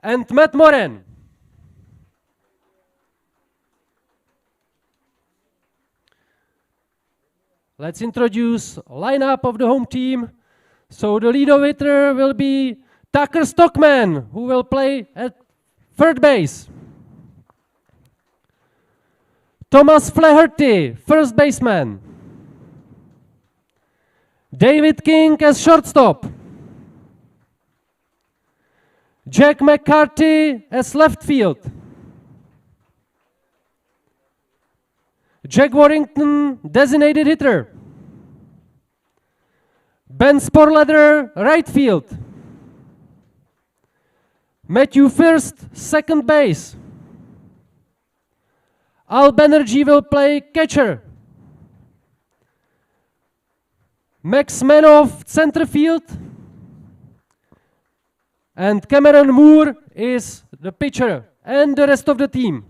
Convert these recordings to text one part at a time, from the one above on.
and Matt Moran. Let's introduce lineup of the home team. So the leadoff hitter will be Tucker Stockman, who will play at third base. Thomas Flaherty, first baseman. David King as shortstop. Jack McCarthy as left field. Jack Warrington, designated hitter. Ben Sporleder, right field. Matthew First, second base. Al Banerjee will play catcher. Max Manoff, center field. And Cameron Moore is the pitcher and the rest of the team.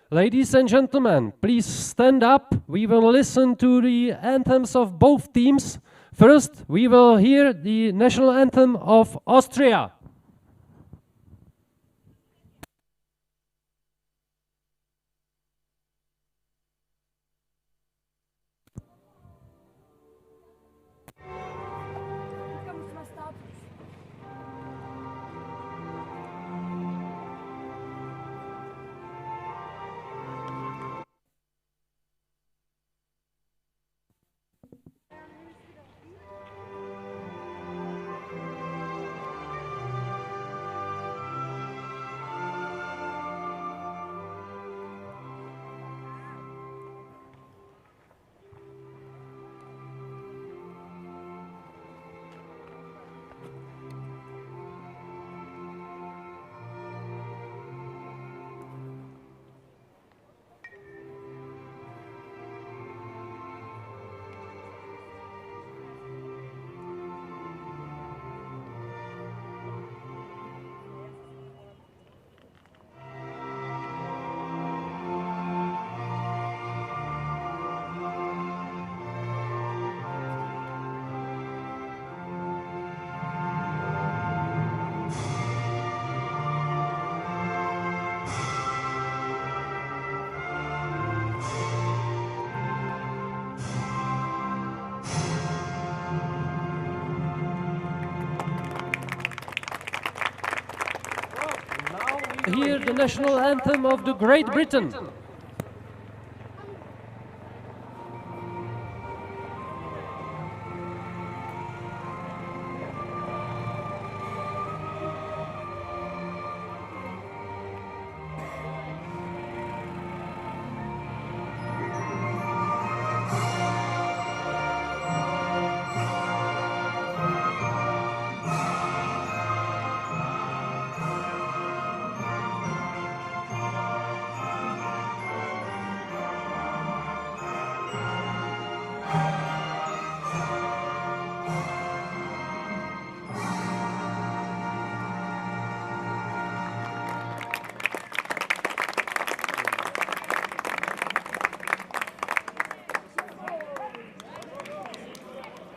Ladies and gentlemen, please stand up. We will listen to the anthems of both teams. First, we will hear the national anthem of Austria. Hear the national anthem of the Great Britain.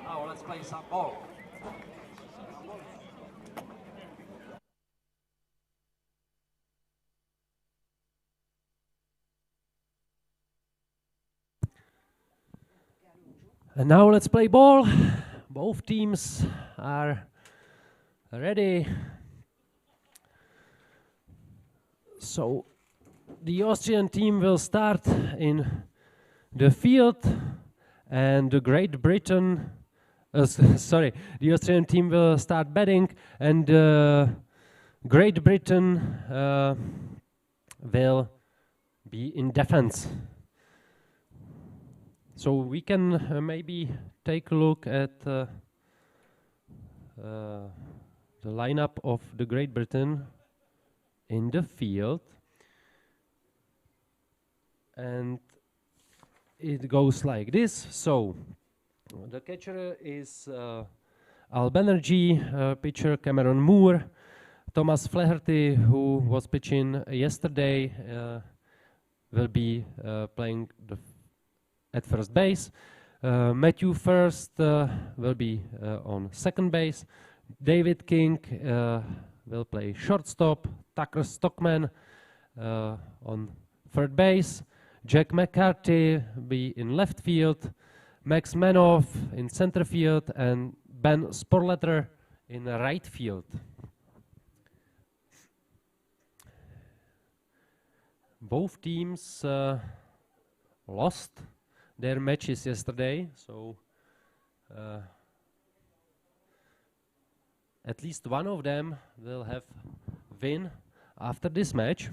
Now let's play some ball. And now let's play ball. Both teams are ready. So the Austrian team will start in the field, and the Great Britain, the Austrian team will start batting, and Great Britain will be in defense. So we can maybe take a look at the lineup of the Great Britain in the field. And it goes like this. So the catcher is Al Banerjee, pitcher Cameron Moore, Thomas Flaherty, who was pitching yesterday, will be playing at first base. Matthew First will be on second base. David King will play shortstop. Tucker Stockman on third base. Jack McCarthy be in left field. Max Manoff in center field, and Ben Sporletter in right field. Both teams lost their matches yesterday, so at least one of them will have win after this match.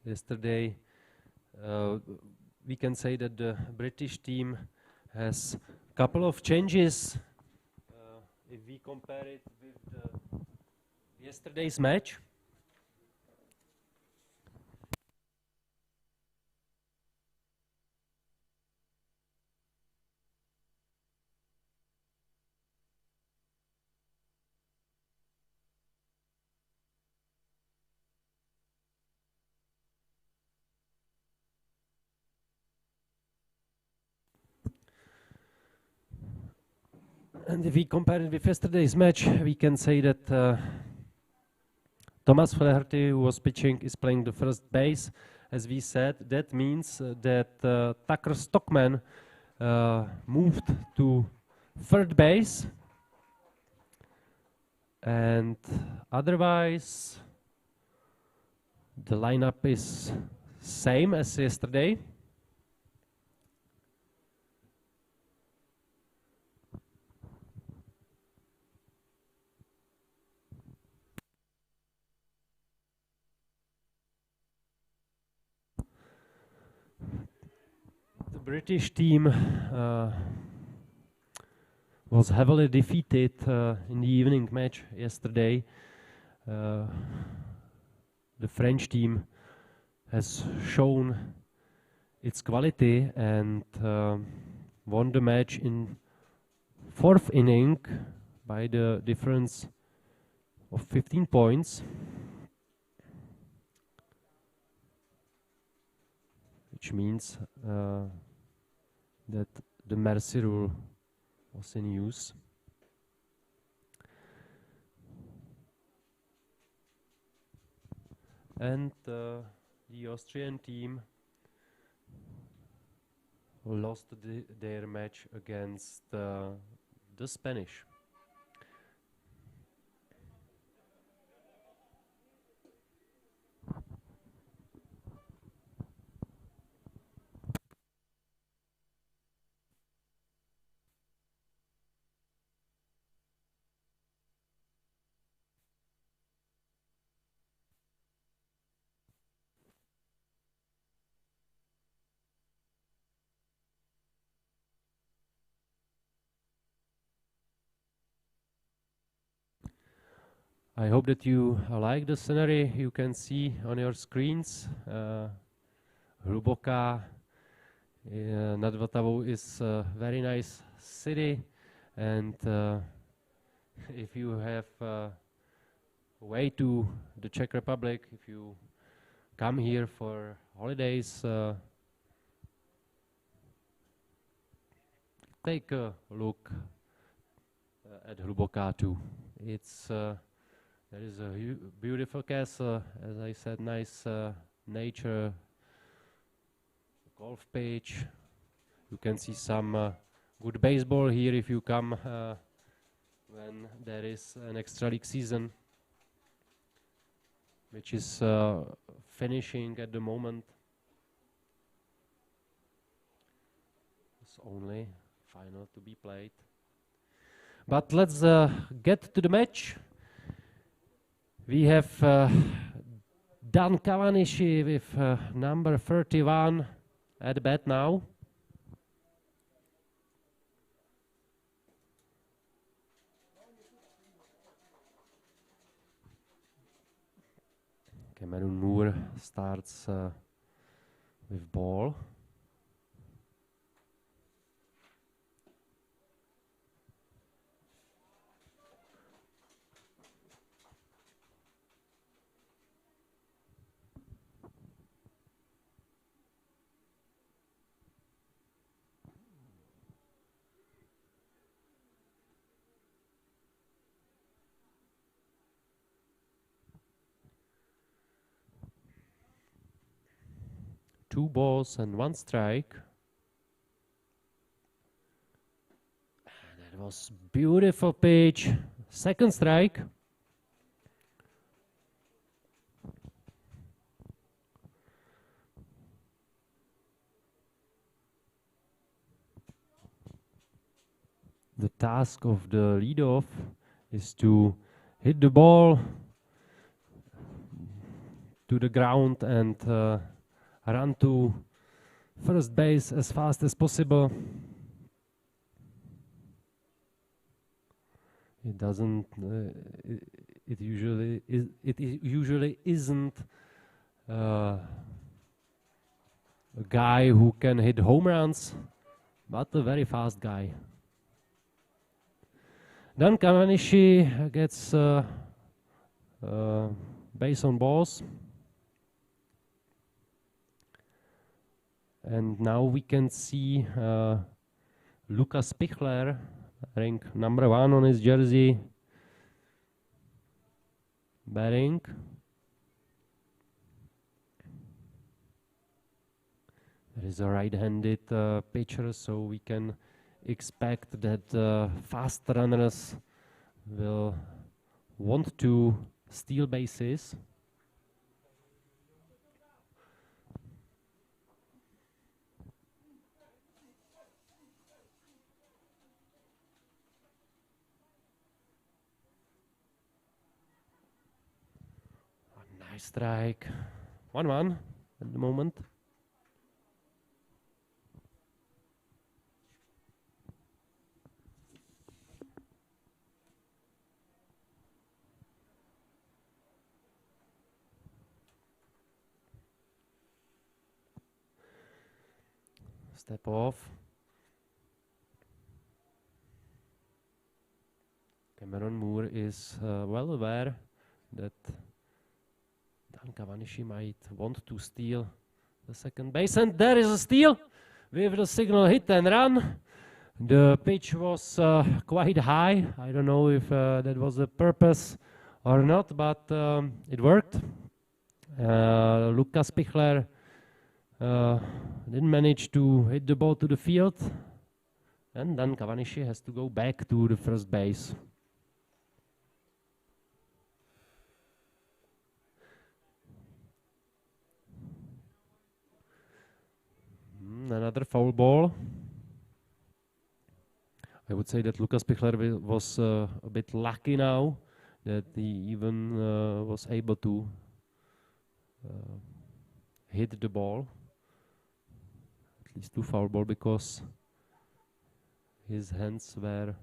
Yesterday, we can say that the British team has a couple of changes if we compare it with yesterday's match. And if we compare it with yesterday's match, we can say that Thomas Flaherty, who was pitching, is playing the first base. As we said, that means that Tucker Stockman moved to third base. And otherwise, the lineup is same as yesterday. The British team was heavily defeated in the evening match yesterday. The French team has shown its quality and won the match in fourth inning by the difference of 15 points. Which means that the mercy rule was in use. And the Austrian team lost their match against the Spanish. I hope that you like the scenery you can see on your screens. Hluboka nad Vltavou is a very nice city, and if you have way to the Czech Republic, if you come here for holidays, take a look at Hluboka too. It's there is a beautiful castle, as I said, nice nature, golf pitch. You can see some good baseball here if you come when there is an extra league season, which is finishing at the moment. It's only final to be played. But let's get to the match. We have Dan Kawanishi with number 31 at bat now. Cameron Moore starts with ball. 2 balls and 1 strike. That was beautiful pitch. Second strike. The task of the leadoff is to hit the ball to the ground and run to first base as fast as possible. It doesn't. It usually isn't a guy who can hit home runs, but a very fast guy. Then Kawanishi gets base on balls. And now we can see Lukas Pichler wearing number 1 on his jersey, batting. There is a right-handed pitcher, so we can expect that fast runners will want to steal bases. A nice strike. 1-1 at the moment. Step off. Cameron Moore is well aware that Dan Kawanishi might want to steal the second base, and there is a steal with the signal hit and run. The pitch was quite high. I don't know if that was a purpose or not, but it worked. Lukas Pichler didn't manage to hit the ball to the field, and then Kawanishi has to go back to the first base. Another foul ball. I would say that Lukas Pichler was a bit lucky now that he even was able to hit the ball. At least 2 foul ball, because his hands were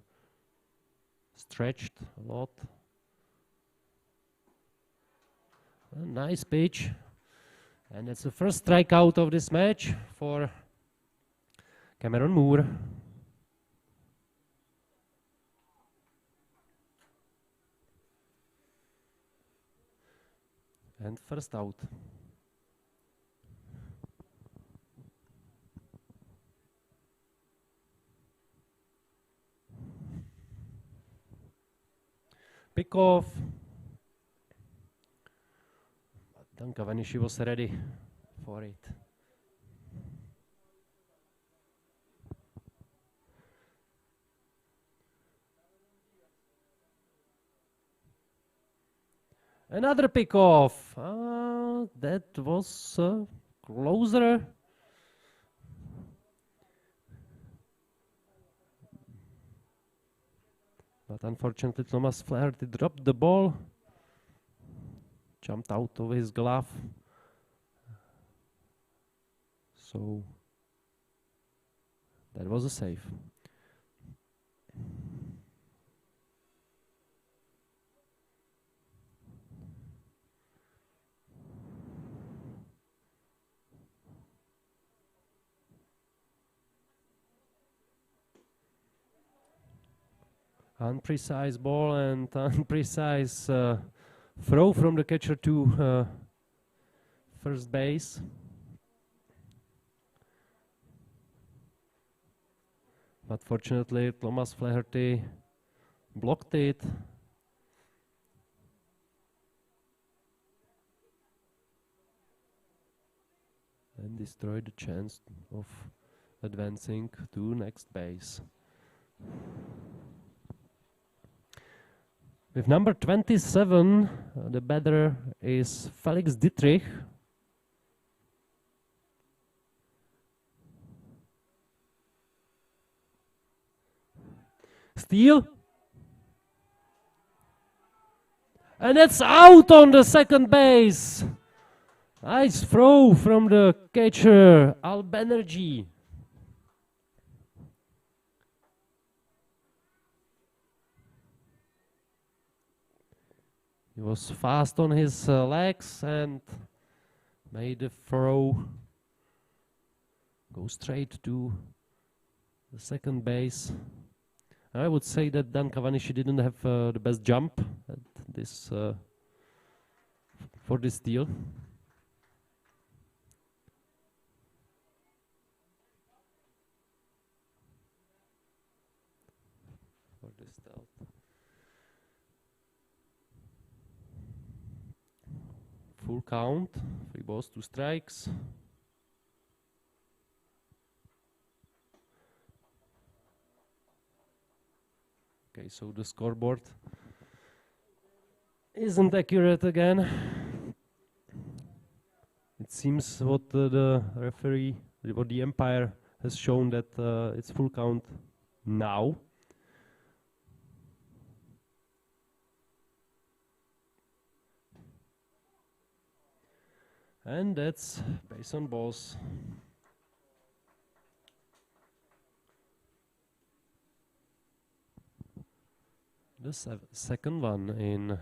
stretched a lot. A nice pitch. And it's the first strikeout of this match for Cameron Moore. And first out. Pickoff. Dan Kawanishi was ready for it. Another pickoff. That was closer. But unfortunately, Thomas Flaherty dropped the ball. Jumped out of his glove. So that was a save. Unprecise ball and unprecise throw from the catcher to first base. But fortunately, Thomas Flaherty blocked it. and destroy the chance of advancing to next base. With number 27, the batter is Felix Dietrich. Steal. And it's out on the second base. Nice throw from the catcher, Al Banerjee. He was fast on his legs and made the throw go straight to the second base. I would say that Dan Cavanishi didn't have the best jump at this for this steal. For this stealth. Full count, 3 balls, 2 strikes. Okay, so the scoreboard isn't accurate again. It seems what the referee, what the umpire has shown that it's full count now. And that's base on balls. The second one in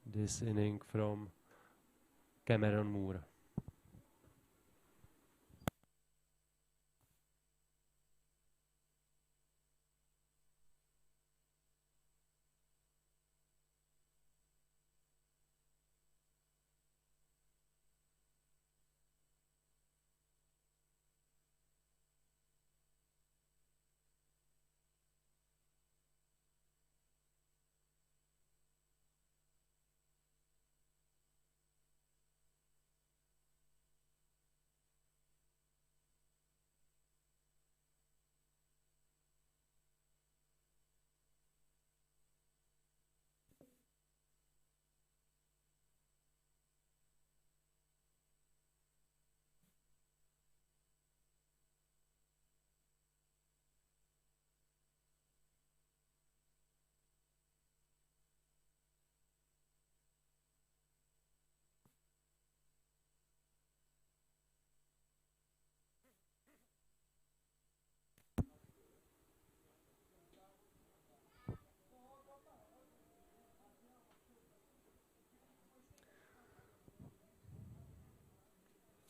this inning from Cameron Moore.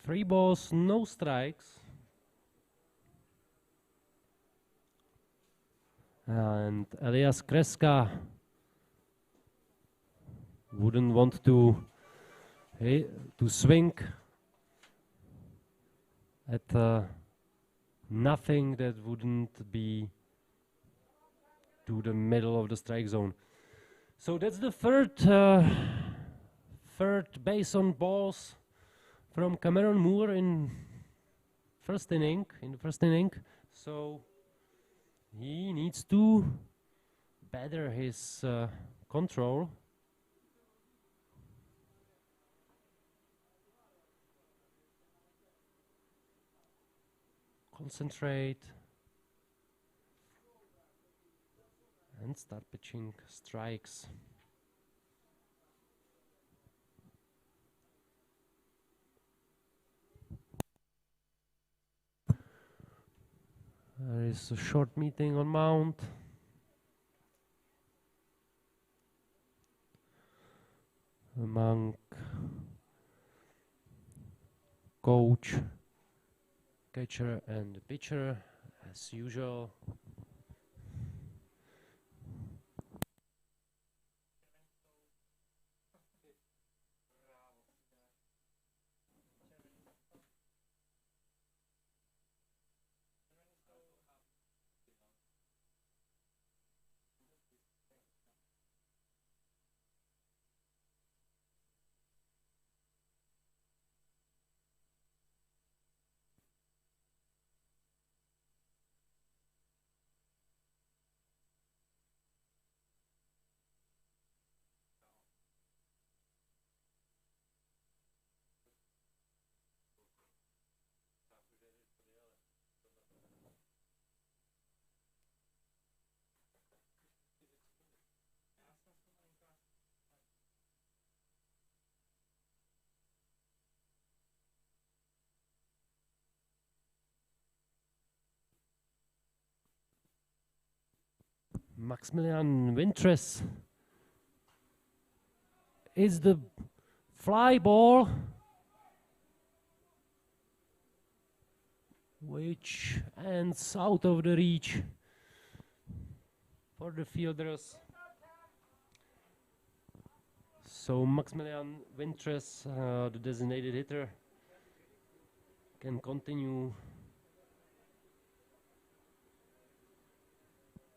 Three balls, no strikes. And Elias Kreska wouldn't want to swing at nothing that wouldn't be to the middle of the strike zone. So that's the third base on balls from Cameron Moore in the first inning. So he needs to better his control. Concentrate and start pitching strikes. There is a short meeting on mound. Among coach, catcher and pitcher as usual. Maximilian Wintress is the fly ball, which ends out of the reach for the fielders. So Maximilian Wintress, the designated hitter, can continue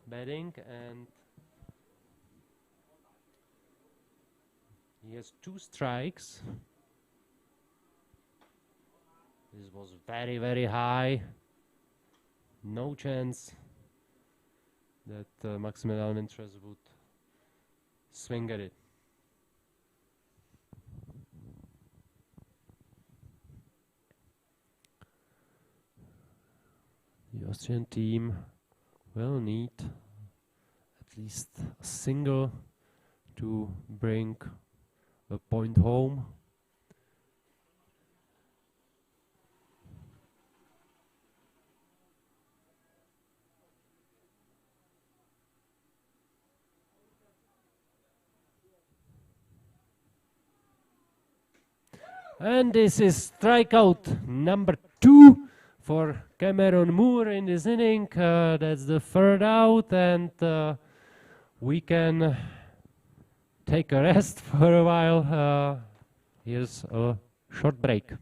batting, and he has 2 strikes. This was very, very high. No chance that Maximilian Wintress would swing at it. The Austrian team will need at least a single to bring a point home. And this is strikeout number 2 for Cameron Moore in this inning. That's the 3rd out, and we can take a rest for a while. Here's a short break.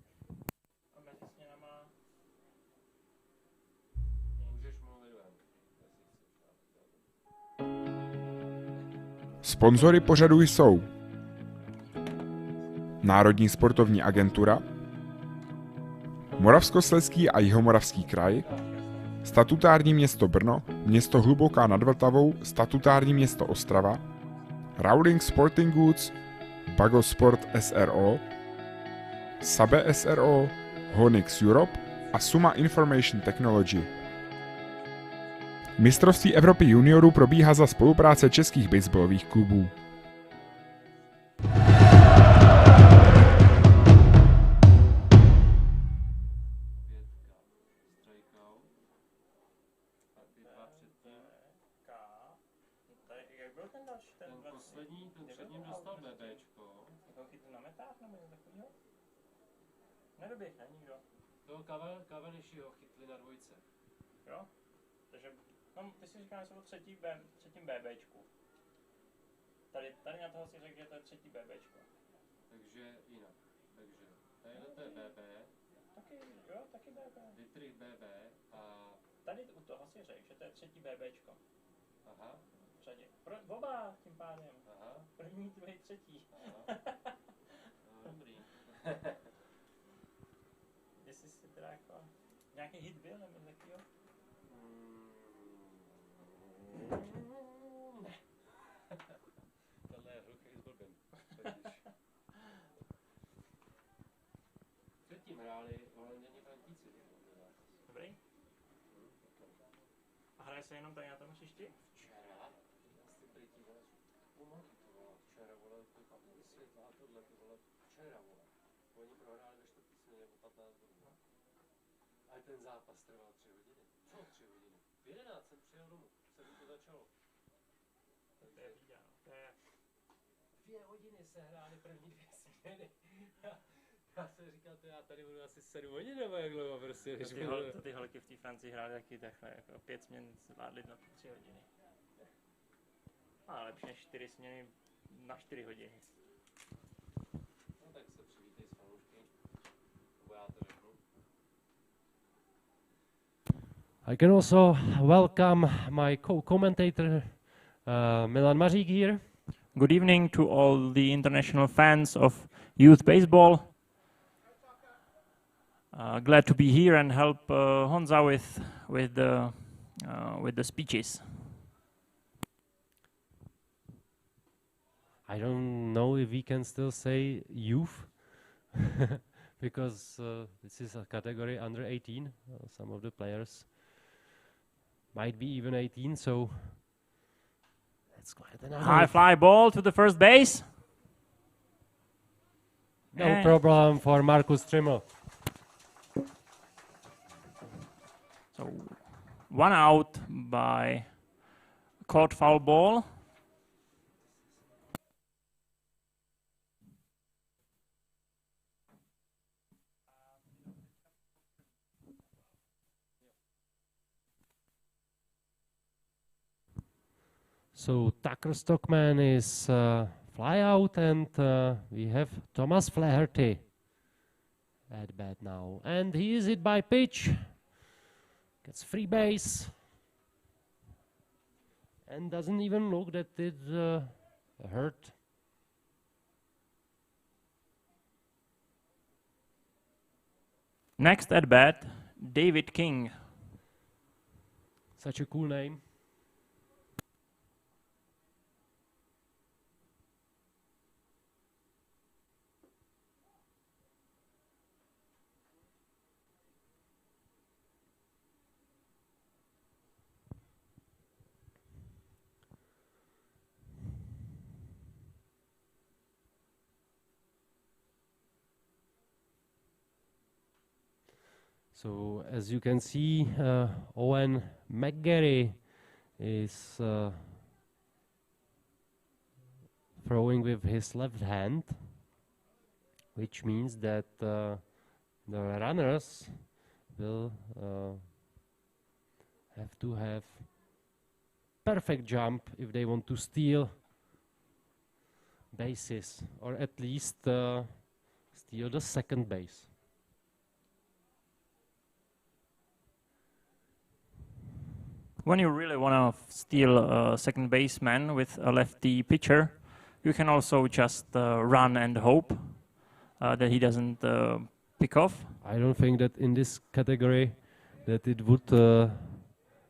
Sponzory pořadu jsou Národní sportovní agentura, Moravskoslezský a Jihomoravský kraj, statutární město Brno, město Hluboka nad Vltavou, statutární město Ostrava, Rowling Sporting Goods, Bago Sport SRO, Sabe SRO, Honix Europe a Suma Information Technology. Mistrovství Evropy juniorů probíhá za spolupráce českých baseballových klubů. Nedoběhne nikdo. Toho Cavanišiho chytli na 2. Jo? Takže, no, ty si říkáš, že jsou třetím BBčku. Tady na toho si řekl, že to je 3. BBčko. Takže jinak. Takže tadyhle to je BB. Taky BB. Dietrich BB a... Tady u toho si řekl, že to je 3. BBčko. Aha. V řadě. Oba tím pádem. Aha. První, druhý, třetí. Aha. No, dobrý. Jestli si teda jako nějaký hit byl nebo takovýho? Ne. Tohle je hluchý s blbem. Předtím hráli Holanděni Frantíci. Dobrý. A hraje se jenom tady na tom hřišti? Včera. Včera, vole, to je světla a tohle, vole, včera, vole. Oni prohráli ve 4. směně o 15 bodů. Ale ten zápas trval 3 hodiny. Co 3 hodiny? V 11 jsem přijel domů. 7 to začalo. To je bída, no. To je... 2 hodiny se hrály první 2 směny. Já jsem říkal, to já tady budu asi 7 hodin nebo jak dlouho prostě. Ty holky v té Francii hrály taky takhle, jako 5 směn zvládly na 3 hodiny. Ale lepší než 4 směny na 4 hodiny. No tak se přivítej s fanoušky, nebo já to řeknu. I can also welcome my co-commentator Milan Mařík here. Good evening to all the international fans of youth baseball. Glad to be here and help Honza with the speeches. I don't know if we can still say youth because this is a category under 18. Some of the players might be even 18, so that's quite an High fly ball to the first base. No problem for Markus Trimmel. So 1 out by caught foul ball. So Tucker Stockman is fly out, and we have Thomas Flaherty at bat now. And he is hit by pitch. Gets free base. And doesn't even look that it hurt. Next at bat, David King. Such a cool name. So as you can see, Owen McGarry is throwing with his left hand, which means that the runners will have to have perfect jump if they want to steal bases, or at least steal the second base. When you really want to steal a second baseman with a lefty pitcher, you can also just run and hope that he doesn't pick off. I don't think that in this category that it would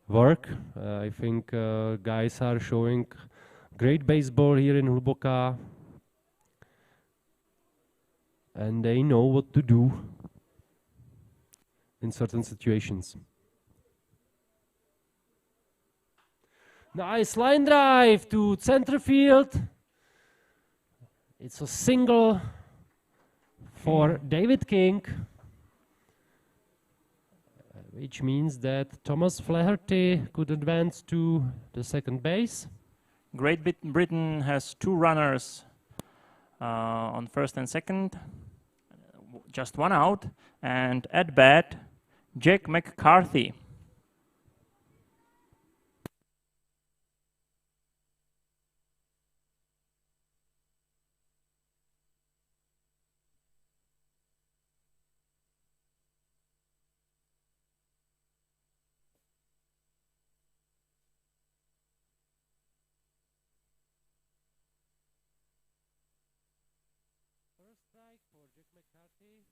work. I think guys are showing great baseball here in Hluboka, and they know what to do in certain situations. Nice line drive to center field. It's a single for David King, which means that Thomas Flaherty could advance to the second base. Great Britain has two runners on first and second, just one out, and at bat, Jack McCarthy. First strike for Jack McCarthy.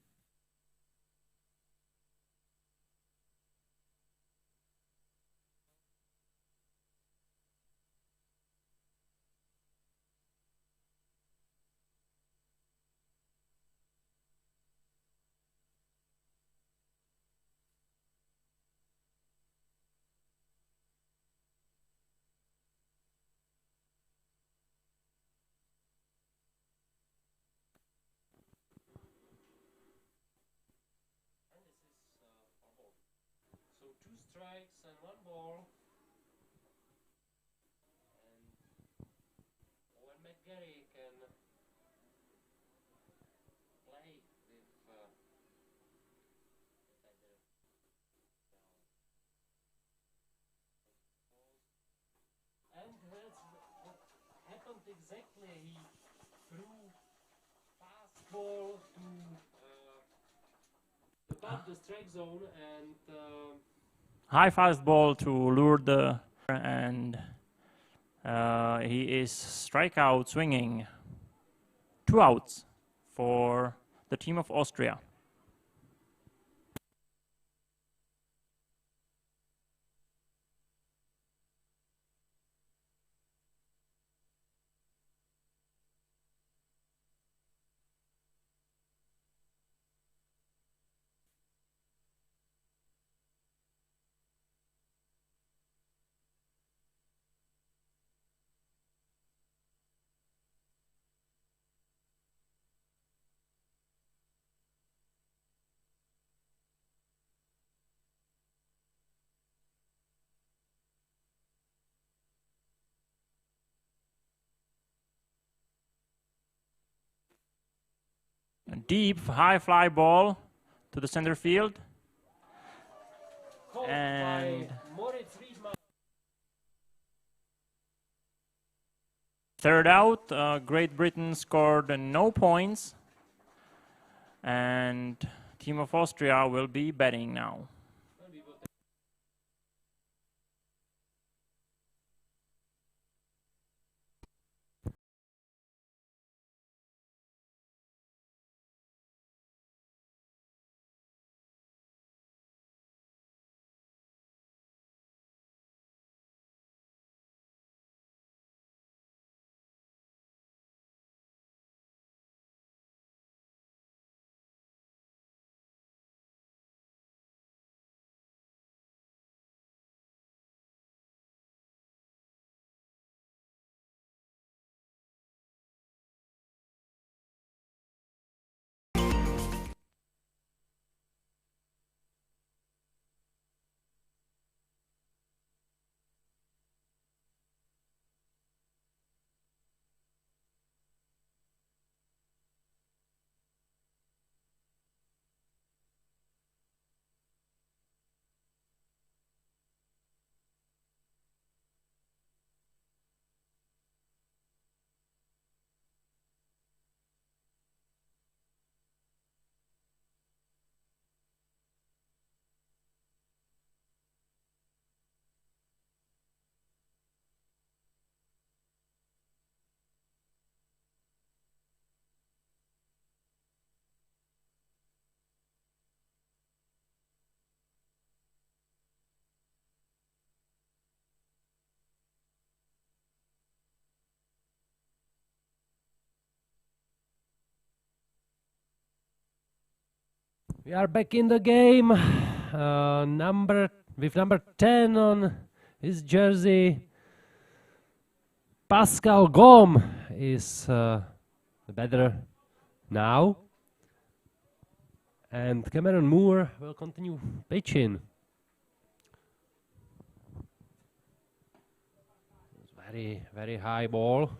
So 2 strikes and 1 ball. And Owen McGarry can play with and that's what happened exactly. He threw fastball to above the strike zone, and High fastball to lure the, and he is strikeout swinging. 2 outs for the team of Austria. deep high fly ball to the center field. And third out, Great Britain scored no points, and team of Austria will be batting now. We are back in the game. Number 10 on his jersey. Pascal Gom is the batter now. And Cameron Moore will continue pitching. Very, very high ball.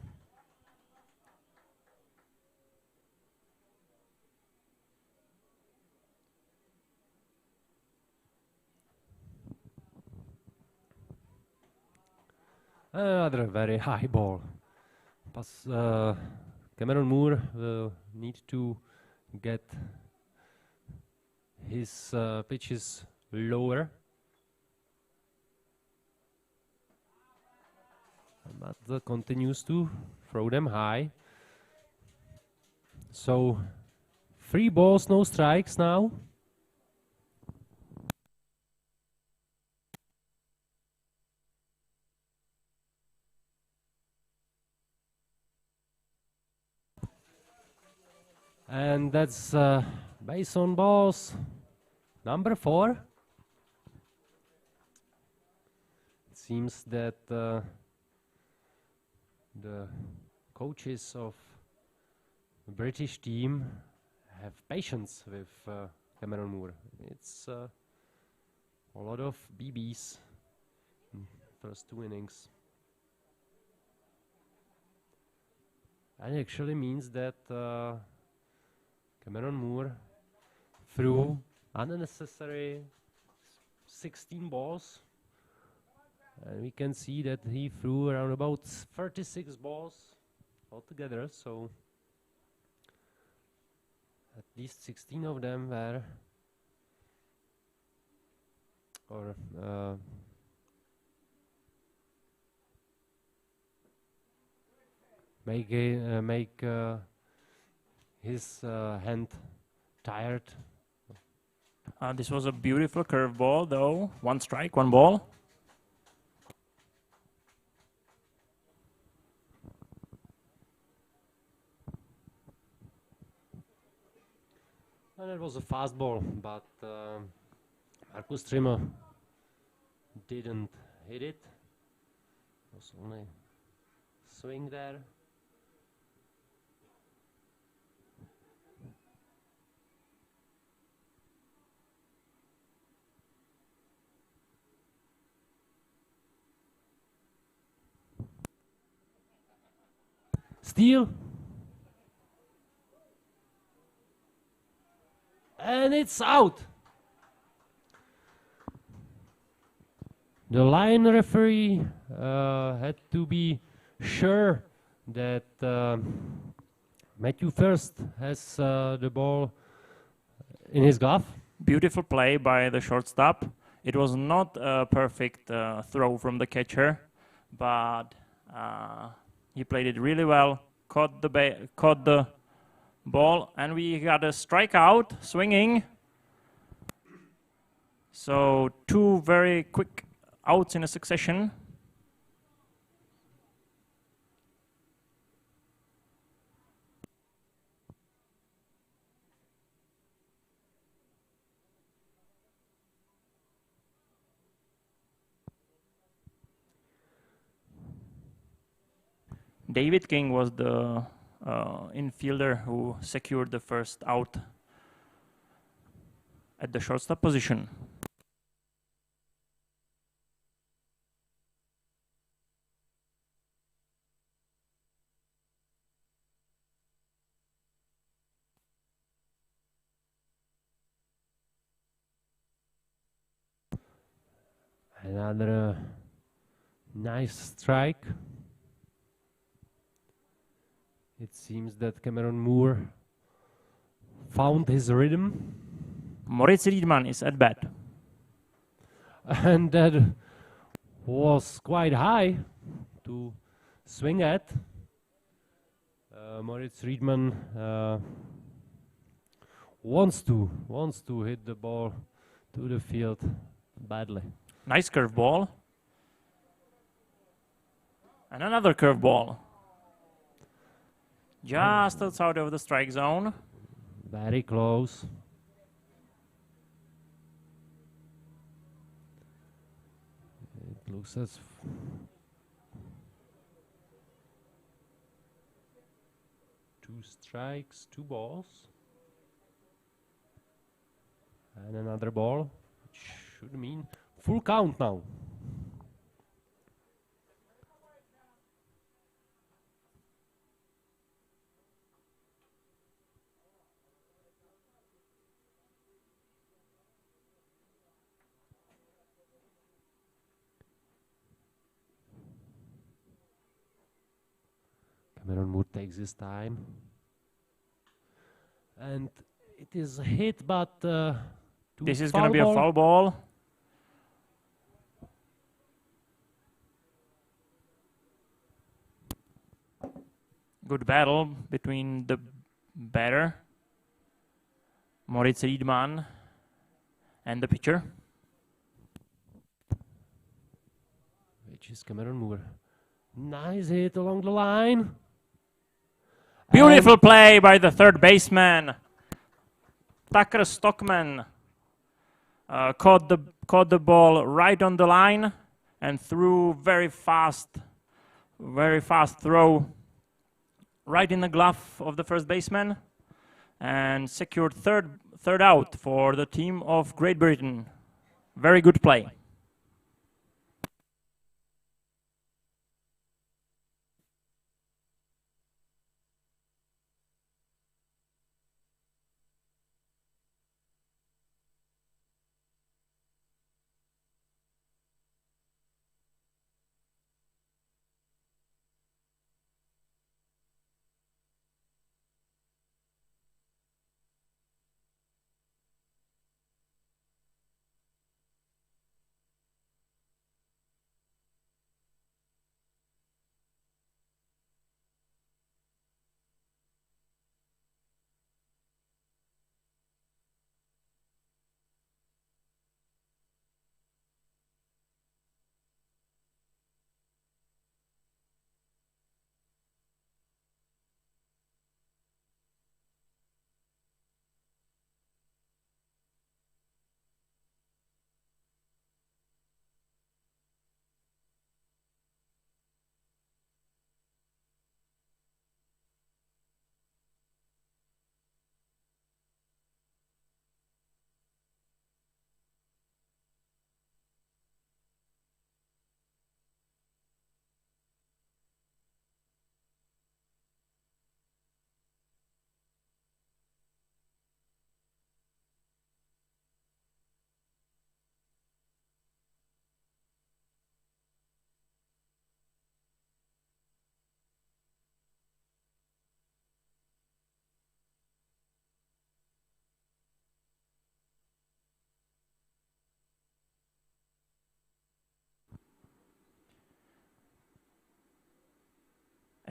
Another very high ball. Cameron Moore will need to get his pitches lower. But continues to throw them high. So 3 balls, no strikes now. And that's base on balls number 4. It seems that the coaches of the British team have patience with Cameron Moore. It's a lot of BBs in first 2 innings. And it actually means that Cameron Moore threw unnecessary 16 balls. And we can see that he threw around about 36 balls altogether, so at least 16 of them were make his hand tired. This was a beautiful curveball, though. 1 strike, 1 ball. And it was a fastball, but Marcus Trimmer didn't hit it. It was only swing there. Steal. and it's out. The line referee had to be sure that Matthew First has the ball in his glove. Beautiful play by the shortstop. It was not a perfect throw from the catcher, but he played it really well, caught the ball, and we got a strikeout, swinging. So 2 very quick outs in a succession. David King was the infielder who secured the first out at the shortstop position. Another nice strike. It seems that Cameron Moore found his rhythm. Moritz Riedman is at bat. And that was quite high to swing at. Moritz Riedman wants to hit the ball to the field badly. Nice curveball. And another curveball. Just outside of the strike zone. Very close. It looks as 2 strikes, 2 balls. And another ball, which should mean full count now. Cameron Moore takes his time. And it is a hit, but this is going to be a foul ball. Good battle between the batter, Moritz Riedman, and the pitcher. Which is Cameron Moore. Nice hit along the line. Beautiful play by the third baseman. Tucker Stockman caught the ball right on the line and threw very fast throw right in the glove of the first baseman and secured third out for the team of Great Britain. Very good play.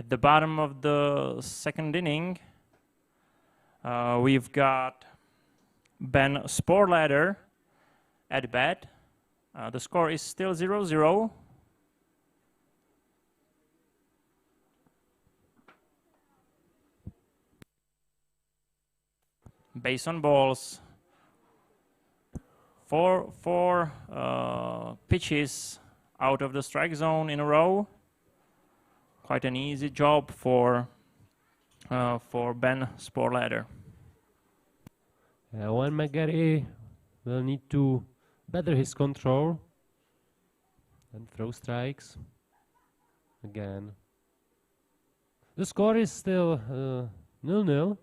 At the bottom of the second inning, we've got Ben Sporlader at bat. The score is still 0-0. Base on balls. Four pitches out of the strike zone in a row. Quite an easy job for Ben Sporlader. Juan McGarry will need to better his control and throw strikes again. The score is still 0-0.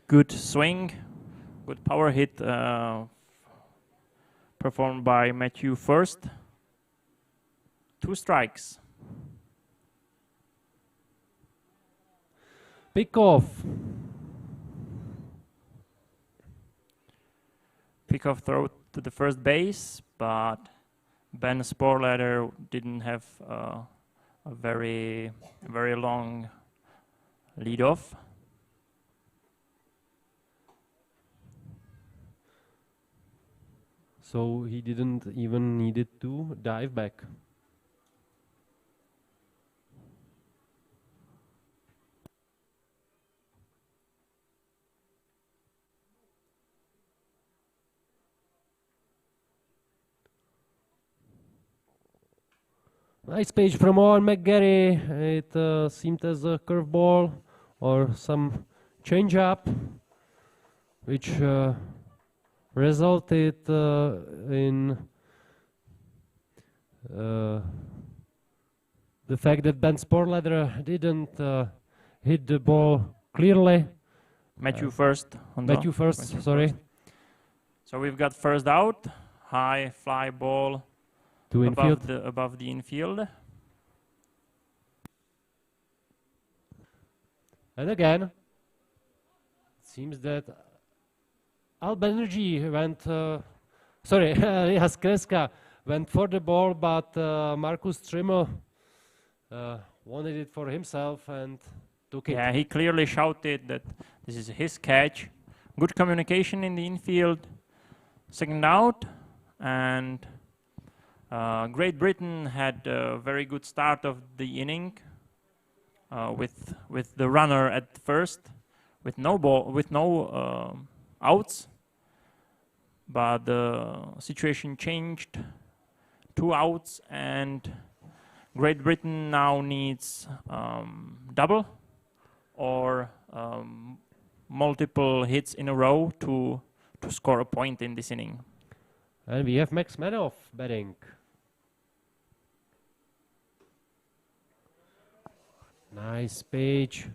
Good swing, good power hit performed by Matthew first. 2 strikes. Pickoff. Pickoff throw to the first base, but Ben Sporlader didn't have a very long lead off. So he didn't even needed to dive back. Nice pitch from Owen McGarry. It seemed as a curveball or some changeup, which resulted in the fact that Ben Sporlader didn't hit the ball clearly. Matthew first. Matthew first, sorry. So we've got first out, high fly ball To infield. above the infield. And again, it seems that Albenergy went, Kreska went for the ball, but Markus Trimmel wanted it for himself and took it. Yeah, he clearly shouted that this is his catch. Good communication in the infield. Second out, and Great Britain had a very good start of the inning with the runner at first, with no outs. But the situation changed. 2 outs, and Great Britain now needs double or multiple hits in a row to score a point in this inning. And we have Max Manoff batting. Nice pitch.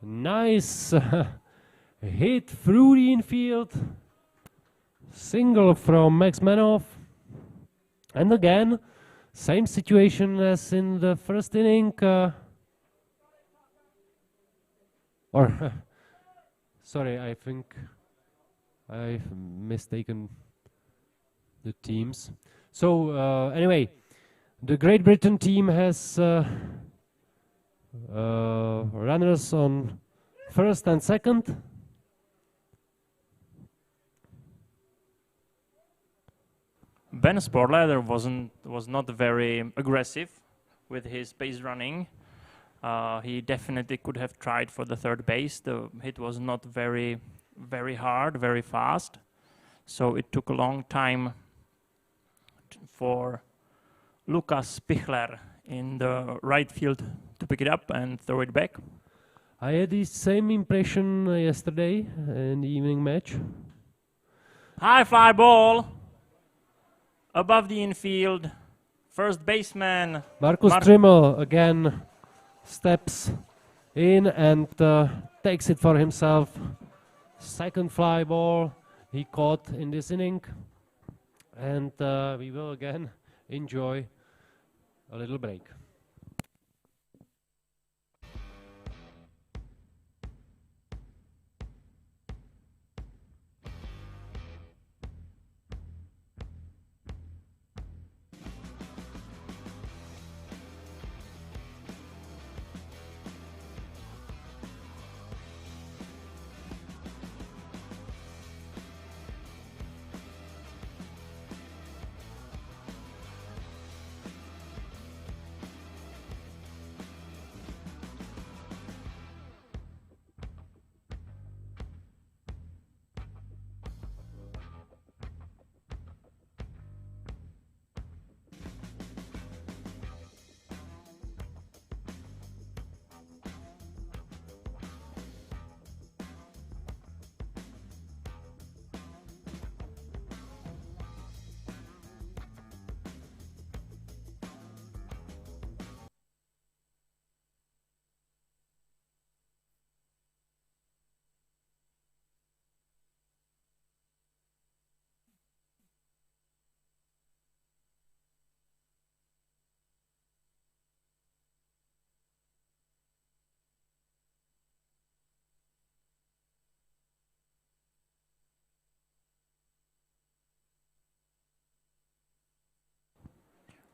Nice hit through the infield. Single from Max Manoff. And again, same situation as in the first inning. Sorry, I think I've mistaken the teams. So anyway, the Great Britain team has runners on first and second. Ben Sporlader was not very aggressive with his base running. He definitely could have tried for the third base. The hit was not very hard, very fast. So it took a long time for Lukas Pichler in the right field to pick it up and throw it back. I had the same impression yesterday in the evening match. High fly ball above the infield. First baseman Markus Trimmel again steps in and takes it for himself. Second fly ball he caught in this inning. And we will again enjoy a little break.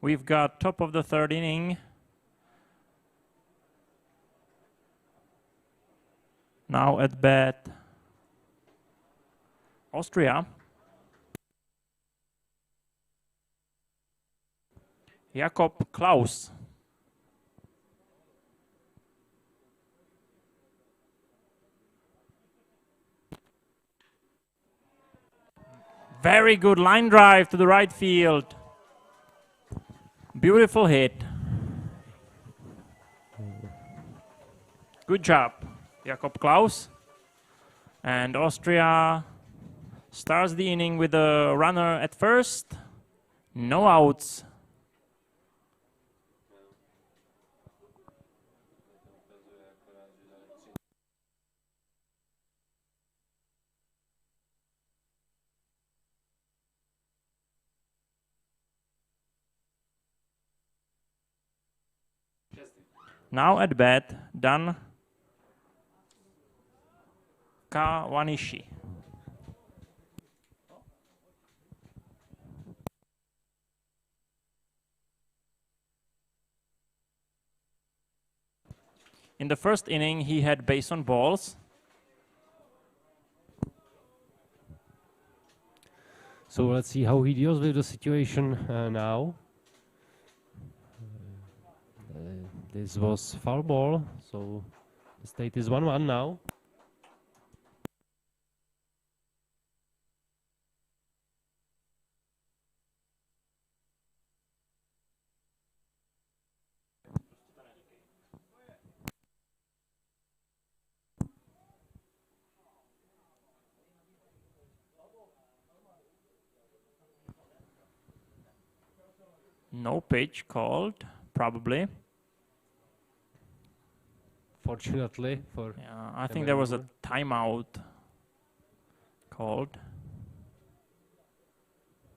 We've got top of the third inning. Now at bat, Austria. Jakob Klaus. Very good line drive to the right field. Beautiful hit. Good job, Jakob Klaus. And Austria starts the inning with a runner at first. No outs. Now at bat, Dan Kawanishi. In the first inning, he had base on balls. So let's see how he deals with the situation now. This was foul ball, so the state is 1-1 now. No pitch called, probably. Fortunately for... Yeah, I think there was a timeout called.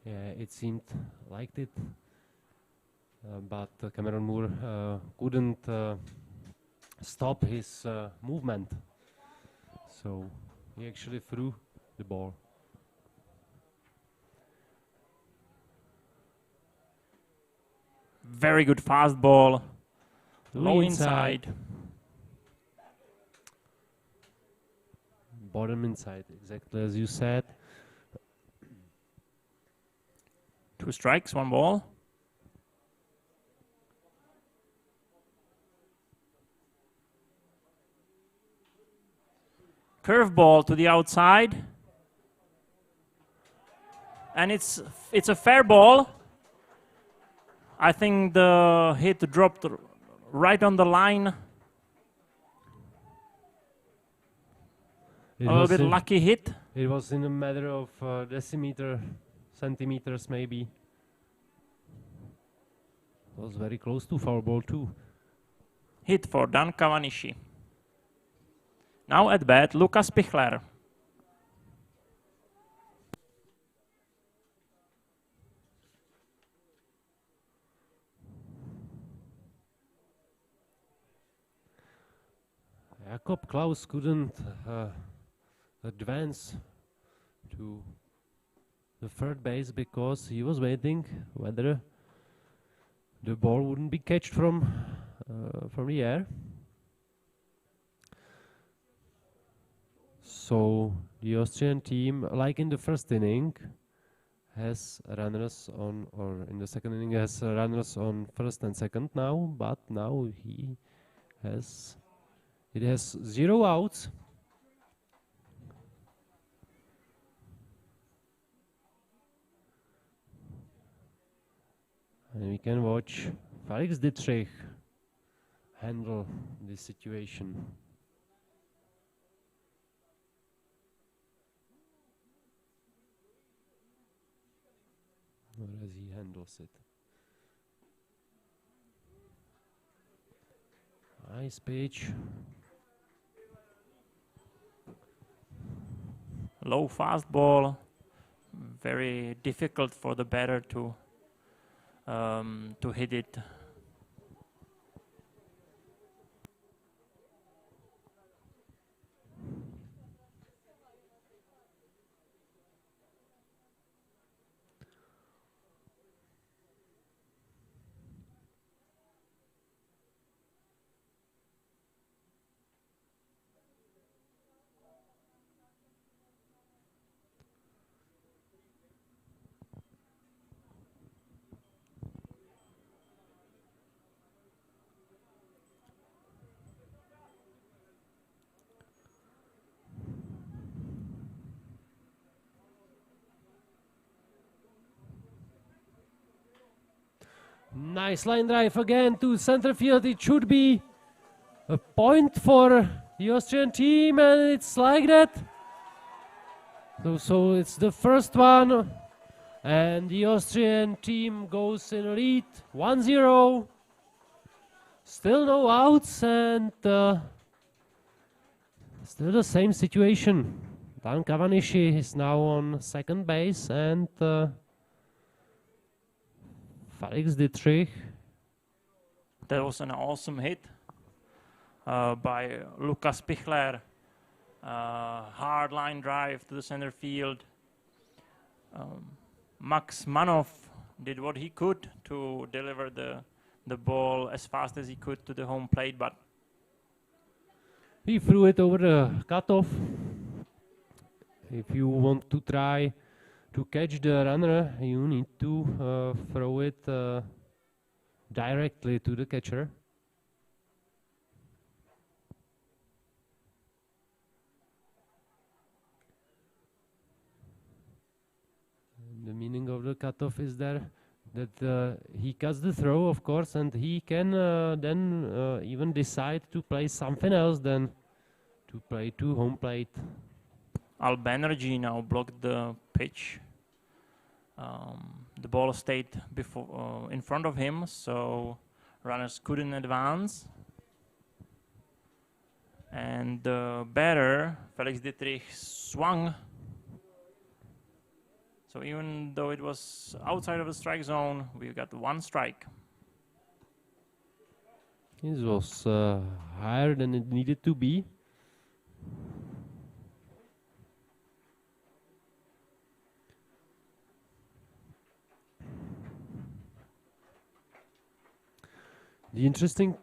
Yeah, it seemed like it. But Cameron Moore couldn't stop his movement. So he actually threw the ball. Very good fastball. Low inside. Bottom inside, exactly as you said. 2 strikes, 1 ball. Curveball to the outside. And it's a fair ball. I think the hit dropped right on the line. A little bit lucky hit. It was in a matter of centimeters maybe. It was very close to foul ball too. Hit for Dan Cavanishi. Now at bat, Lukas Pichler. Jakob Klaus couldn't advance to the third base because he was waiting whether the ball wouldn't be catched from the air. So the Austrian team, like in the first inning, has runners on, or in the second inning has runners on first and second now, but now it has 0 outs. And we can watch Felix Dittrich handle this situation. Or as he handles it. Nice pitch. Low fastball. Very difficult for the batter to hit it. Nice line drive again to center field. It should be a point for the Austrian team, and it's like that. So it's the first one, and the Austrian team goes in lead 1-0. Still no outs, and still the same situation. Dan Cavanishi is now on second base, and Felix Dittrich. That was an awesome hit by Lukas Pichler. Hard line drive to the center field. Max Manov did what he could to deliver the ball as fast as he could to the home plate, but he threw it over the cutoff. If you want to try to catch the runner, you need to throw it directly to the catcher. And the meaning of the cutoff is there that he cuts the throw, of course, and he can then even decide to play something else than to play to home plate. Al Banerjee now blocked the pitch. The ball stayed in front of him, so runners couldn't advance. And the batter, Felix Dittrich, swung. So even though it was outside of the strike zone, we got 1 strike. This was higher than it needed to be. The interesting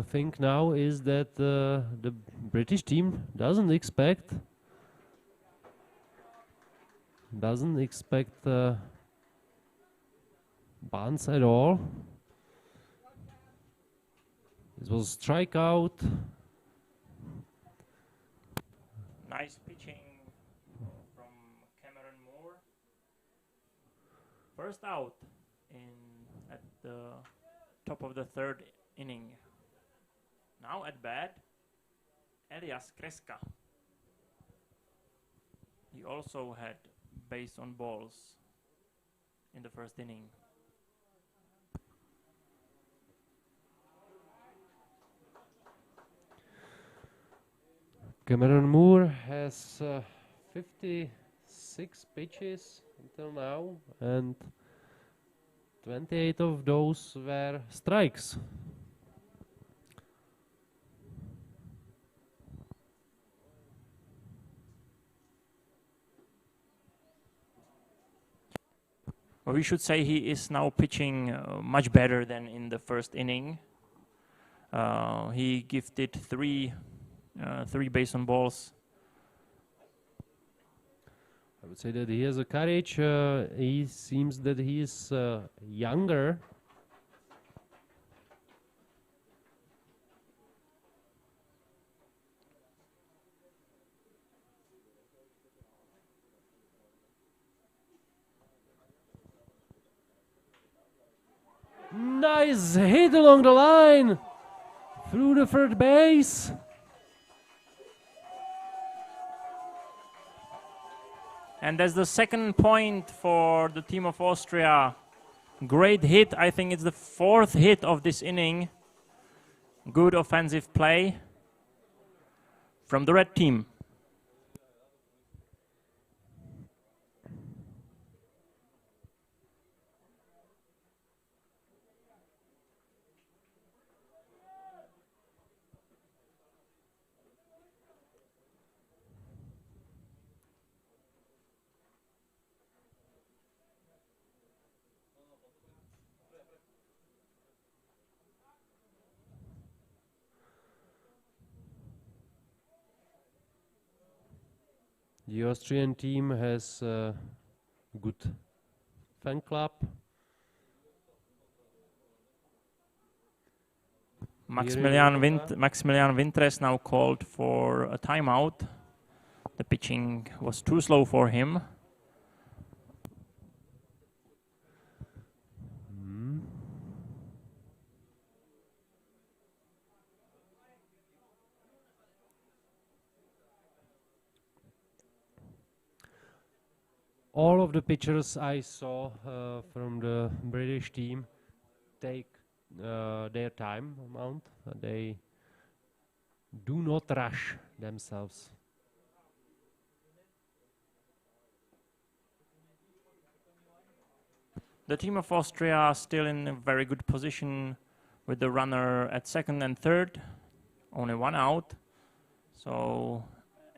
thing now is that the British team doesn't expect bunts at all. This was strikeout. Nice pitching from Cameron Moore. First out at the top of the 3rd inning. Now at bat, Elias Kreska. He also had base on balls in the first inning. Cameron Moore has 56 pitches until now, and 28 of those were strikes. Well, we should say he is now pitching much better than in the first inning. He gifted three base on balls. I would say that he has a courage. He seems that he is younger. Nice hit along the line through the third base. And that's the second point for the team of Austria. Great hit. I think it's the fourth hit of this inning. Good offensive play from the red team. The Austrian team has a good fan club. Maximilian Wintres now called for a timeout. The pitching was too slow for him. All of the pitchers I saw from the British team take their time amount. They do not rush themselves. The team of Austria are still in a very good position with the runner at second and third. Only one out. So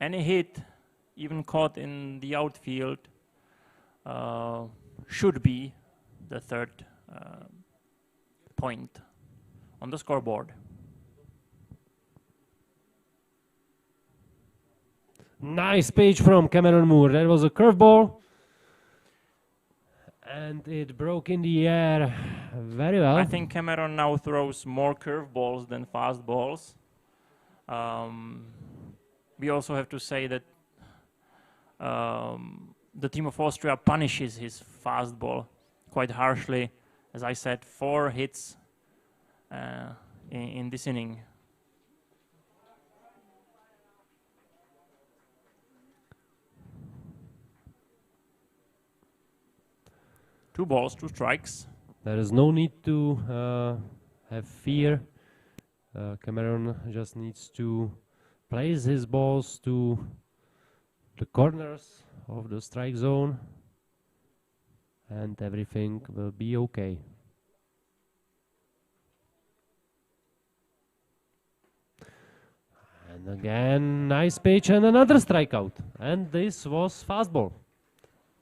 any hit, even caught in the outfield, should be the third point on the scoreboard. Nice pitch from Cameron Moore. That was a curveball. And it broke in the air very well. I think Cameron now throws more curveballs than fastballs. We also have to say that the team of Austria punishes his fastball quite harshly. As I said, 4 hits in this inning. Two balls, 2 strikes. There is no need to have fear. Cameron just needs to place his balls to the corners of the strike zone, and everything will be okay. And again, nice pitch and another strikeout. And this was fastball.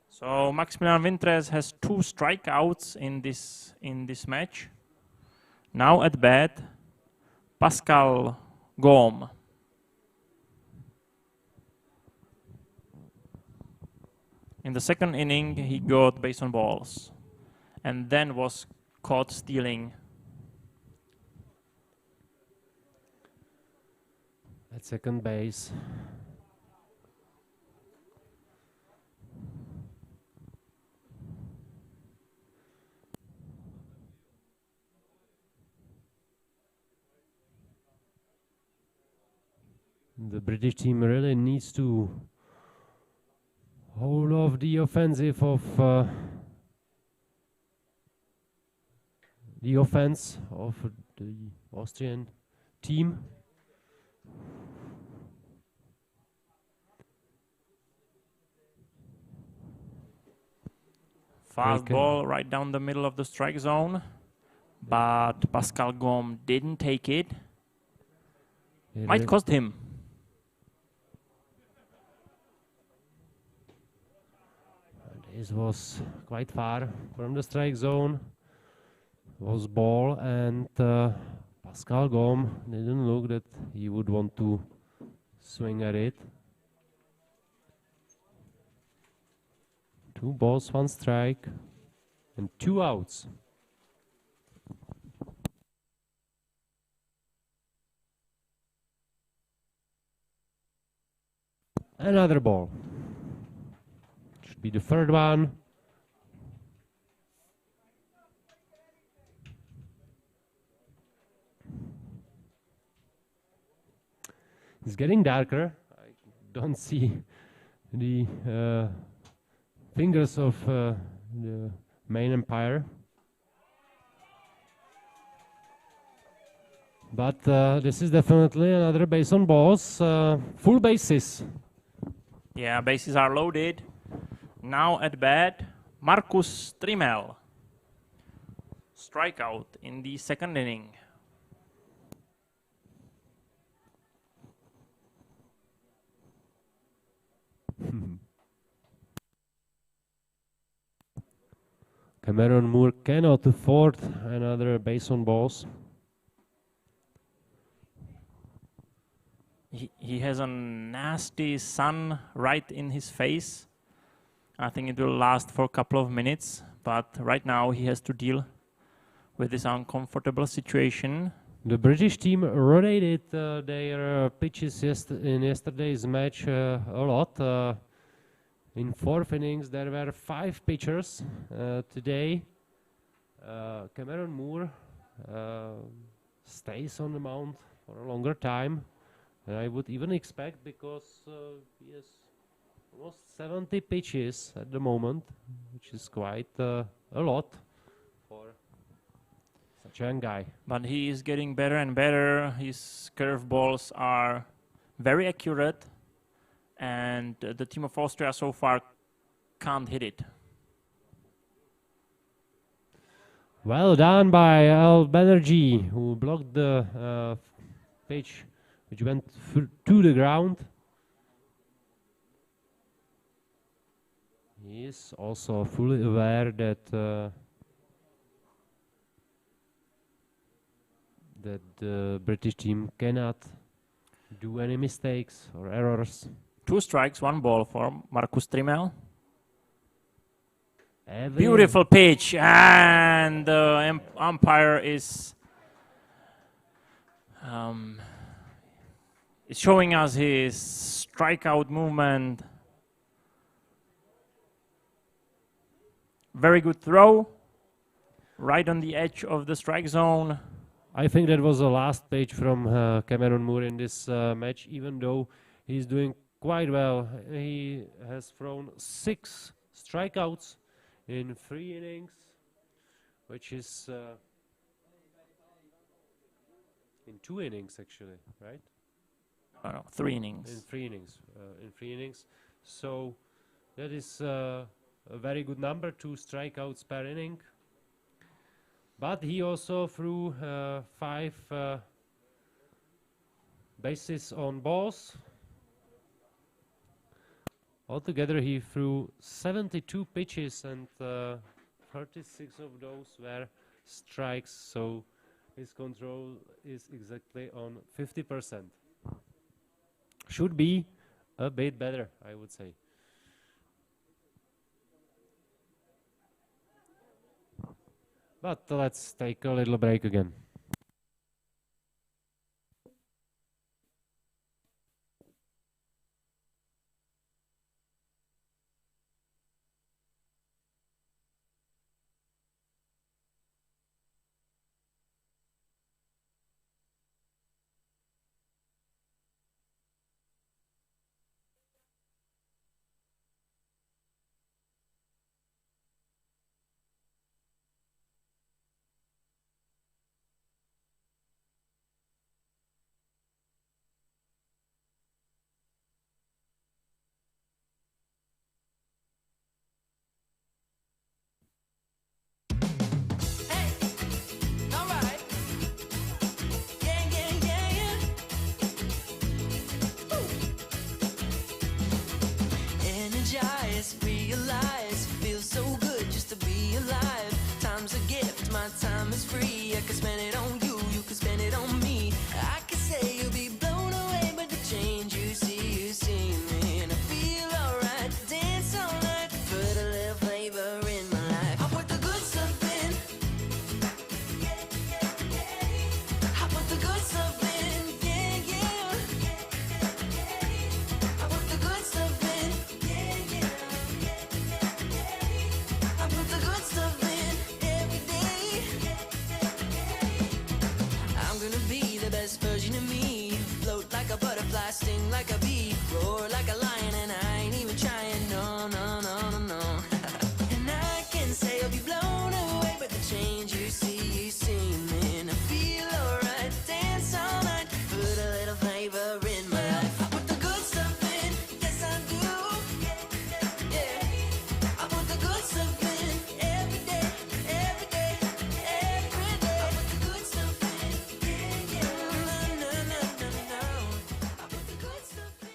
So Maximilian Wintres has 2 strikeouts in this match. Now at bat, Pascal Gaume. In the second inning, he got base on balls, and then was caught stealing. At second base. The British team really needs to hold off the offensive of the offense of the Austrian team. Fast ball right down the middle of the strike zone, but Pascal Gaume didn't take it. Might cost him. This was quite far from the strike zone. Was ball, and Pascal Gaume didn't look that he would want to swing at it. 2 balls, 1 strike, and 2 outs. Another ball. Should be the third one. It's getting darker. I don't see the fingers of the main umpire. But this is definitely another base on balls. Full bases. Yeah, bases are loaded. Now at bat, Markus Trimmel. Strikeout in the second inning. Cameron Moore cannot afford another base on balls. He has a nasty sun right in his face. I think it will last for a couple of minutes, but right now he has to deal with this uncomfortable situation. The British team rotated their pitches in yesterday's match a lot. In 4th innings, there were 5 pitchers. Today, Cameron Moore stays on the mound for a longer time. And I would even expect, because he has almost 70 pitches at the moment, which is quite a lot for such a young guy. But he is getting better and better. His curveballs are very accurate, and the team of Austria so far can't hit it. Well done by Al Banerjee, who blocked the pitch, which went to the ground. He is also fully aware that the British team cannot do any mistakes or errors. 2 strikes, 1 ball for Markus Trimmel. Beautiful pitch, and the umpire is showing us his strikeout movement. Very good throw, right on the edge of the strike zone. I think that was the last pitch from Cameron Moore in this match, even though he's doing quite well. He has thrown 6 strikeouts in 3 innings, which is in 2 innings actually, right? No, 3 innings. In 3 innings. In 3 innings. So that is a very good number, 2 strikeouts per inning. But he also threw 5 bases on balls. Altogether, he threw 72 pitches, and 36 of those were strikes. So his control is exactly on 50%. Should be a bit better, I would say. But let's take a little break again. time is free. I could spend it on you, you could spend it on me. I could say you'll be blown away by the change you see me. And I feel alright, dance all night, put a little flavor in my life. I put the good stuff in. I put the good stuff in, yeah, yeah. I put the good stuff in, yeah, yeah. I put the good stuff in every day. I'm gonna be the best version of me. Float like a butterfly, sting like a bee, roar like a lion, and I ain't even trying. No, no, no, no, no. And I can say I'll be blown away by the change you see me. And I feel alright, dance all night, put a little flavor in my life. I put the good stuff in, yes I do. Yeah, I put the good stuff in every day, every day, every day. I put the good stuff in, yeah, yeah. No, no, no, no, no. I put the good stuff in.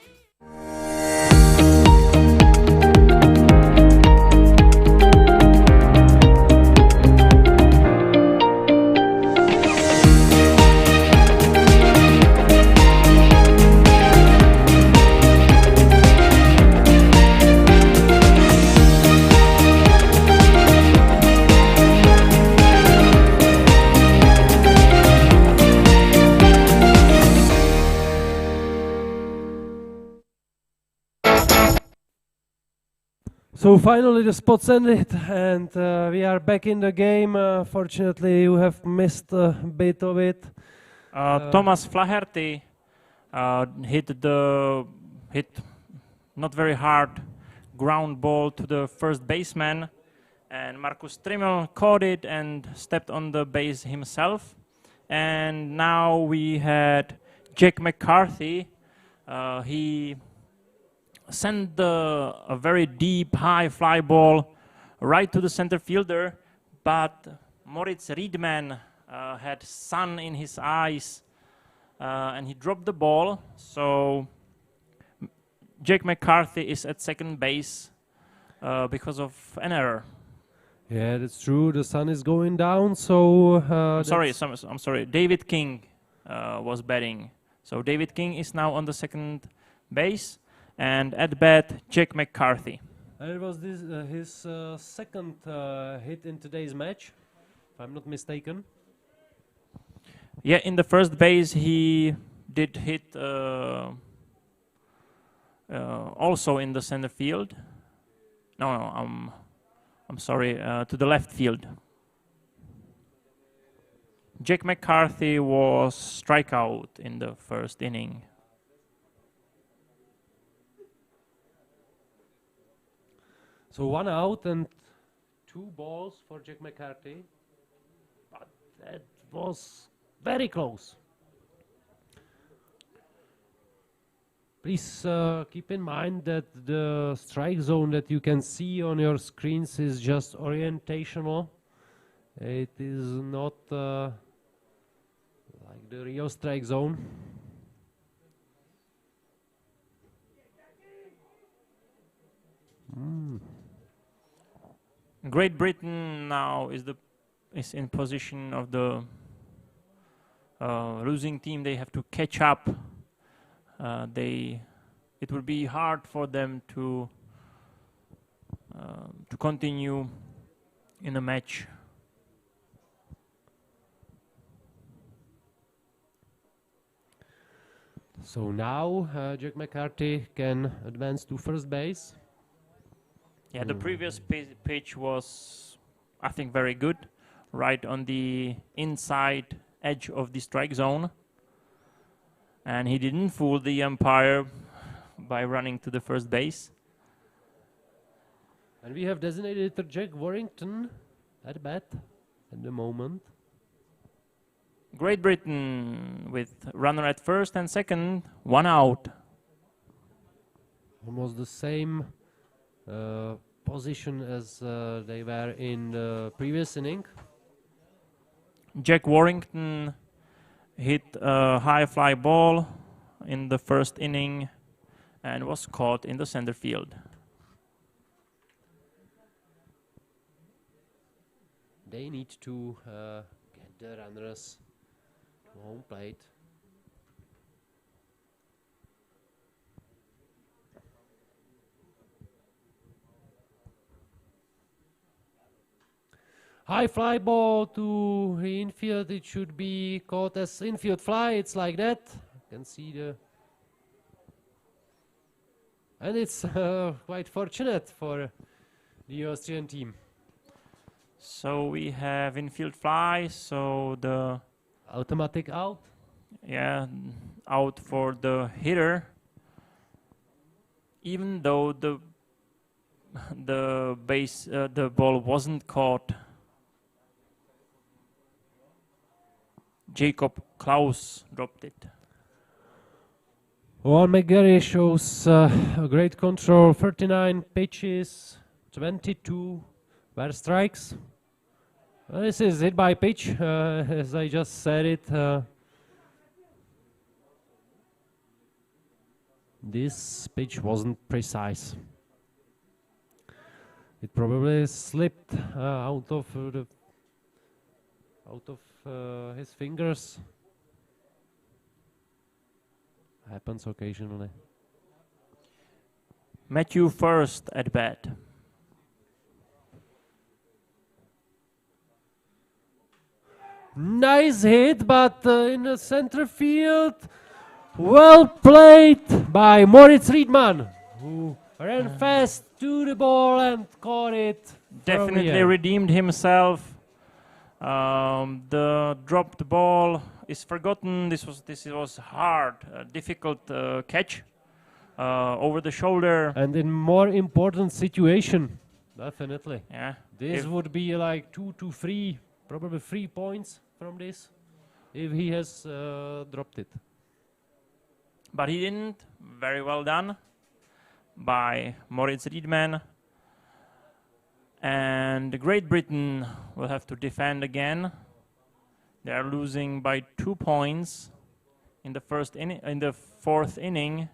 So finally the spots ended and we are back in the game. Fortunately you have missed a bit of it. Thomas Flaherty hit not very hard ground ball to the first baseman, and Markus Trimmel caught it and stepped on the base himself. And now we had Jack McCarthy. He sent a very deep, high fly ball right to the center fielder, but Moritz Riedman had sun in his eyes and he dropped the ball. So Jack McCarthy is at second base because of an error. Yeah, that's true. The sun is going down, so I'm sorry. David King was batting. So David King is now on the second base, and at bat Jack McCarthy. And it was this, his second hit in today's match, if I'm not mistaken. Yeah, in the first base he did hit also in the center field. No, I'm sorry, to the left field. Jack McCarthy was strikeout in the first inning. So 1 out and 2 balls for Jack McCarthy. But that was very close. Please keep in mind that the strike zone that you can see on your screens is just orientational. It is not like the real strike zone. Great Britain now is in position of the losing team. They have to catch up. It will be hard for them to continue in a match. So now Jack McCarthy can advance to first base. Yeah, the previous pitch was, I think, very good, right on the inside edge of the strike zone. And he didn't fool the umpire by running to the first base. And we have designated Jack Warrington at bat at the moment. Great Britain with runner at first and second, 1 out. Almost the same position as they were in the previous inning. Jack Warrington hit a high fly ball in the first inning and was caught in the center field. they need to get the runners to home plate. High fly ball to the infield. It should be caught as infield fly. It's like that. You can see the... And it's quite fortunate for the Austrian team. So we have infield fly, so the Automatic out. yeah, out for the hitter. Even though the ball wasn't caught, Jacob Klaus dropped it. Juan McGarry shows a great control. 39 pitches, 22 were strikes. This is hit by pitch, as I just said it. This pitch wasn't precise. It probably slipped out of his fingers. Happens occasionally. Matthew first at bat. Nice hit, but in the center field. Well played by Moritz Riedmann, who ran fast to the ball and caught it. Definitely redeemed himself. The dropped ball is forgotten. This was hard, difficult catch over the shoulder. And in more important situation, definitely. Yeah. This would be like 2 to 3, probably 3 points from this, if he has dropped it. But he didn't. Very well done by Moritz Riedmann. And Great Britain will have to defend again. They are losing by 2 points in the fourth inning.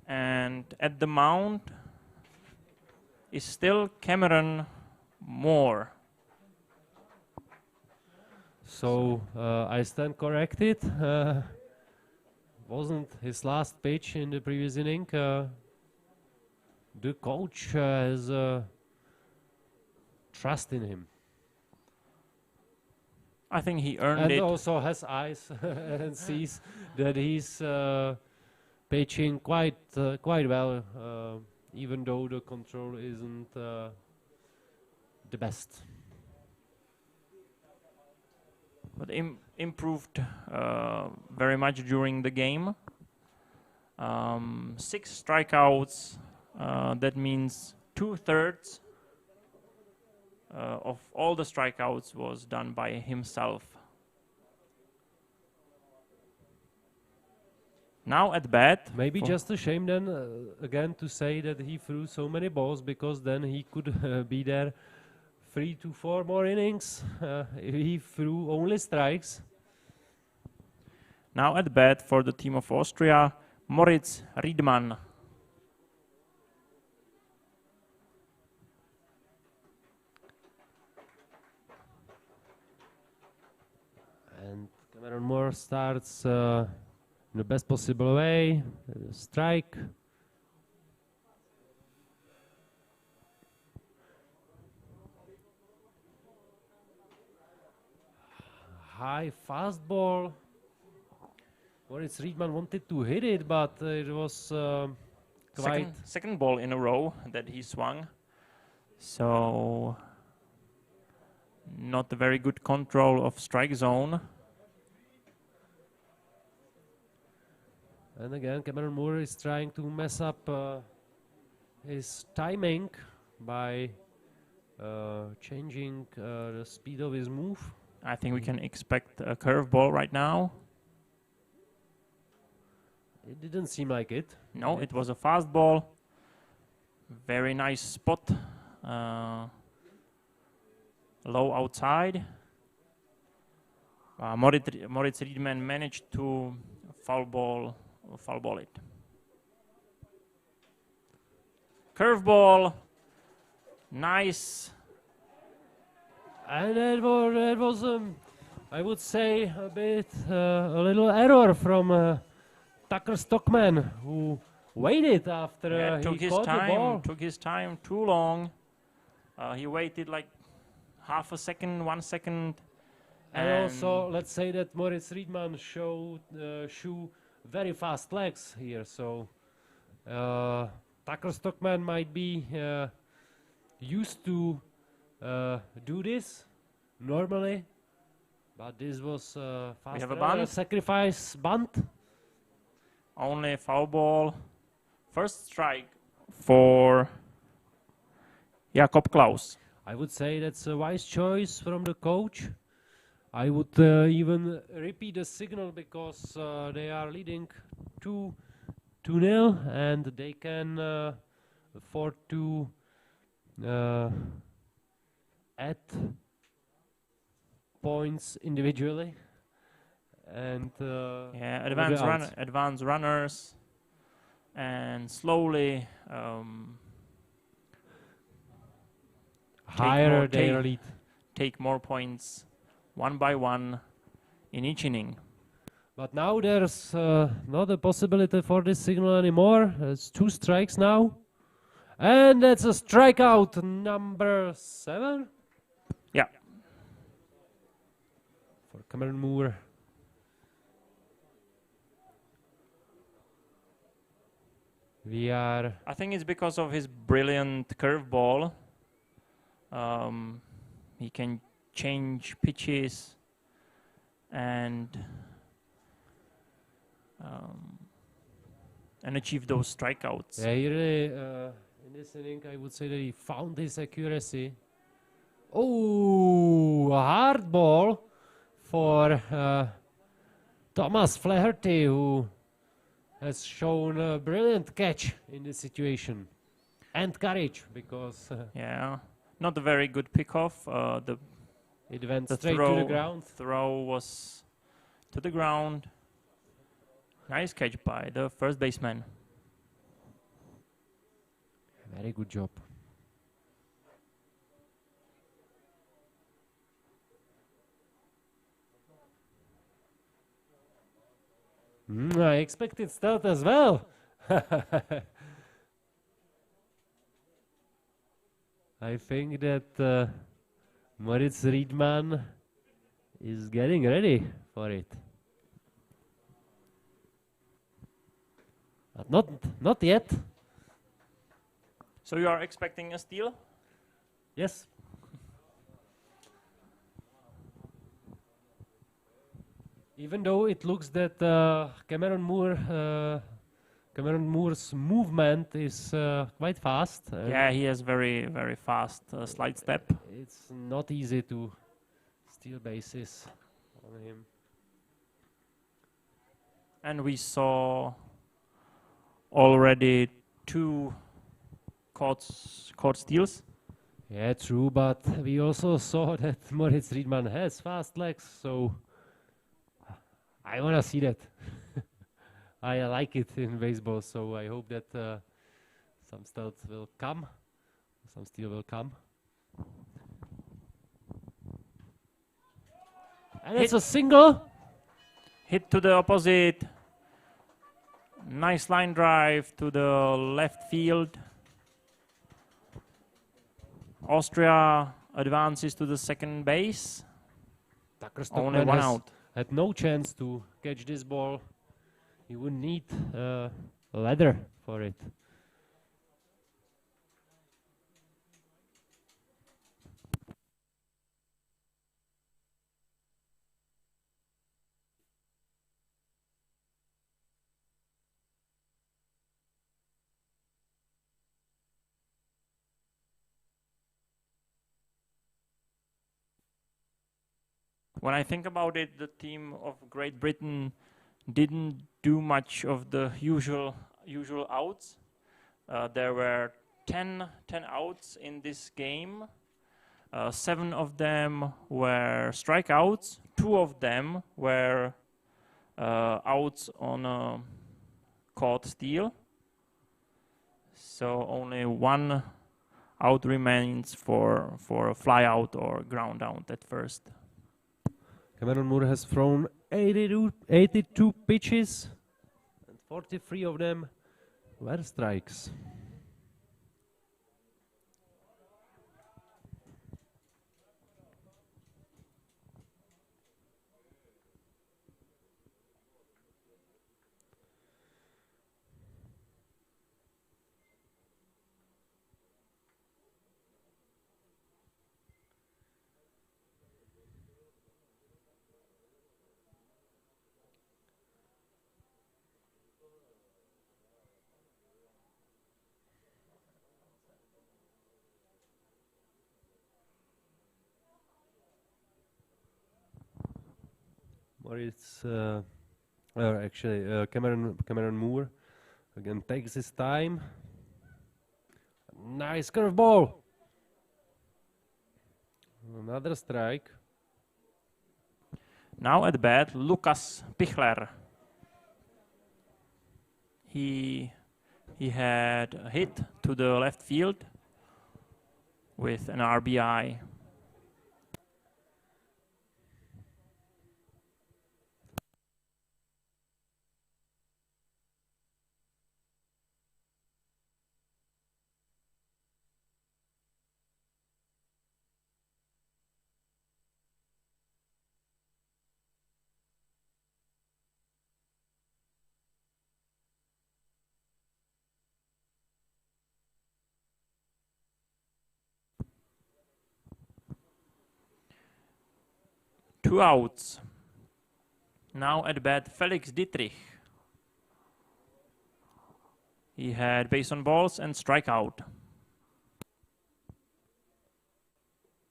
And at the mound is still Cameron Moore. So I stand corrected. Wasn't his last pitch in the previous inning. The coach has trust in him. I think he earned and it. Also has eyes and sees that he's pitching quite well, even though the control isn't the best. But improved very much during the game. 6 strikeouts. That means 2/3 of all the strikeouts was done by himself. Now at bat. Maybe just a shame then again to say that he threw so many balls, because then he could be there 3 to 4 more innings if he threw only strikes. Now at bat for the team of Austria, Moritz Riedmann. And Cameron Moore starts in the best possible way. Strike. High fastball. Moritz Riedmann wanted to hit it, but it was quite... Second ball in a row that he swung. So not a very good control of strike zone. And again, Cameron Moore is trying to mess up his timing by changing the speed of his move. I think we can expect a curveball right now. It didn't seem like it. No, it was a fastball. Very nice spot. Low outside. Moritz Riedmann managed to foul ball it. Curveball Nice. And it was I would say a little error from Tucker Stockman, who waited after took he his caught the ball. time. Took his time too long. He waited like half a second, 1 second. And also, let's say that Moritz Riedman show very fast legs here. So Tucker Stockman might be used to do this normally, but this was fast. We have a bunt. Sacrifice bunt. Only foul ball. First strike for Jakob Klaus. I would say that's a wise choice from the coach. I would even repeat the signal because they are leading 2-0 and they can afford to add points individually. And advanced runners, and slowly higher their lead. Take more points 1 by 1 in each inning. But now there's not a possibility for this signal anymore. It's 2 strikes now. And that's a strikeout number 7. Yeah. For Cameron Moore. I think it's because of his brilliant curveball. He can change pitches and achieve those strikeouts. Yeah, he really, in this inning, I would say that he found his accuracy. Oh, a hard ball for Thomas Flaherty, who has shown a brilliant catch in this situation. And courage, because not a very good pickoff. It went straight to the ground. Throw was to the ground. Nice catch by the first baseman. Very good job. I expected stealth as well. I think that Moritz Riedman is getting ready for it. But not yet. So you are expecting a steal? Yes. Even though it looks that Cameron Moore's movement is quite fast. Yeah, he has very, very fast slide step. It's not easy to steal bases on him. And we saw already 2 caught steals. Yeah, true, but we also saw that Moritz Riedman has fast legs, so I want to see that. I like it in baseball, so I hope that some stealth will come, some steal will come. And it's a single. Hit to the opposite. Nice line drive to the left field. Austria advances to the second base. Only 1 out. Had no chance to catch this ball. He would need a ladder for it. When I think about it, the team of Great Britain didn't do much of the usual outs. There were 10 outs in this game. 7 of them were strikeouts. 2 of them were outs on a caught steal. So only 1 out remains for a fly out or ground out at first. Cameron Moore has thrown 82 pitches, and 43 of them were strikes. Cameron Moore again takes his time. Nice curveball. Another strike. Now at bat, Lukas Pichler. He had a hit to the left field with an RBI. Two outs. Now at bat, Felix Dietrich. He had base on balls and strikeout.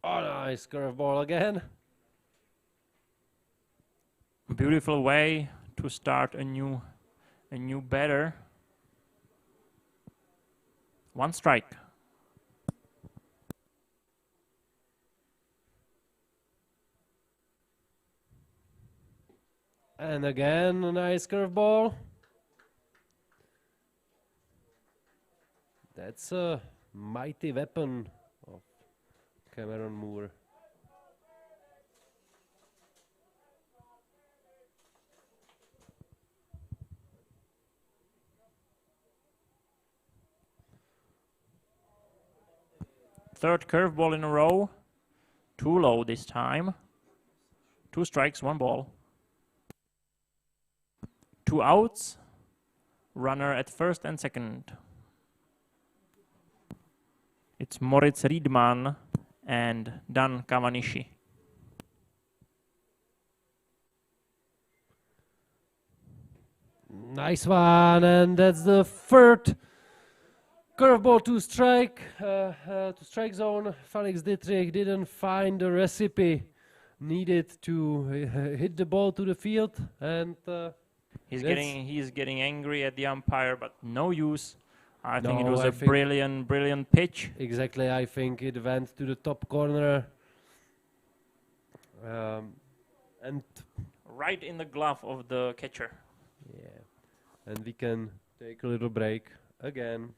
Oh, nice curveball again. Beautiful way to start a new batter. One strike. And again, a nice curveball. That's a mighty weapon of Cameron Moore. Third curveball in a row. Too low this time. 2 strikes, 1 ball. 2 outs. Runner at first and second. It's Moritz Riedman and Dan Kawanishi. Nice one, and that's the third curveball to strike zone. Felix Dietrich didn't find the recipe needed to hit the ball to the field, and he's getting angry at the umpire, but no use. I think it No, was I a think- brilliant pitch. exactly, I think it went to the top corner, and Right in the glove of the catcher. yeah, and we can take a little break again.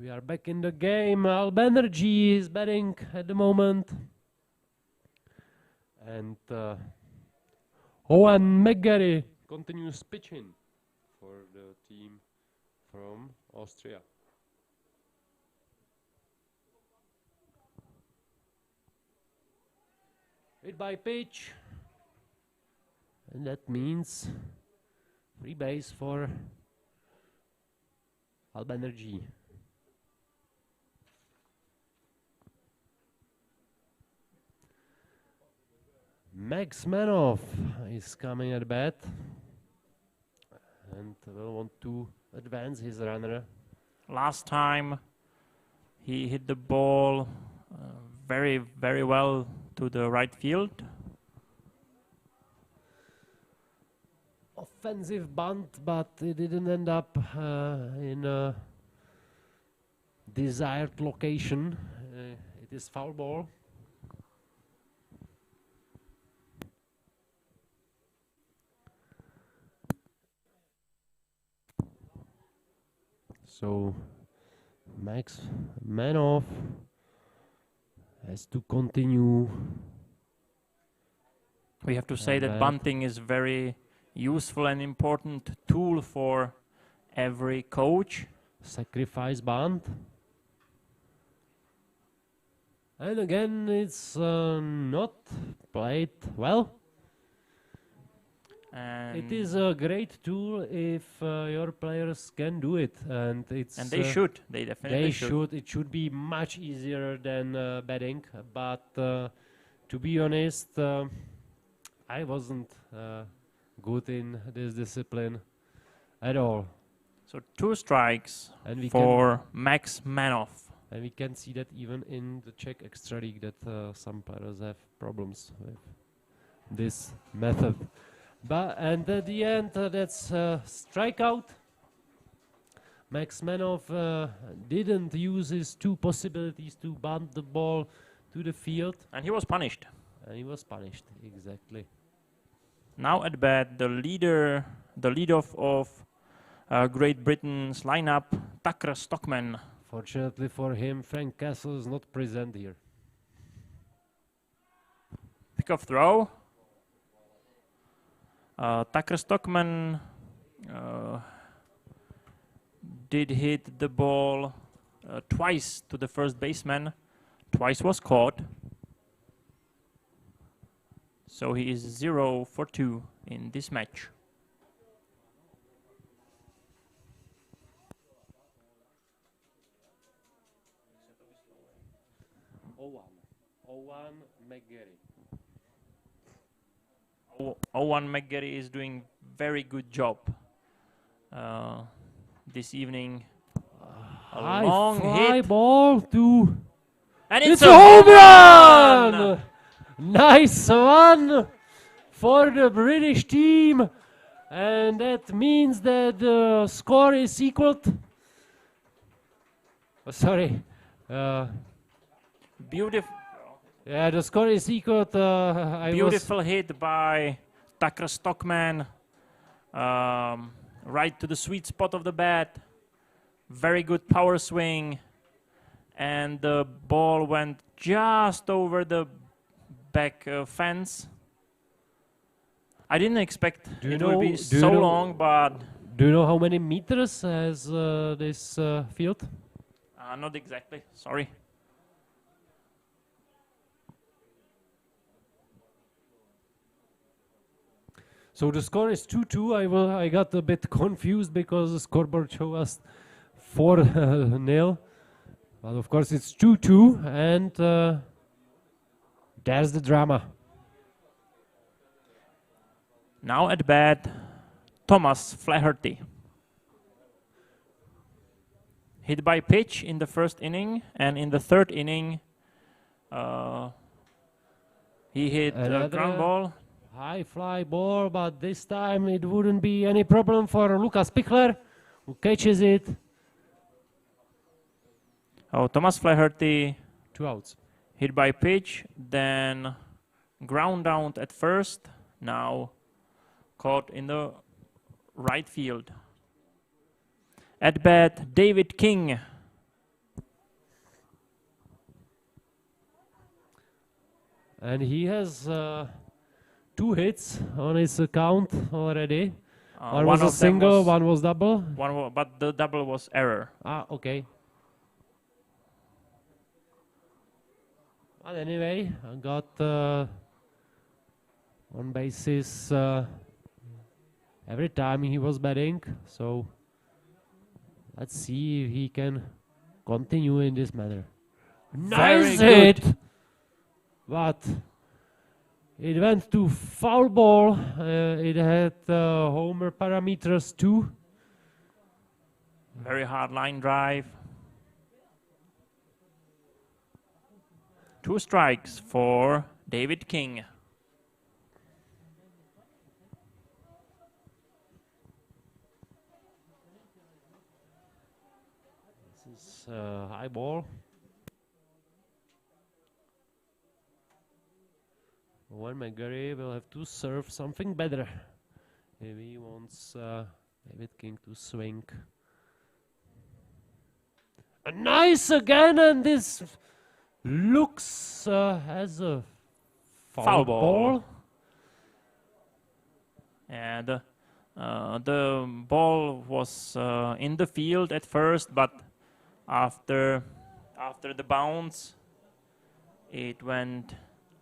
We are back in the game. Albenergy is batting at the moment. And Owen McGarry continues pitching for the team from Austria. Hit by pitch. And that means free base for Albenergy. Max Manoff is coming at bat and will want to advance his runner. Last time he hit the ball very, very well to the right field. Offensive bunt, but it didn't end up in a desired location. It is foul ball. So Max Manoff has to continue. We have to say that bunting is very useful and important tool for every coach. Sacrifice bunt. And again, it's not played well. And it is a great tool if your players can do it, and it's they should. They definitely should. It should be much easier than batting, but to be honest, I wasn't good in this discipline at all. So 2 strikes and for Max Manoff. And we can see that even in the Czech Extra League that some players have problems with this method. And at the end, that's strikeout. Max Manoff didn't use his 2 possibilities to bunt the ball to the field. And he was punished. And he was punished, exactly. Now at bat, the leadoff of Great Britain's lineup, Tucker Stockman. Fortunately for him, Frank Castle is not present here. Pickoff throw. Tucker Stockman did hit the ball twice to the first baseman. Twice was caught. So he is 0 for 2 in this match. Owen McGarry. Owen McGarry is doing very good job this evening. A long fly hit. Ball to... And it's a home run! Nice one for the British team. And that means that the score is equaled. Oh, sorry. Beautiful. Yeah, the score is equal. Beautiful hit by Tucker Stockman, right to the sweet spot of the bat. Very good power swing, and the ball went just over the back fence. I didn't expect it would be so long, but... Do you know how many meters has this field? Not exactly, sorry. So the score is 2-2. I got a bit confused because the scoreboard showed us 4-0. But of course it's 2-2, and there's the drama. Now at bat, Thomas Flaherty. Hit by pitch in the first inning, and in the third inning, he hit a ground ball. High fly ball, but this time it wouldn't be any problem for Lukas Pichler, who catches it. Oh, Thomas Flaherty. 2 outs. Hit by pitch, then ground out at first, now caught in the right field. At bat, David King. And he has 2 hits on his account already. One was a single, one was double. But the double was error. Ah, okay. But anyway, I got on bases every time he was batting. So let's see if he can continue in this manner. Nice hit! But it went to foul ball. It had homer parameters too. Very hard line drive. 2 strikes for David King. This is high ball. When McGarry will have to serve something better if he wants David King to swing. Nice again, and this looks as a foul ball. And the ball was in the field at first, but after the bounce, it went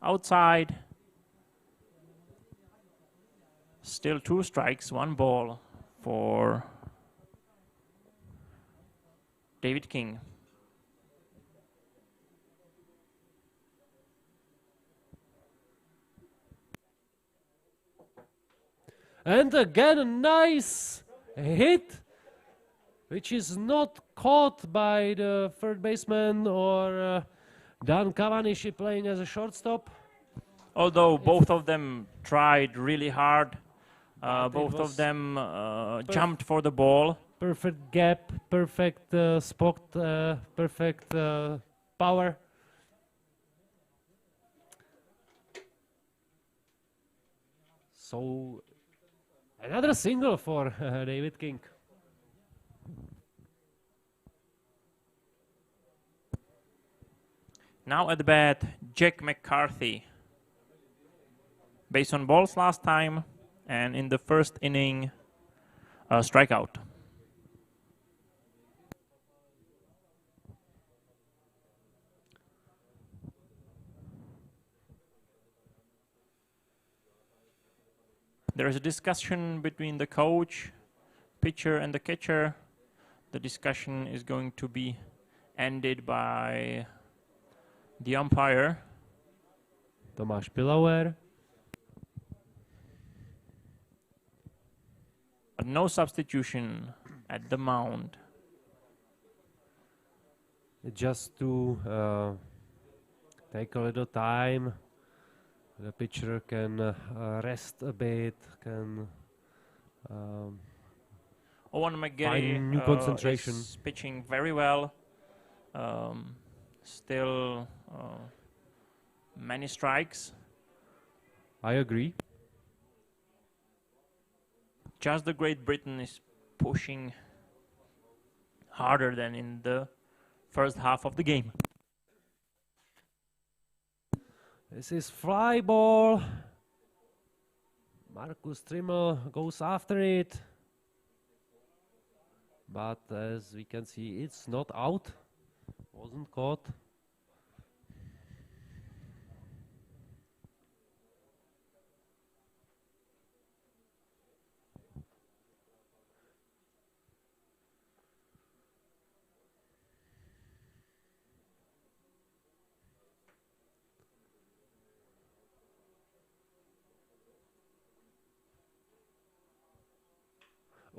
outside. Still 2 strikes, 1 ball for David King. And again a nice hit, which is not caught by the third baseman or Dan Kavanishi playing as a shortstop. Although both of them tried really hard, both of them jumped for the ball. Perfect gap, perfect spot, perfect power. So another single for David King. Now at the bat, Jack McCarthy. Base on balls last time, and in the first inning, a strikeout. There is a discussion between the coach, pitcher, and the catcher. The discussion is going to be ended by the umpire. Tomáš Pilauer. But no substitution at the mound. Just to take a little time. The pitcher can rest a bit, can Owen McGarry find new concentration. is pitching very well. Still many strikes. I agree. Just the Great Britain is pushing harder than in the first half of the game. This is fly ball. Markus Trimmel goes after it. But as we can see, it's not out. Wasn't caught.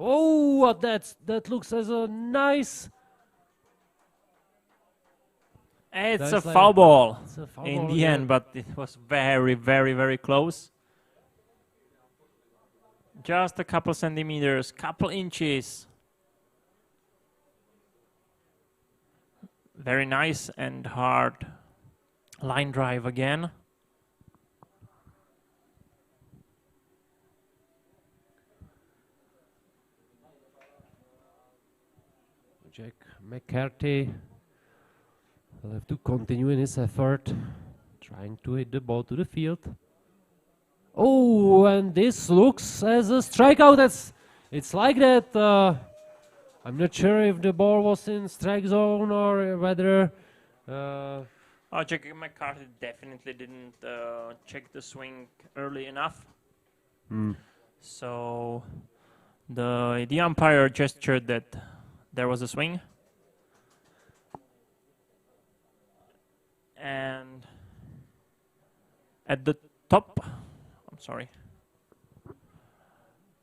Oh, that looks as a nice. It's a foul ball in the yeah. end, but it was very, very, very close. Just a couple centimeters, couple inches. Very nice and hard line drive again. Jack McCarthy will have to continue in his effort, trying to hit the ball to the field. Oh, and this looks as a strikeout. It's like that. I'm not sure if the ball was in strike zone or whether. Jack McCarthy definitely didn't check the swing early enough. So the umpire gestured that there was a swing. And at the top,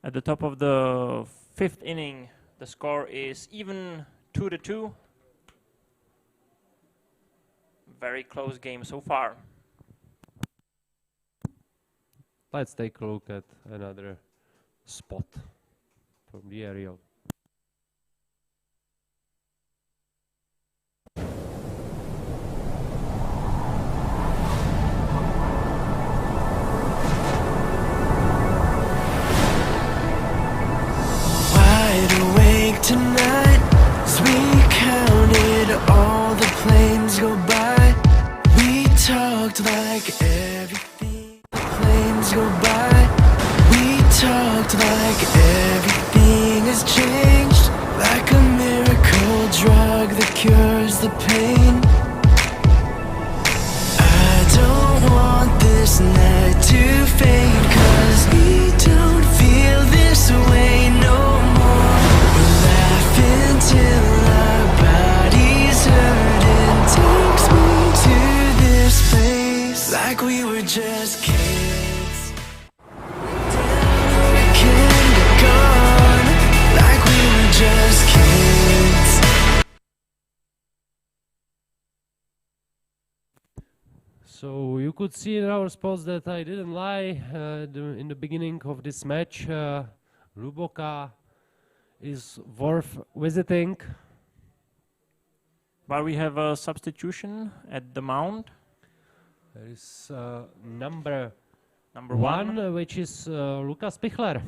at the top of the 5th inning, the score is even 2-2. Very close game so far. Let's take a look at another spot from the aerial. Tonight, as we counted all the planes go by, we talked like everything. The planes go by, we talked like everything has changed, like a miracle drug that cures the pain. I don't want this night to fade, 'cause we don't feel this way no more. Till our bodies hurt and takes me to this place, like we were just kids. Down again, gone, like we were just kids. So you could see in our spots that I didn't lie in the beginning of this match. Hluboka is worth visiting. But we have a substitution at the mound. There is number one, which is Lukas Pichler.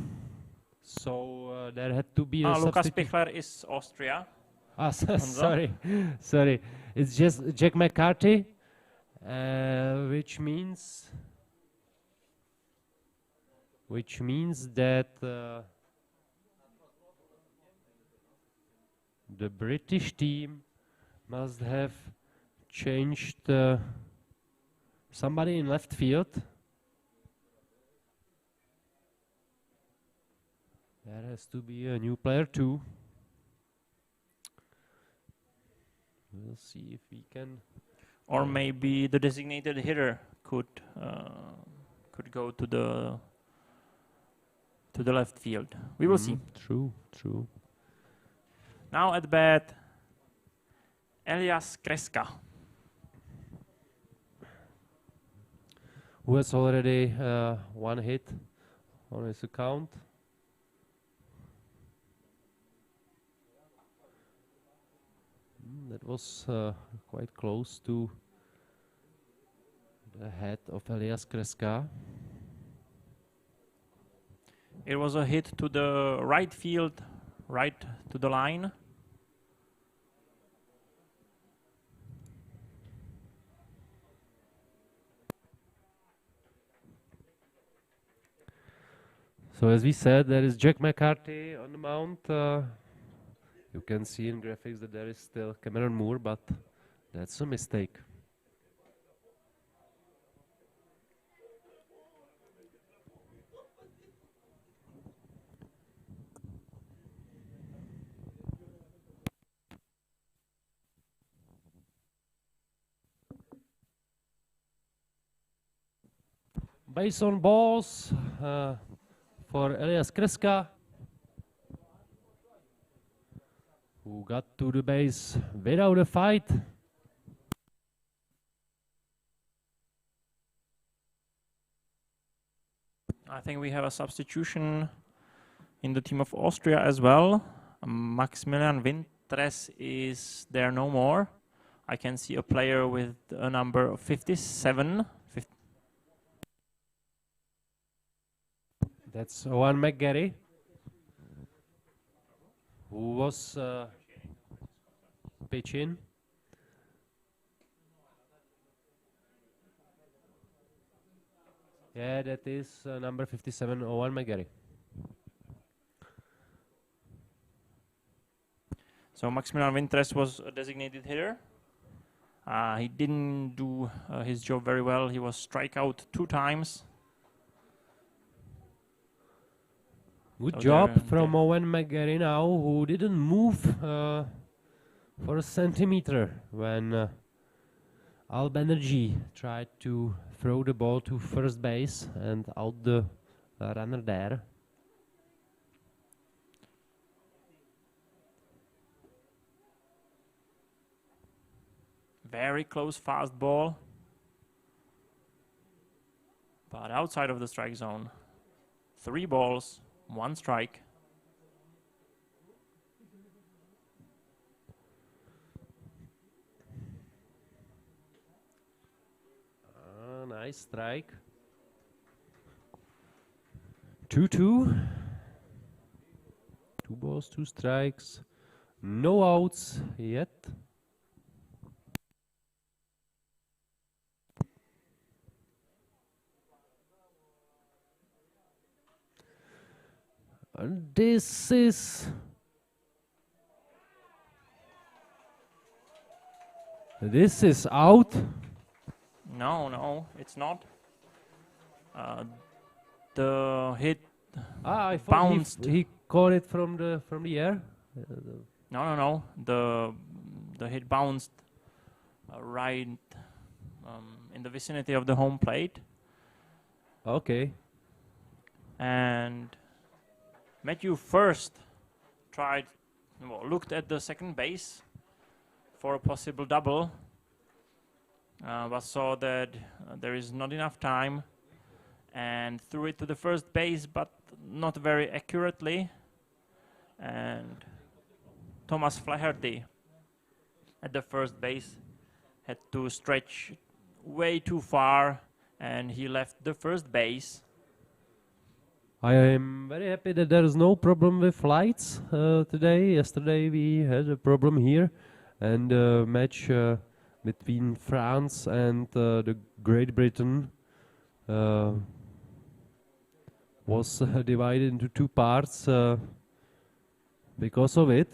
So there had to be a Lukas substitute. Pichler is Austria. Sorry. It's just Jack McCarthy, which means that the British team must have changed somebody in left field. There has to be a new player too. We'll see if we can. Or maybe the designated hitter could go to the left field. We will see. True. Now at bat, Elias Kreska, who has already one hit on his account. That was quite close to the head of Elias Kreska. It was a hit to the right field, right to the line. So as we said, there is Jack McCarthy on the mound. You can see in graphics that there is still Cameron Moore, but that's a mistake. Base on balls for Elias Kreska, who got to the base without a fight. I think we have a substitution in the team of Austria as well. Maximilian Wintres is there no more. I can see a player with a number of 57. That's Owen McGarry, who was pitching. Yeah, that is number 57, Owen McGarry. So Maximilian Wintres was a designated hitter. He didn't do his job very well. He was struck out 2 times. Good So job there- from there- Owen McGarry now, who didn't move for a centimeter when Al Banerjee tried to throw the ball to first base and out the runner there. Very close fastball, but outside of the strike zone. 3 balls, 1 strike. Nice strike. 2-2. 2 balls, 2 strikes. No outs yet. And this is out. No, it's not. The hit I thought bounced. he caught it from the air. No. The hit bounced right in the vicinity of the home plate, Okay. and Matthew first looked at the second base for a possible double, but saw that there is not enough time, and threw it to the first base, but not very accurately. And Thomas Flaherty at the first base had to stretch way too far, and he left the first base. I am very happy that there is no problem with flights today. Yesterday we had a problem here, and the match between France and the Great Britain was divided into 2 parts because of it.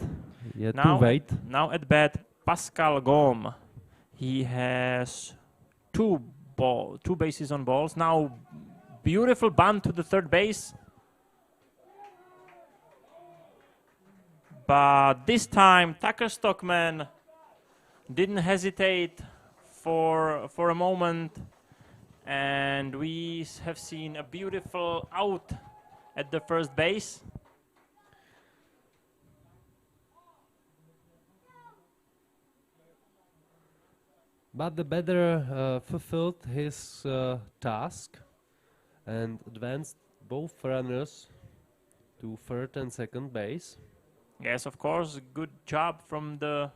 You had to wait. Now at bat, Pascal Gaume. He has 2 bases on balls. Now beautiful bunt to the third base. But this time Tucker Stockman didn't hesitate for a moment, and we have seen a beautiful out at the first base. But the batter fulfilled his task and advanced both runners to third and second base. Yes, of course, good job from the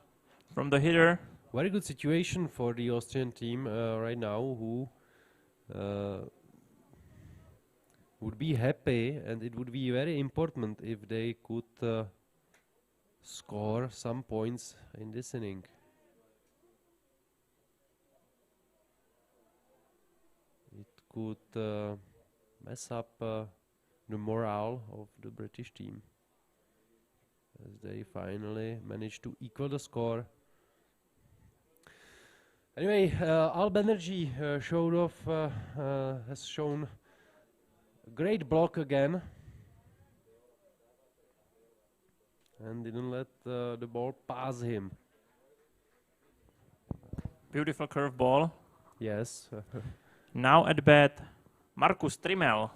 hitter. Very good situation for the Austrian team right now, who would be happy, and it would be very important if they could score some points in this inning. It could mess up the morale of the British team, as they finally managed to equal the score. Anyway, Al Banerjee has shown a great block again, and didn't let the ball pass him. Beautiful curveball. Yes. Now at bat, Markus Trimmel.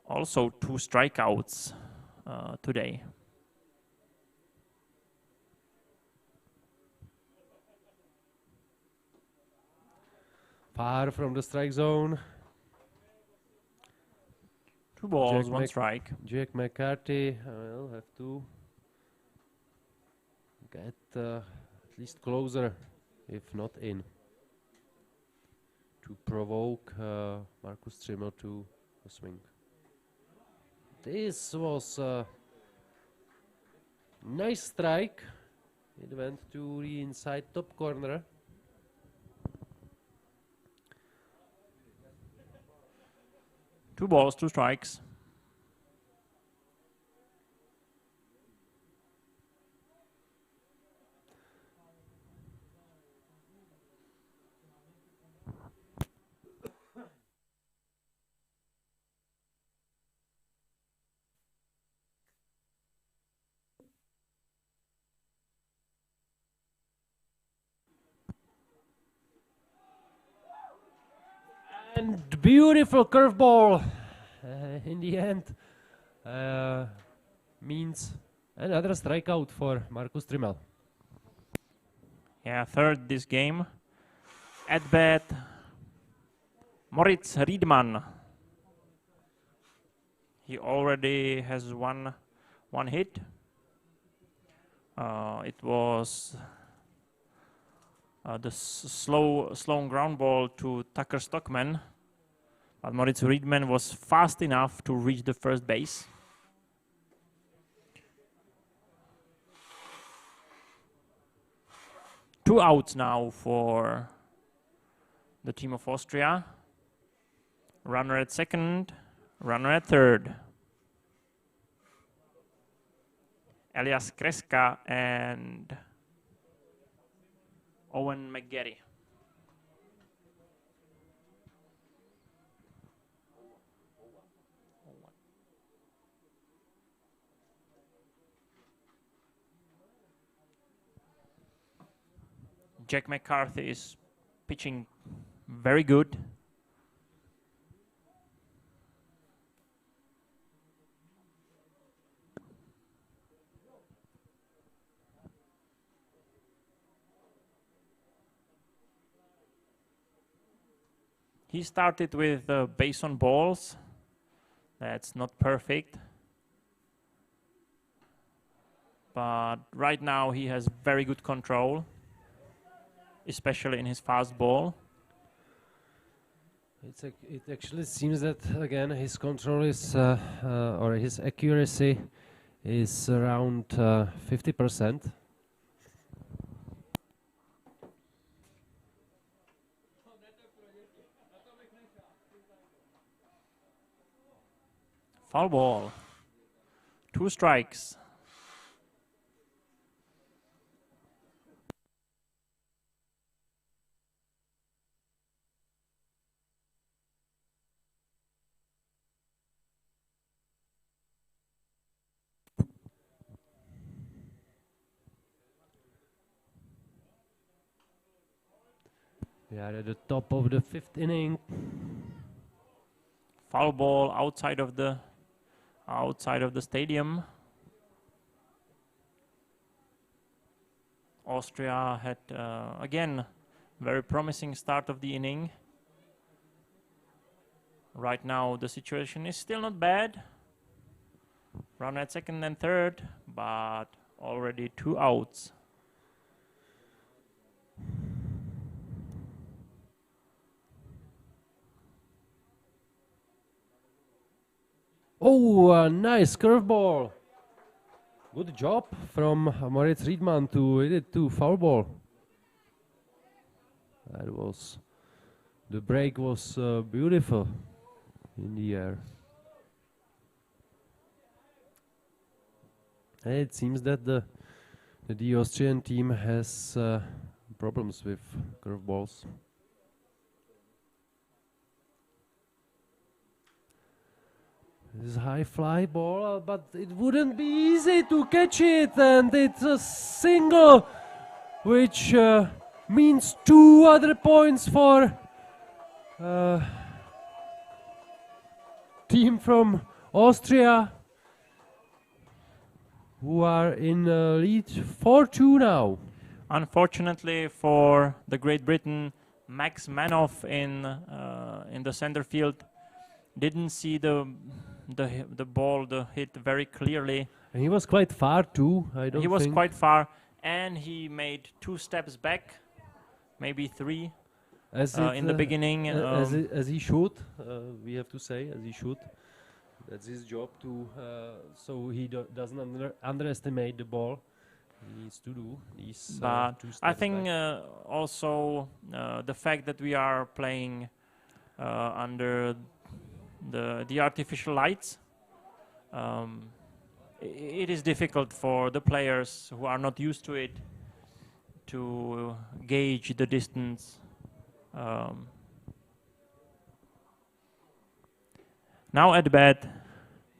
Also 2 strikeouts today. Far from the strike zone. 2 balls, Jack 1 strike. Jack McCarthy will have to get at least closer, if not in, to provoke Markus Trimmel to a swing. This was a nice strike. It went to the inside top corner. 2 balls, 2 strikes. And beautiful curveball in the end means another strikeout for Markus Trimmel. Yeah, third this game. At bat, Moritz Riedmann. He already has one hit. It was the slow ground ball to Tucker Stockman, but Moritz Riedmann was fast enough to reach the first base. Two outs now for the team of Austria. Runner at second, runner at third. Elias Kreska and Owen McGarry. Jack McCarthy is pitching very good. He started with base on balls. That's not perfect. But right now he has very good control, especially in his fastball. It actually seems that again his control is or his accuracy is around 50%. Foul ball. 2 strikes. We are at the top of the 5th inning. Foul ball outside of the stadium. Austria had again very promising start of the inning. Right now the situation is still not bad. Runner at second and third, but already 2 outs. Oh, a nice curveball. Good job from Moritz Riedmann to hit it to foul ball. The break was beautiful in the air. And it seems that the Austrian team has problems with curveballs. This is a high fly ball, but it wouldn't be easy to catch it, and it's a single, which means 2 other points for team from Austria, who are in lead 4-2 now. Unfortunately for the Great Britain, Max Manoff in the center field didn't see the ball, the hit very clearly. And he was quite far too. He was quite far, and he made 2 steps back, maybe 3 in the beginning. As he should, we have to say, as he should. That's his job to, so he doesn't underestimate the ball. He needs to do these 2 steps I think back. also the fact that we are playing under the artificial lights. It is difficult for the players who are not used to it to gauge the distance. Now at bat,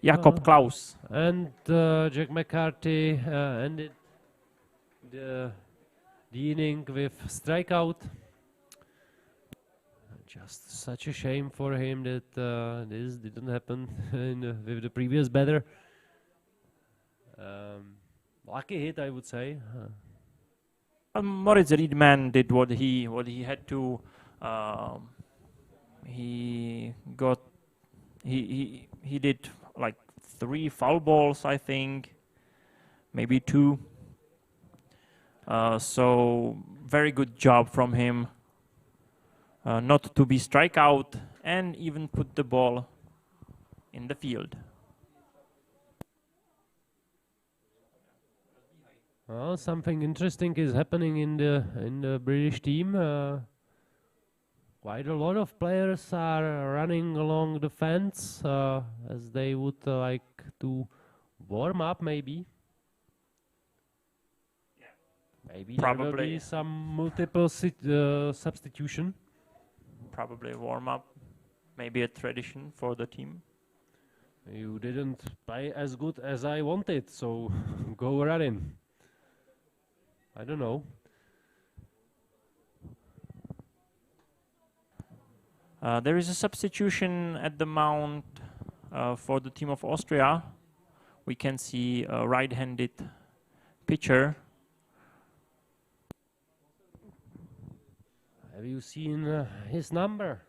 Jakob Klaus. And Jack McCarthy ended the inning with strikeout. Just such a shame for him that this didn't happen with the previous batter. Lucky hit, I would say. Moritz Riedman did what he had to. He did like 3 foul balls, I think, maybe 2. So very good job from him. Not to be strike out and even put the ball in the field. Well, something interesting is happening in the British team. Quite a lot of players are running along the fence as they would like to warm up, maybe. Maybe Probably. there will be some multiple substitution. Probably warm up, maybe a tradition for the team. You didn't play as good as I wanted, so go running. I don't know. There is a substitution at the mound for the team of Austria. We can see a right-handed pitcher. Have you seen his number?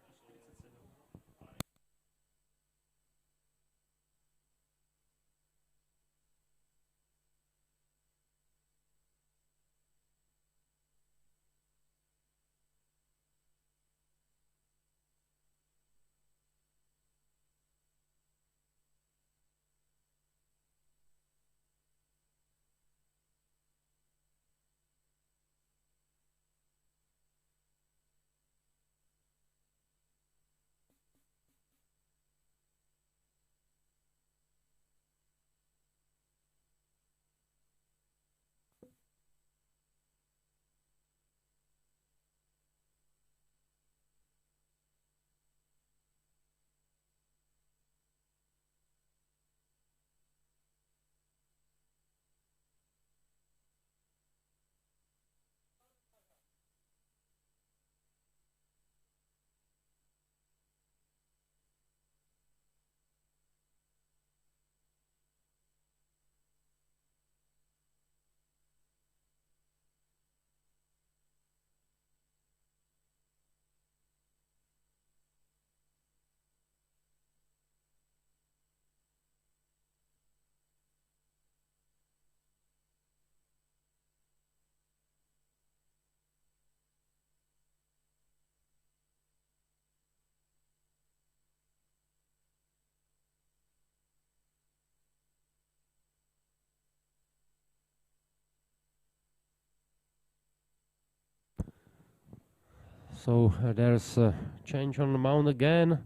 So there's a change on the mound again.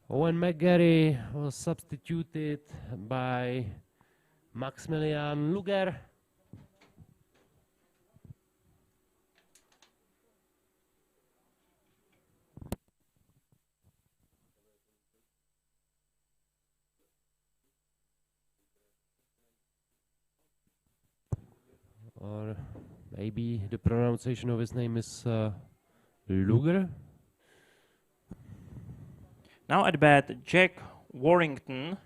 Owen McGarry was substituted by Maximilian Luger. Or maybe the pronunciation of his name is Luger. Now at bat, Jack Warrington.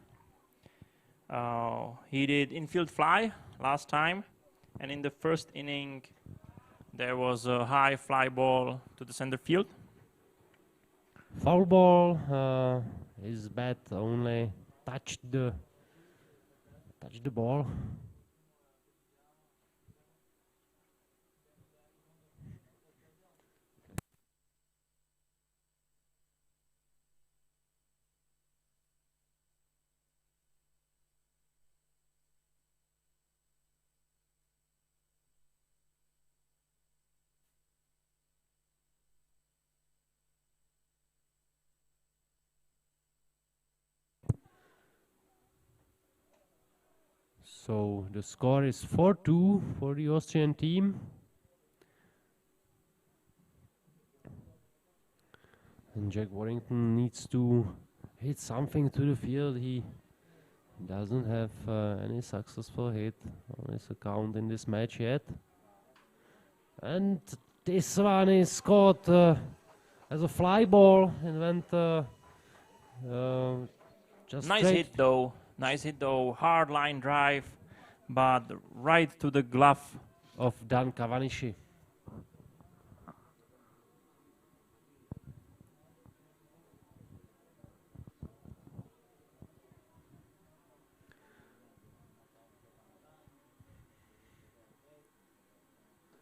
He did infield fly last time, and in the first inning there was a high fly ball to the center field. Foul ball. His bat only touched the ball. So the score is 4-2 for the Austrian team. And Jack Warrington needs to hit something to the field. He doesn't have any successful hit on his account in this match yet. And this one is caught as a fly ball and went just Nice straight. hit though. Nice hit though. Hard line drive, but right to the glove Of Dan Cavanishi.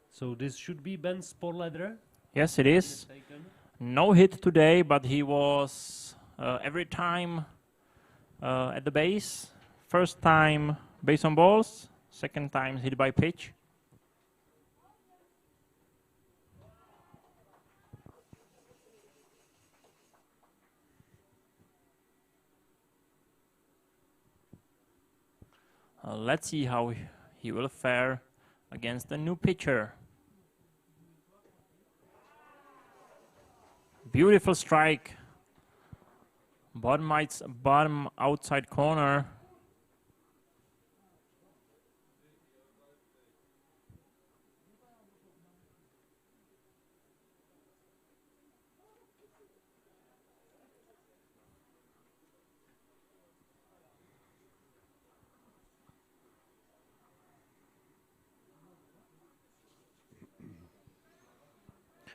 So this should be Ben Sporleder. Yes, it is. No hit today, but he was every time at the base. First time base on balls, second time hit by pitch. Let's see how he will fare against the new pitcher. Beautiful strike. Bottom outside corner.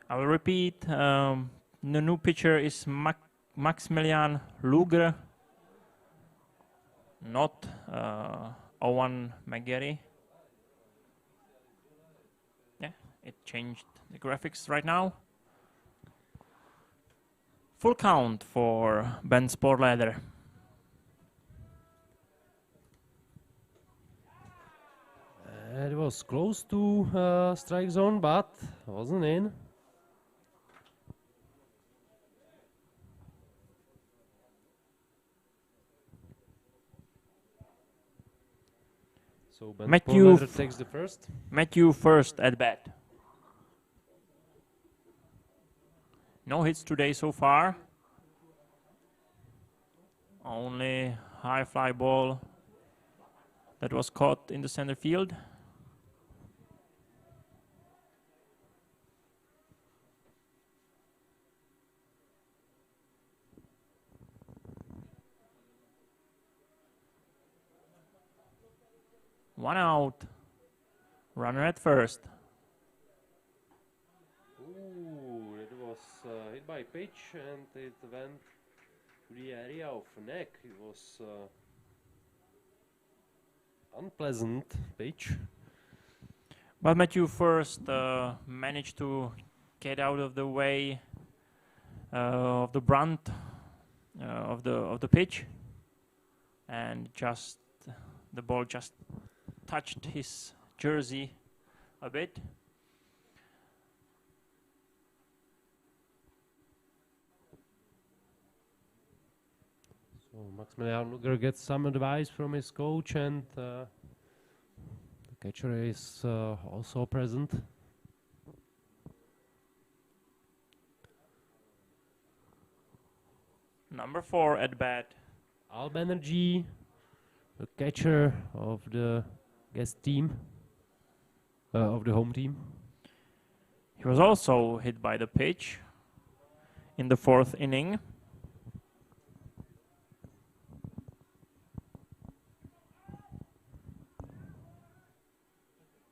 I will repeat. The new pitcher is Maximilian Luger, not Owen McGarry. Yeah, it changed the graphics right now. Full count for Ben Sporleder. It was close to strike zone, but wasn't in. So Ben Sporleder takes the first. Matthew first at bat. No hits today so far. Only high fly ball that was caught in the center field. One out. Runner at first. Ooh, it was hit by pitch and it went to the area of neck. It was unpleasant pitch. But Matthew first managed to get out of the way of the brunt of the pitch, and just the ball just touched his jersey a bit. So Maximilian Luger gets some advice from his coach, and the catcher is also present. Number 4 at bat. Albanergy, the catcher of the guest team, of the home team. He was also hit by the pitch in the 4th inning.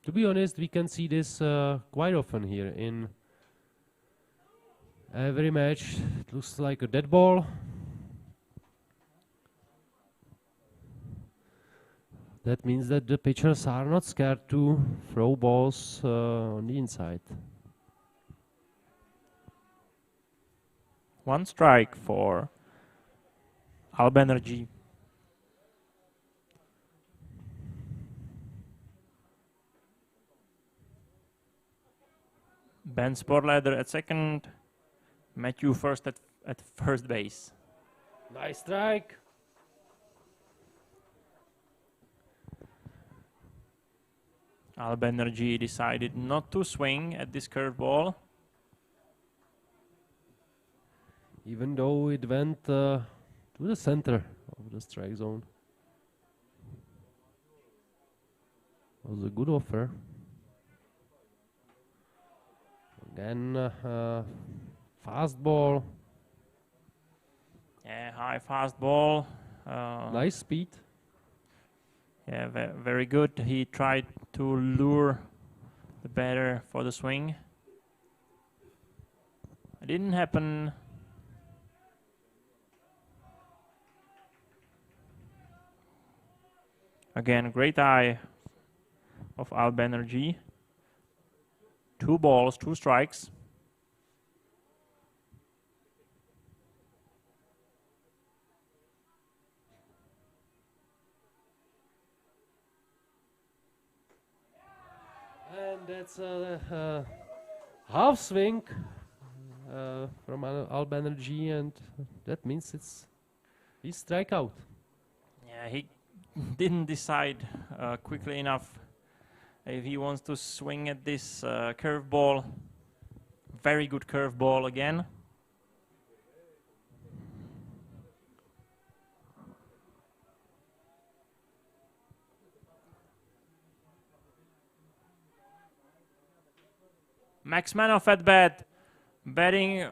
To be honest, we can see this quite often here in every match. It looks like a dead ball. That means that the pitchers are not scared to throw balls on the inside. One strike for Albanergy. Ben Sporleder at second. Matthew first at first base. Nice strike. Albenergy decided not to swing at this curveball. Even though it went to the center of the strike zone. Was a good offer. Again, fastball. Yeah, high fastball. Nice speed. Yeah, very good. He tried to lure the batter for the swing. It didn't happen. Again, great eye of Albenergy. 2 balls, 2 strikes. And that's a half swing from Albenergy, and that means he's strikeout. Yeah, he didn't decide quickly enough if he wants to swing at this curveball. Very good curveball again. Max Manoff at bat, batting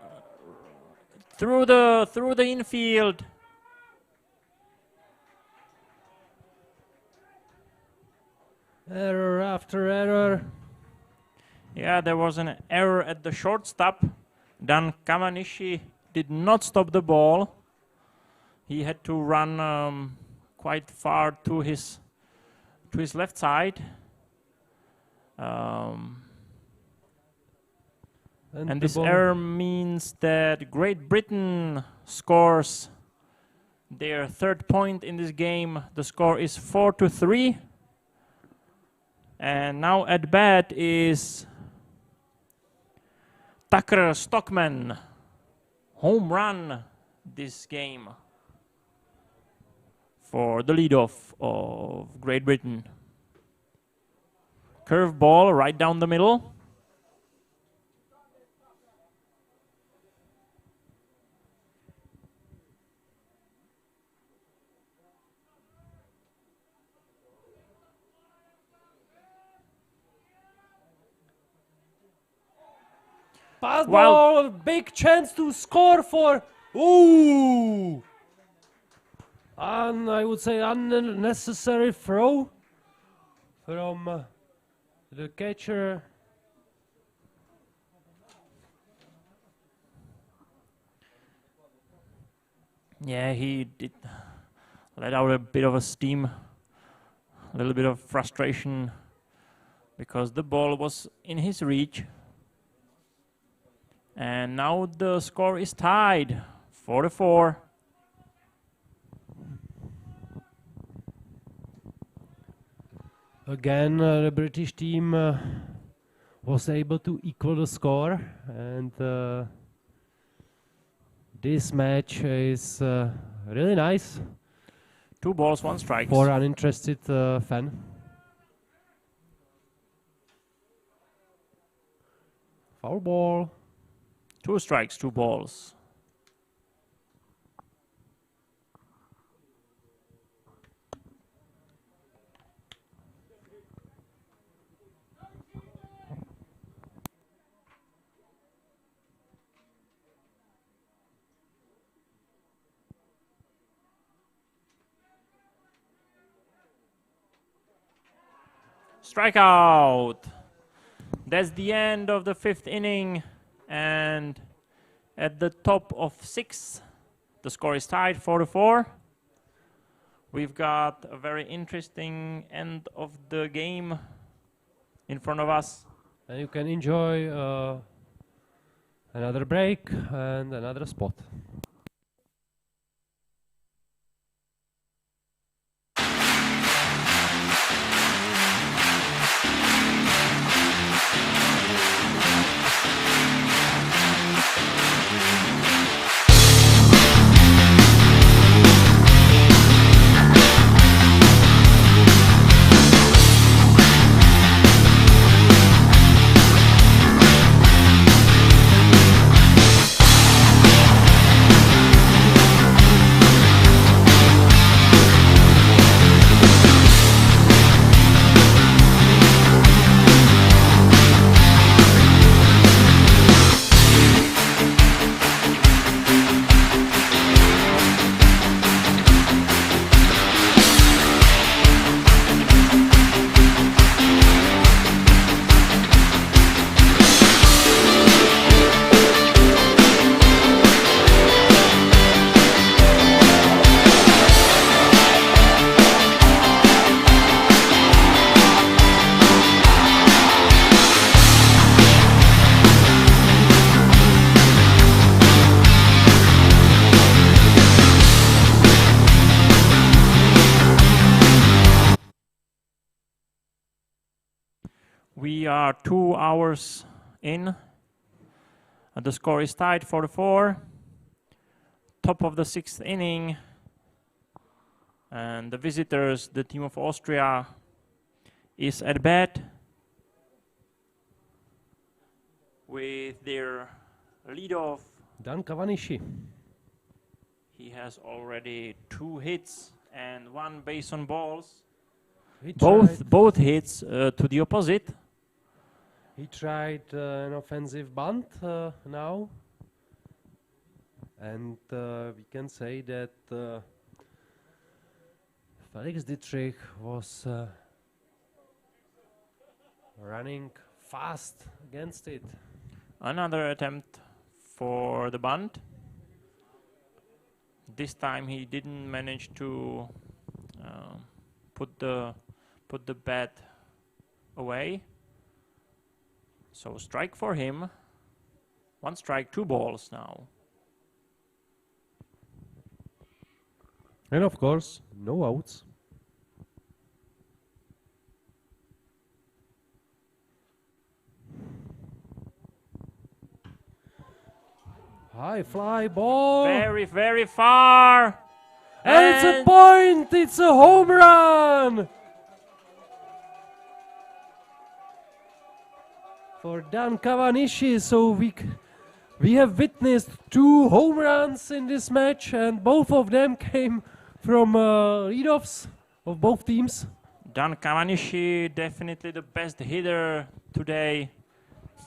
through the infield. Error after error. Yeah, there was an error at the shortstop. Dan Kamanishi did not stop the ball. He had to run quite far to his left side. And this error means that Great Britain scores their 3rd point in this game. The score is 4-3. And now at bat is Tucker Stockman. Home run this game for the leadoff of Great Britain. Curveball right down the middle. Fastball, big chance to score for. Ooh! And I would say unnecessary throw from the catcher. Yeah, he did let out a bit of a steam, a little bit of frustration because the ball was in his reach. And now the score is tied, 4-4. Again, the British team was able to equal the score, and this match is really nice. 2 balls, 1 strike. For uninterested fan. Foul ball. 2 strikes, 2 balls. Strikeout. That's the end of the 5th inning. And at the top of 6th, the score is tied 4-4. We've got a very interesting end of the game in front of us. And you can enjoy another break and another spot. We are 2 hours in. The score is tied 4-4. Top of the 6th inning. And the visitors, the team of Austria, is at bat with their leadoff. Dan Cavanishi. He has already 2 hits and 1 base on balls. He Both hits to the opposite. He tried an offensive bunt now. And we can say that Felix Dietrich was running fast against it. Another attempt for the bunt. This time he didn't manage to put the bat away. So strike for him. 1 strike, 2 balls now. And of course, no outs. High fly ball. Very, very far. And it's a point. It's a home run. For Dan Cavanishi. So we have witnessed 2 home runs in this match, and both of them came from leadoffs of both teams. Dan Cavanishi, definitely the best hitter today.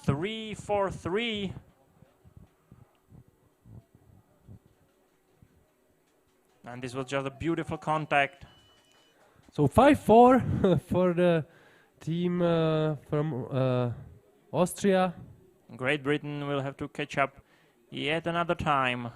3 for 3. And this was just a beautiful contact. So 5-4 for the team from Austria. Great Britain will have to catch up yet another time.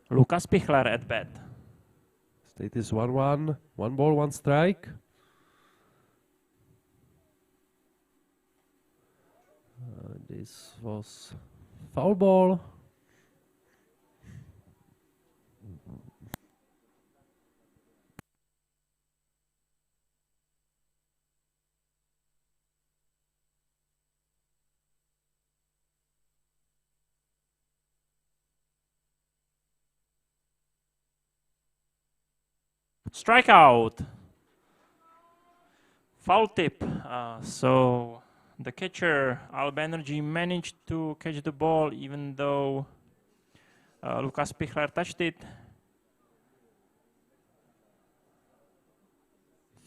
Lukas Pichler at bat. Status 1-1. 1 ball, 1 strike. This was foul ball. Strikeout. Foul tip. So the catcher, Al Banerjee, managed to catch the ball even though Lukas Pichler touched it.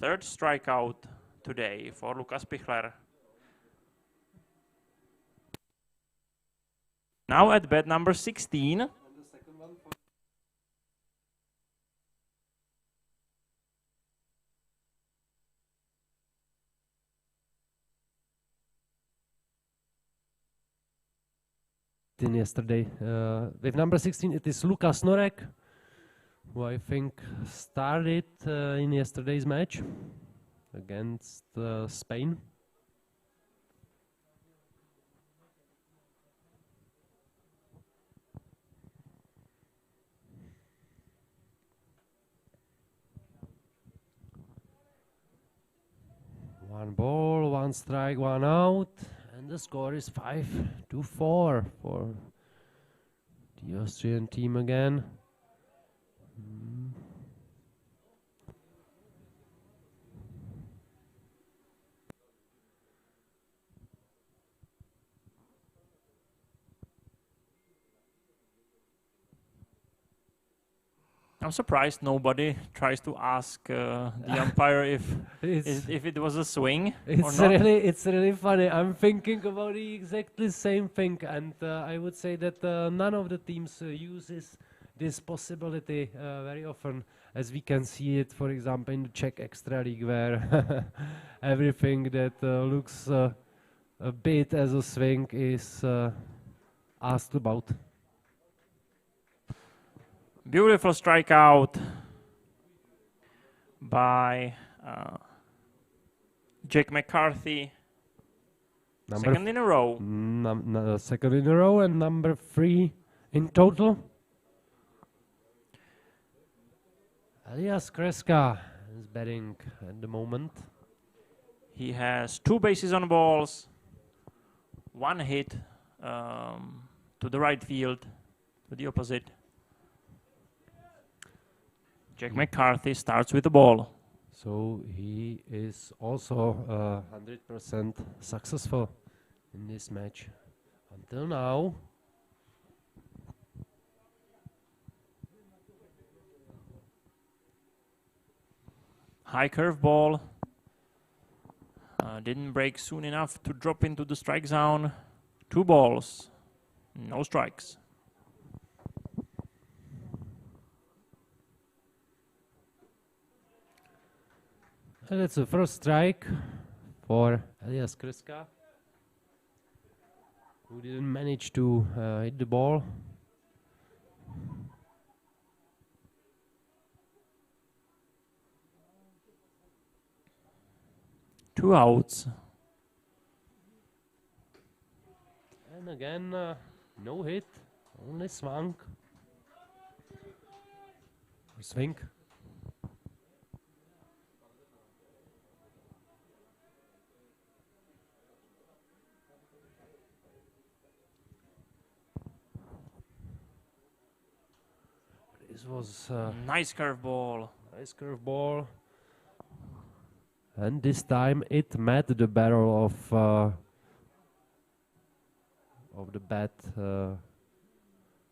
3rd strikeout today for Lukas Pichler. Now at bat number 16. Yesterday. With number 16, it is Lukas Norek, who I think started in yesterday's match against Spain. One ball, 1 strike, 1 out. And the score is 5-4 for the Austrian team again. I'm surprised nobody tries to ask the umpire if it was a swing or not. It's really funny. I'm thinking about the exactly same thing, and I would say that none of the teams uses this possibility very often, as we can see it, for example, in the Czech Extra League, where everything that looks a bit as a swing is asked about. Beautiful strikeout by Jack McCarthy. Second in a row. Second in a row and number 3 in total. Elias Kreska is batting at the moment. He has 2 bases on balls, 1 hit to the right field, to the opposite. Jack McCarthy starts with the ball. So he is also 100% successful in this match until now. High curve ball. Didn't break soon enough to drop into the strike zone. 2 balls, no strikes. And it's the first strike for Elias Kreska, who didn't manage to hit the ball. Two outs. And again, no hit, only swung. Or swing. This was nice curveball. Nice curveball. And this time it met the barrel of the bat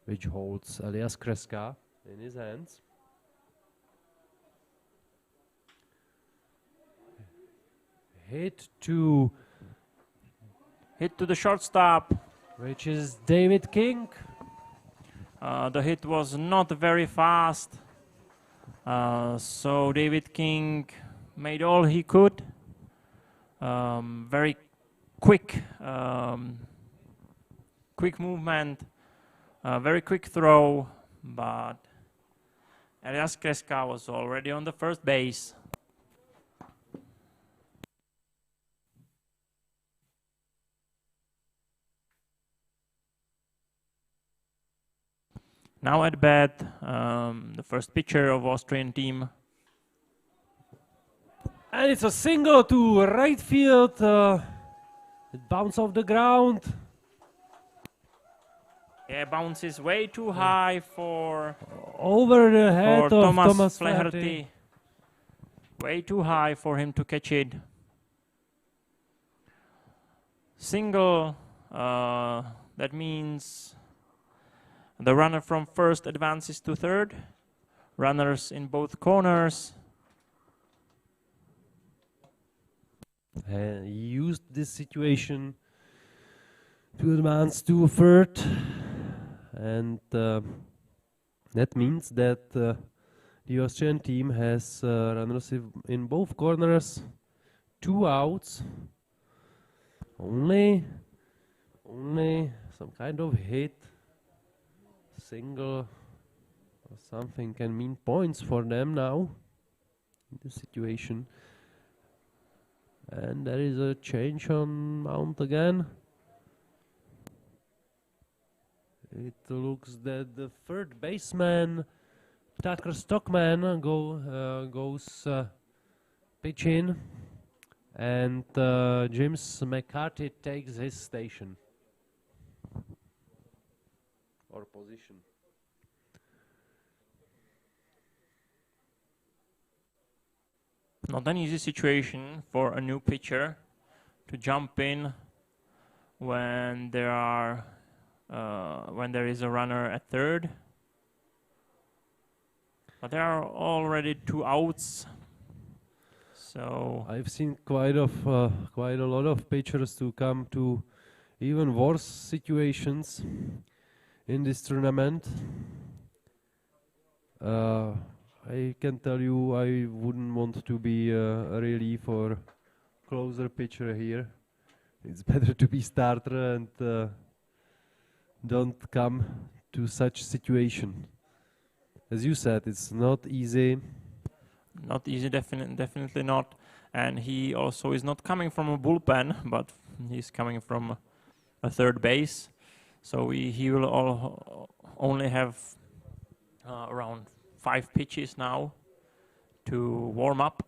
which holds Elias Kreska in his hands. Hit to the shortstop, which is David King. The hit was not very fast, so David King made all he could. Very quick, quick movement, very quick throw, but Elias Kreska was already on the first base. Now at bat, the first pitcher of Austrian team. And it's a single to right field. It bounced off the ground. Yeah, bounces way too high for over the head of Thomas Flaherty. Flaherty. Way too high for him to catch it. Single, that means the runner from first advances to third. Runners in both corners. He used this situation to advance to third, and that means that the Austrian team has runners in both corners, 2 outs. Only some kind of hit, single or something can mean points for them now in this situation. And there is a change on mount again. It looks that the third baseman, Tucker Stockman, goes pitching, and James McCarthy takes his station or position. Not an easy situation for a new pitcher to jump in when there is a runner at third. But there are already 2 outs. So I've seen quite a lot of pitchers to come to even worse situations in this tournament. I can tell you, I wouldn't want to be a relief or closer pitcher here. It's better to be starter and don't come to such situation. As you said, it's not easy. not easy, definitely not. And he also is not coming from a bullpen, but he's coming from a third base. So he will only have around 5 pitches now to warm up.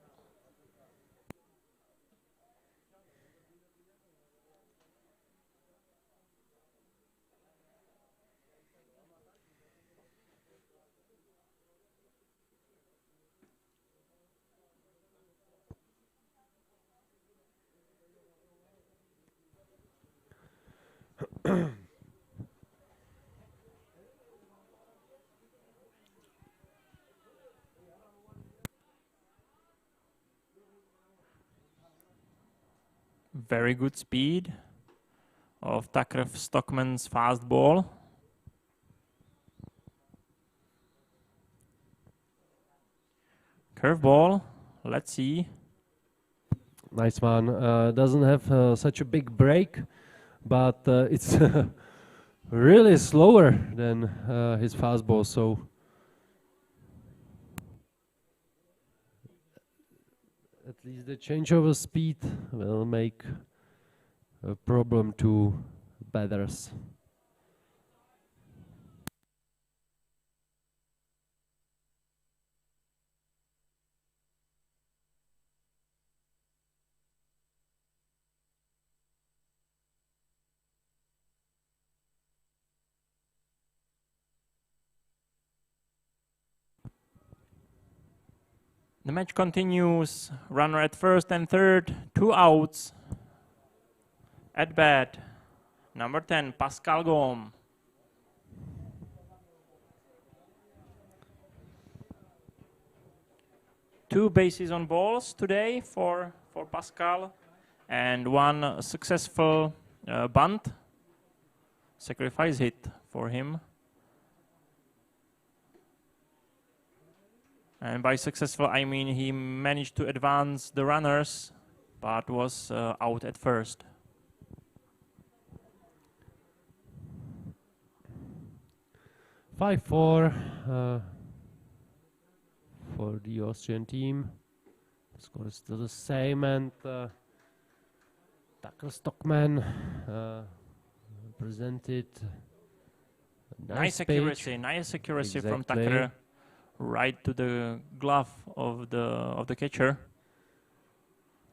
Very good speed of Takrov Stockman's fastball. Curveball, let's see. Nice one. Doesn't have such a big break, but it's really slower than his fastball. So at least the changeover speed will make a problem to batters. The match continues. Runner at first and third, 2 outs. At bat, number 10, Pascal Gaume. Two bases on balls today for Pascal, and 1 successful bunt, sacrifice hit for him. And by successful, I mean he managed to advance the runners, but was out at first. Five four for the Austrian team. The score is still the same, and Tackle Stockman presented a Nice accuracy, from Exactly. Tacker, right to the glove of the catcher.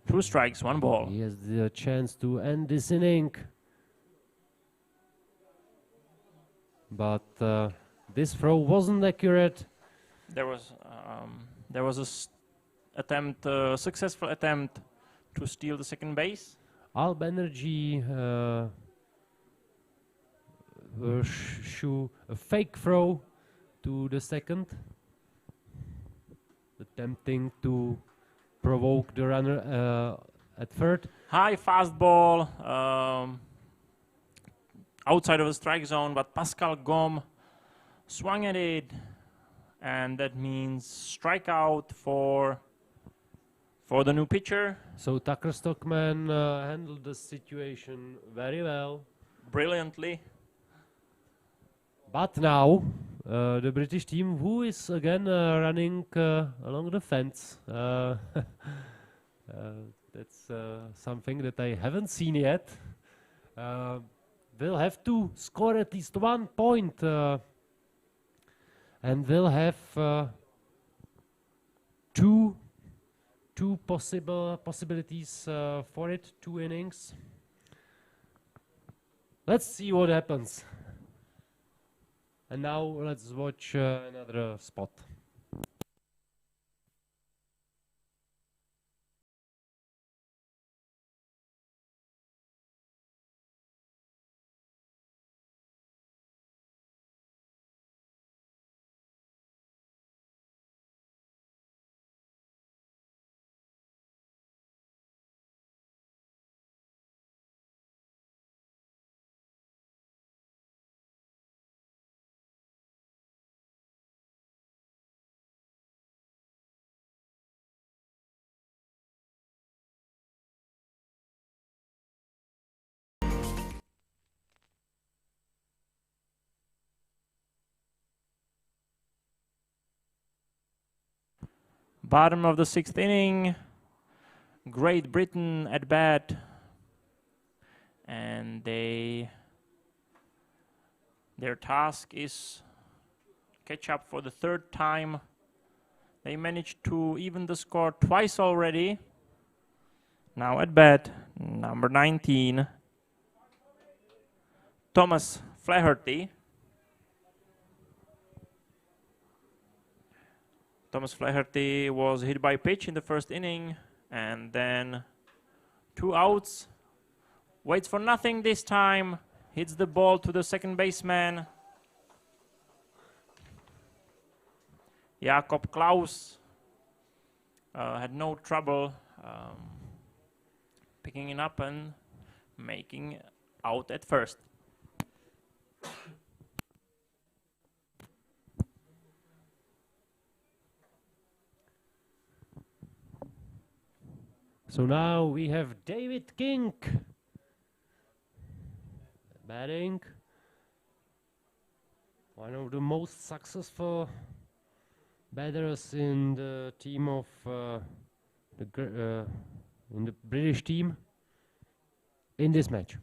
2 strikes, 1 ball. He has the chance to end this inning, but this throw wasn't accurate. There was a successful attempt to steal the second base. Al Banerjee shoot a fake throw to the second, attempting to provoke the runner at third. High fastball outside of the strike zone, but Pascal Gaume swung at it, and that means strikeout for the new pitcher. So Tucker Stockman handled the situation very well. Brilliantly. But now the British team, who is again running along the fence, that's something that I haven't seen yet, will have to score at least 1 point, and will have two possibilities for it, 2 innings. Let's see what happens. And now let's watch another spot. Bottom of the 6th inning. Great Britain at bat. And their task is catch up for the 3rd time. They managed to even the score twice already. Now at bat, number 19, Thomas Flaherty. Thomas Flaherty was hit by pitch in the 1st inning, and then 2 outs. Waits for nothing this time, hits the ball to the 2nd baseman. Jakob Klaus had no trouble picking it up and making out at 1st. So now we have David King batting. One of the most successful batters in the team of in the British team in this match.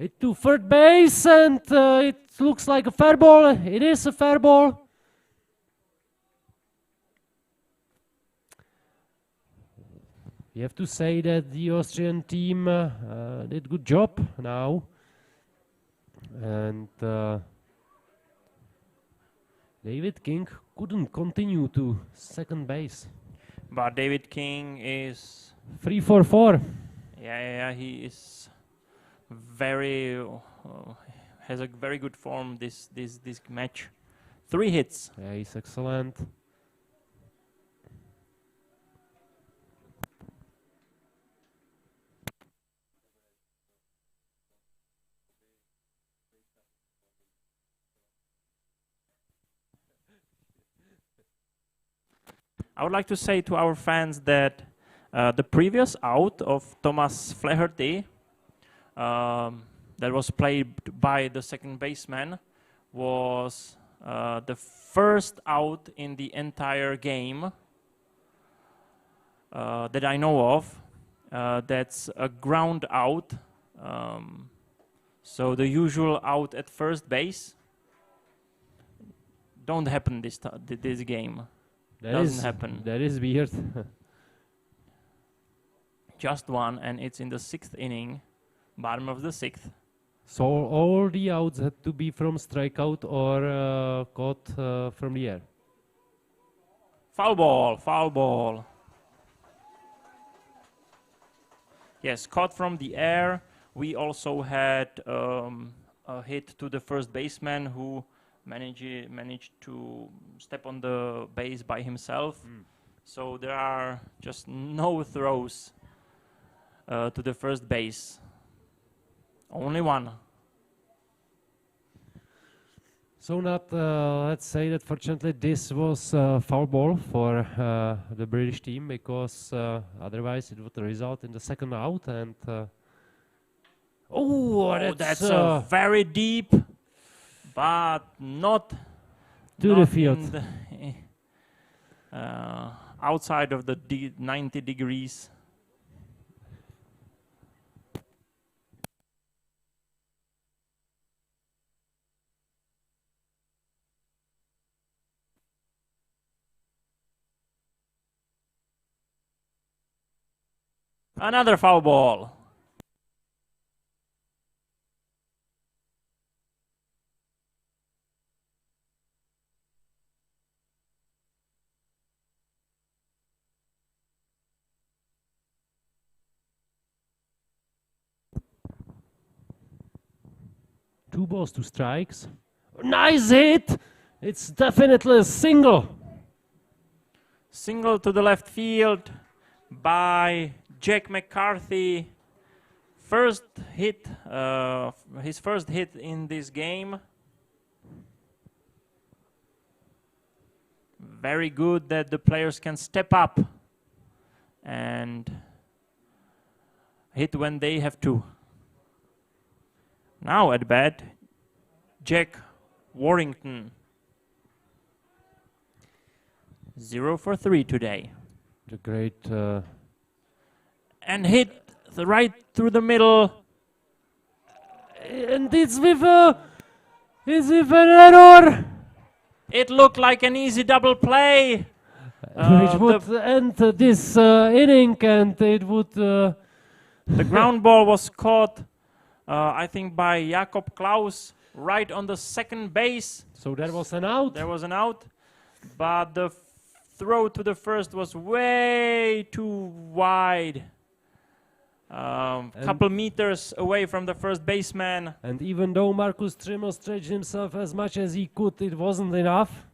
Hit to 3rd base, and it looks like a fair ball. It is a fair ball. You have to say that the Austrian team did a good job now. And David King couldn't continue to 2nd base. But David King is 3 for 4. Yeah, he is very has a very good form this match. 3 hits. Yeah, he's excellent. I would like to say to our fans that the previous out of Thomas Flaherty that was played by the 2nd baseman was the 1st out in the entire game that I know of. That's a ground out. So the usual out at 1st base don't happen this game. Doesn't happen. That is weird. Just one, and it's in the 6th inning, bottom of the 6th. So all the outs had to be from strikeout or caught from the air. Foul ball. Yes, caught from the air. We also had a hit to the 1st baseman who managed to step on the base by himself. So there are just no throws to the 1st base. Only one. So let's say that fortunately this was foul ball for the British team, because otherwise it would result in the 2nd out. And that's a very deep, but not to the field. Outside of the 90 degrees. Another foul ball. Two balls, 2 strikes. Nice hit! It's definitely a single. Single to the left field by Jack McCarthy. First hit, his first hit in this game. Very good that the players can step up and hit when they have to. Now at bat, Jack Warrington. 0 for 3 today. The great... And hit right through the middle. and it's with an error! It looked like an easy double play. Which would end this inning, and it would... The ground ball was caught, I think, by Jakob Klaus right on the second base. So there was an out. There was an out, but the throw to the first was way too wide. Couple meters away from the first baseman. And even though Markus Trimmer stretched himself as much as he could, it wasn't enough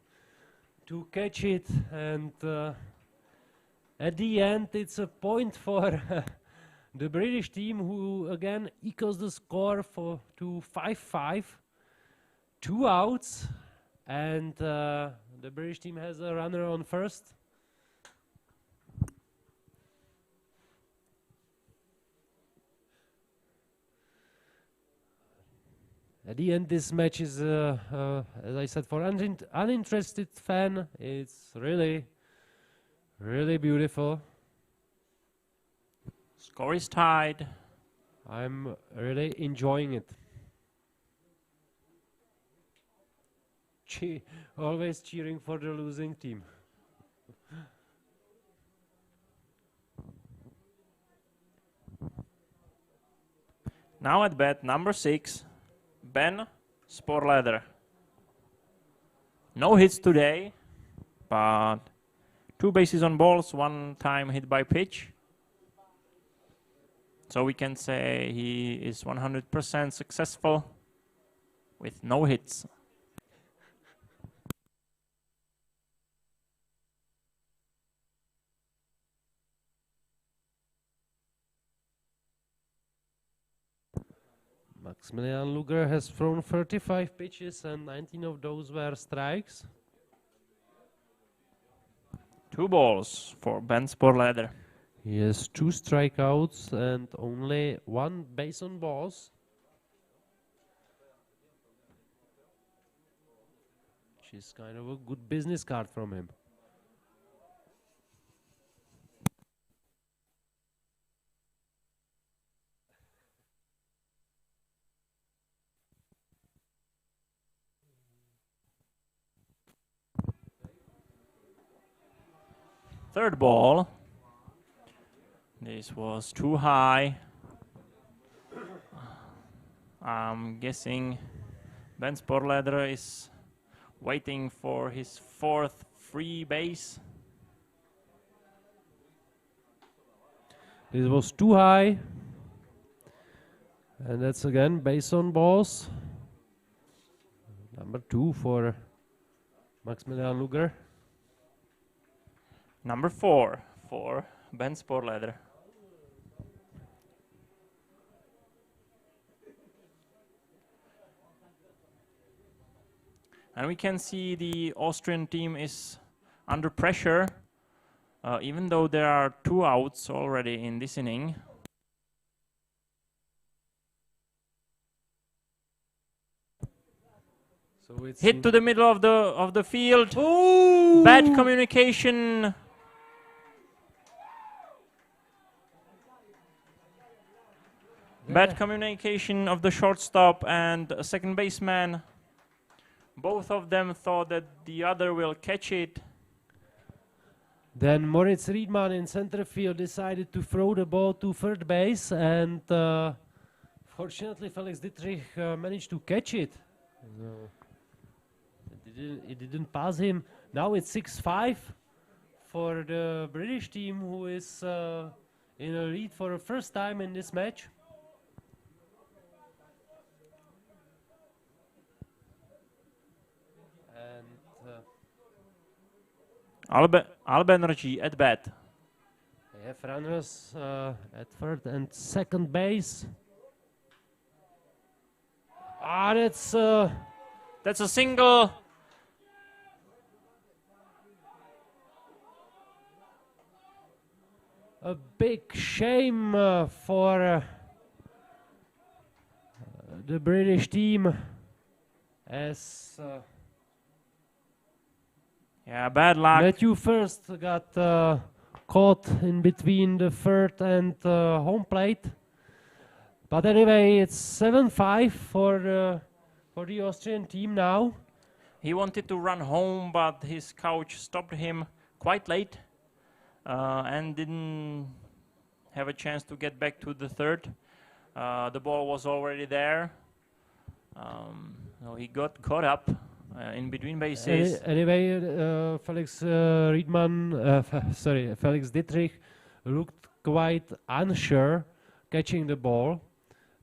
to catch it. And at the end, it's a point for the British team, who again equals the score to 5-5. 2 outs, and the British team has a runner on first. At the end, this match is, as I said, for uninterested fan, it's really, really beautiful. Score is tied. I'm really enjoying it. Always cheering for the losing team. Now at bat, number 6, Ben Sporleder. No hits today, but 2 bases on balls, 1 time hit by pitch. So we can say he is 100% successful with no hits. Maximilian Luger has thrown 35 pitches and 19 of those were strikes. 2 balls for Ben Sporleder. He has 2 strikeouts and only 1 base on balls. Which is kind of a good business card from him. Third ball. This was too high. I'm guessing Ben Sporleder is waiting for his 4th free base. This was too high. And that's again base on balls. Number 2 for Maximilian Luger. Number 4 for Ben Sporleder. And we can see the Austrian team is under pressure, even though there are 2 outs already in this inning. So it's Hit to the middle of the field. Ooh! Bad communication. Bad communication of the shortstop and a second baseman. Both of them thought that the other will catch it. Then Moritz Riedmann in center field decided to throw the ball to third base, and fortunately Felix Dittrich managed to catch it. So it didn't pass him. Now it's 6-5 for the British team, who is in a lead for the first time in this match. Albenergy at bat. They have runners at third and second base. That's a single. a big shame for the British team, as yeah, bad luck. Matthew first got caught in between the third and home plate. But anyway, it's 7-5 for the Austrian team now. He wanted to run home, but his coach stopped him quite late and didn't have a chance to get back to the third. The ball was already there. So he got caught up in between bases. Anyway, Felix Felix Dietrich looked quite unsure catching the ball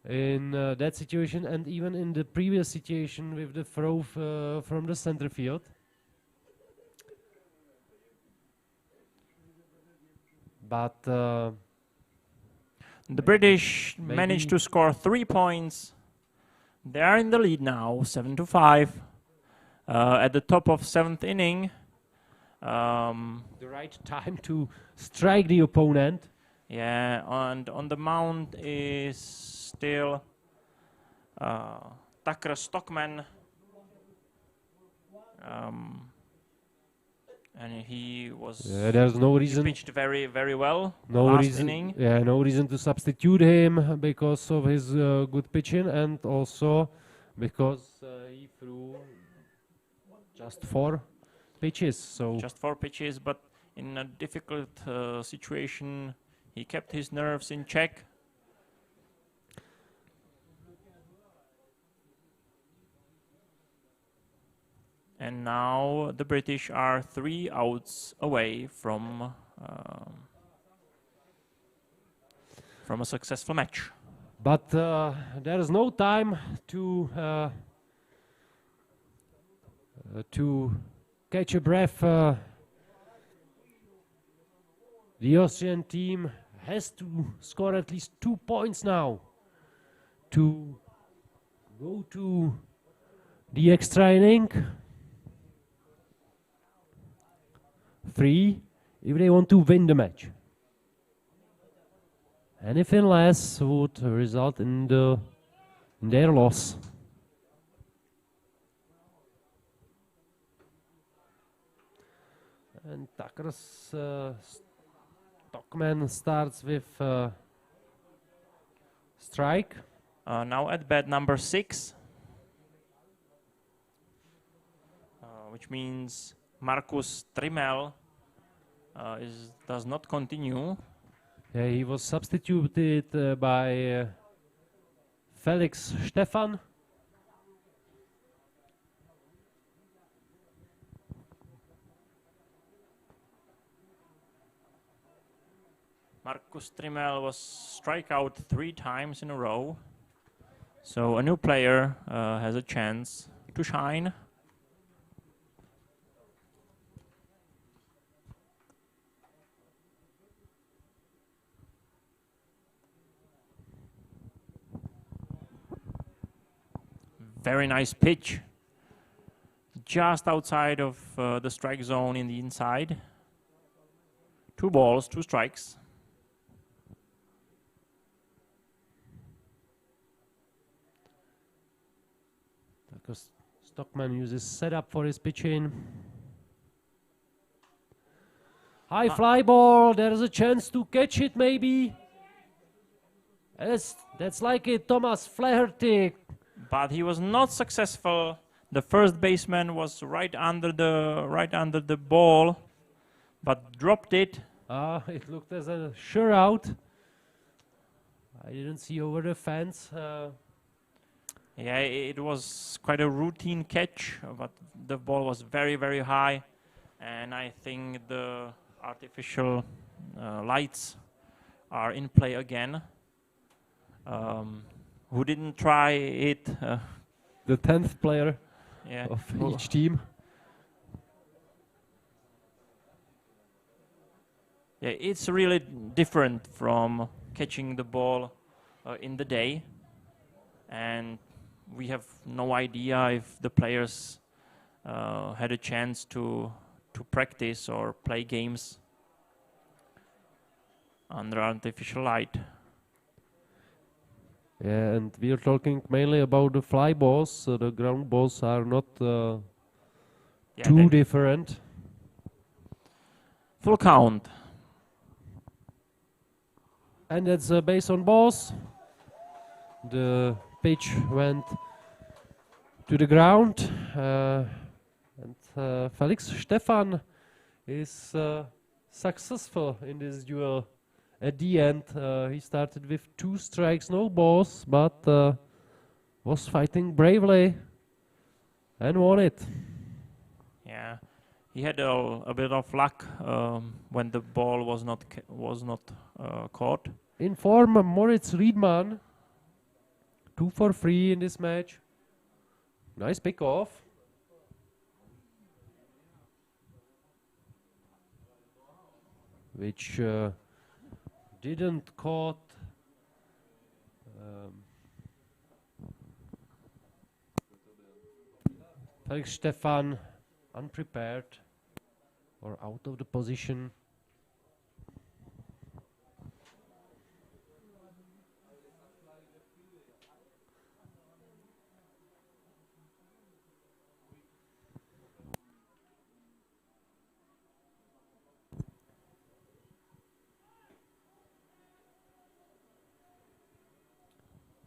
in that situation, and even in the previous situation with the throw from the center field. But the British managed to score 3 points. They are in the lead now, 7-5. At the top of 7th inning. The right time to strike the opponent. Yeah, and on the mound is still Tucker Stockman. And he was. There's no reason. He pitched very, very well. No last reason. Inning. Yeah, no reason to substitute him because of his good pitching, and also because he threw just 4 pitches. So just 4 pitches, but in a difficult situation, he kept his nerves in check. And now the British are 3 outs away from a successful match. But there is no time to catch a breath. The Austrian team has to score at least 2 points now to go to the extra inning. 3 if they want to win the match. Anything less would result in their loss. And Tucker's Stockman starts with strike. Now at bat number 6, which means Markus Trimmel does not continue. Yeah, he was substituted by Felix Stefan. Markus Trimmel was struck out 3 times in a row. So a new player has a chance to shine. Very nice pitch. Just outside of the strike zone in the inside. 2 balls, 2 strikes. Because Stockman uses setup for his pitching. High fly ball. There is a chance to catch it, maybe. That's like a Thomas Flaherty. But he was not successful. The first baseman was right under the ball, but dropped it. It looked as a sure out. I didn't see over the fence. Yeah, it was quite a routine catch, but the ball was very, very high, and I think the artificial lights are in play again. Who didn't try it? The 10th player yeah. of each team. Yeah, it's really different from catching the ball in the day, and we have no idea if the players had a chance to practice or play games under artificial light. Yeah, and we are talking mainly about the fly balls. The ground balls are not Yeah, too different. full count. And that's base on balls. The pitch went to the ground. And Felix Stefan is successful in this duel. At the end, he started with 2 strikes, no balls, but was fighting bravely and won it. Yeah, he had a bit of luck when the ball was not caught. In form, Moritz Riedmann, 2 for 3 in this match. Nice pick off. Which didn't caught Felix Stefan unprepared or out of the position.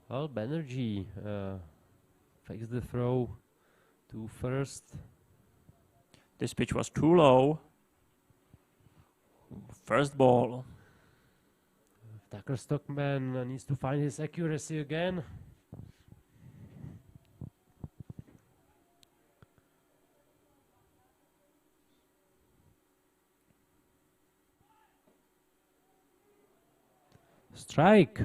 Well, Banerjee fakes the throw to first. This pitch was too low. First ball. Tucker Stockman needs to find his accuracy again. Strike.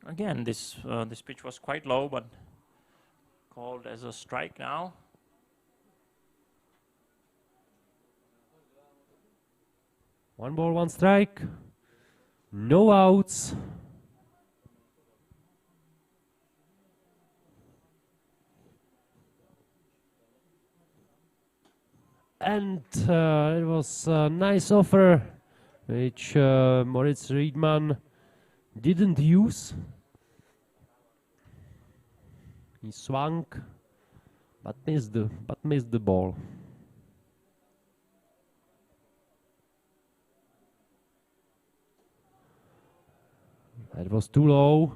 Again, this pitch was quite low, but called as a strike now. One ball, one strike. No outs. And it was a nice offer, which Moritz Riedmann didn't use. He swung, but missed the ball. That was too low.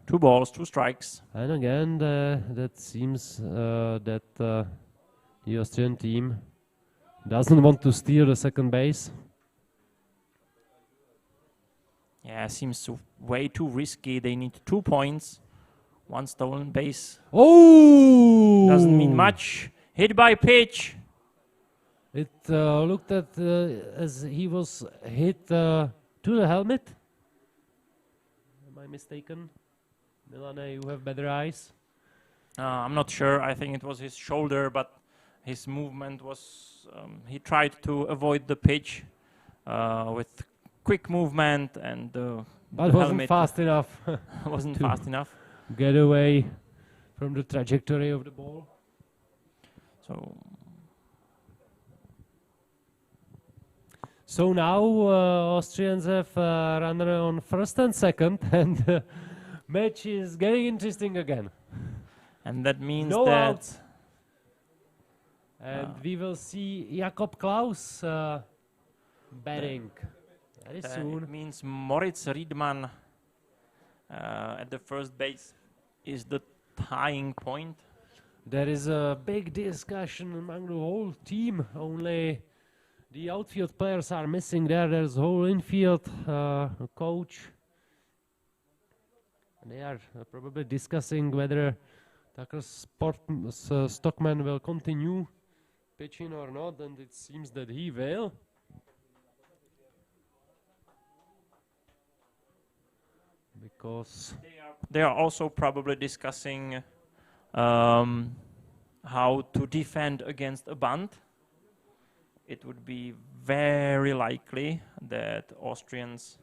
2 balls, 2 strikes. And again, that seems that the Austrian team doesn't want to steal the second base. Yeah, seems way too risky. They need 2 points. 1 stolen base. Oh! Doesn't mean much. Hit by pitch. It looked at as he was hit to the helmet. Am I mistaken? Milane, you have better eyes. I'm not sure. I think it was his shoulder, but his movement was... he tried to avoid the pitch with quick movement and but wasn't fast enough. wasn't fast enough. Get away from the trajectory of the ball. So now Austrians have runner on first and second, and match is getting interesting again. And that means no that... outs. And we will see Jakob Klaus batting very soon. It means Moritz Riedmann at the first base is the tying point. There is a big discussion among the whole team. Only the outfield players are missing there. There's a whole infield coach. They are probably discussing whether Tucker Stockman will continue pitching or not, and it seems that he will. Because they are also probably discussing how to defend against a bunt. it would be very likely that Austrians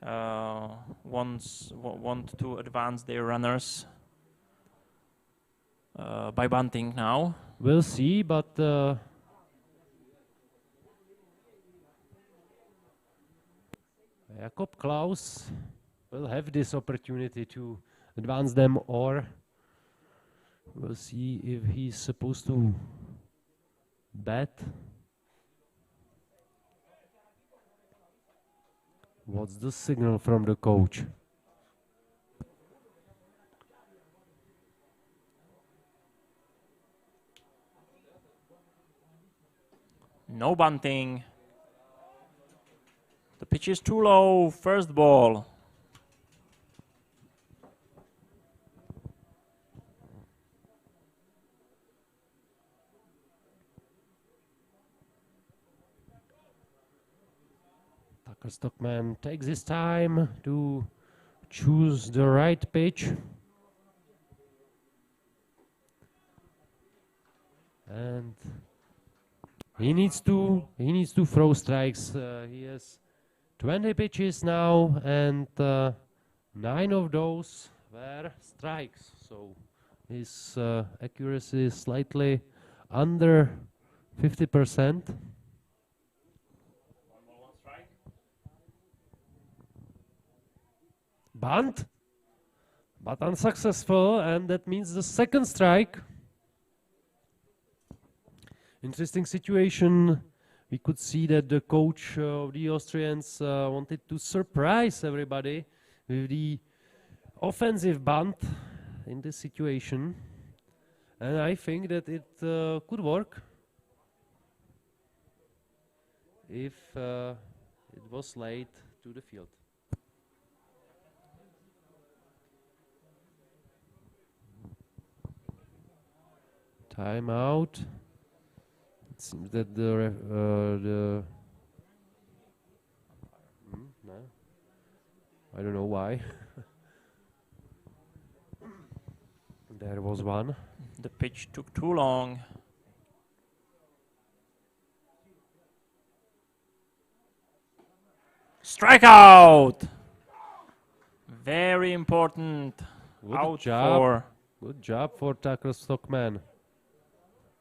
want to advance their runners by bunting now. We'll see, but Jakob Klaus will have this opportunity to advance them, or we'll see if he's supposed to bet. What's the signal from the coach? No bunting. The pitch is too low. First ball. Tucker Stockman takes his time to choose the right pitch. And he needs to throw strikes. He has 20 pitches now, and 9 of those were strikes. So his accuracy is slightly under 50%. Bunt, but unsuccessful, and that means the second strike. Interesting situation. We could see that the coach of the Austrians wanted to surprise everybody with the offensive bunt in this situation, and I think that it could work if it was laid to the field. Time out. It seems that the no, I don't know why. There was one. The pitch took too long. Strikeout! Very important. Good job. Good job for Tucker Stockman.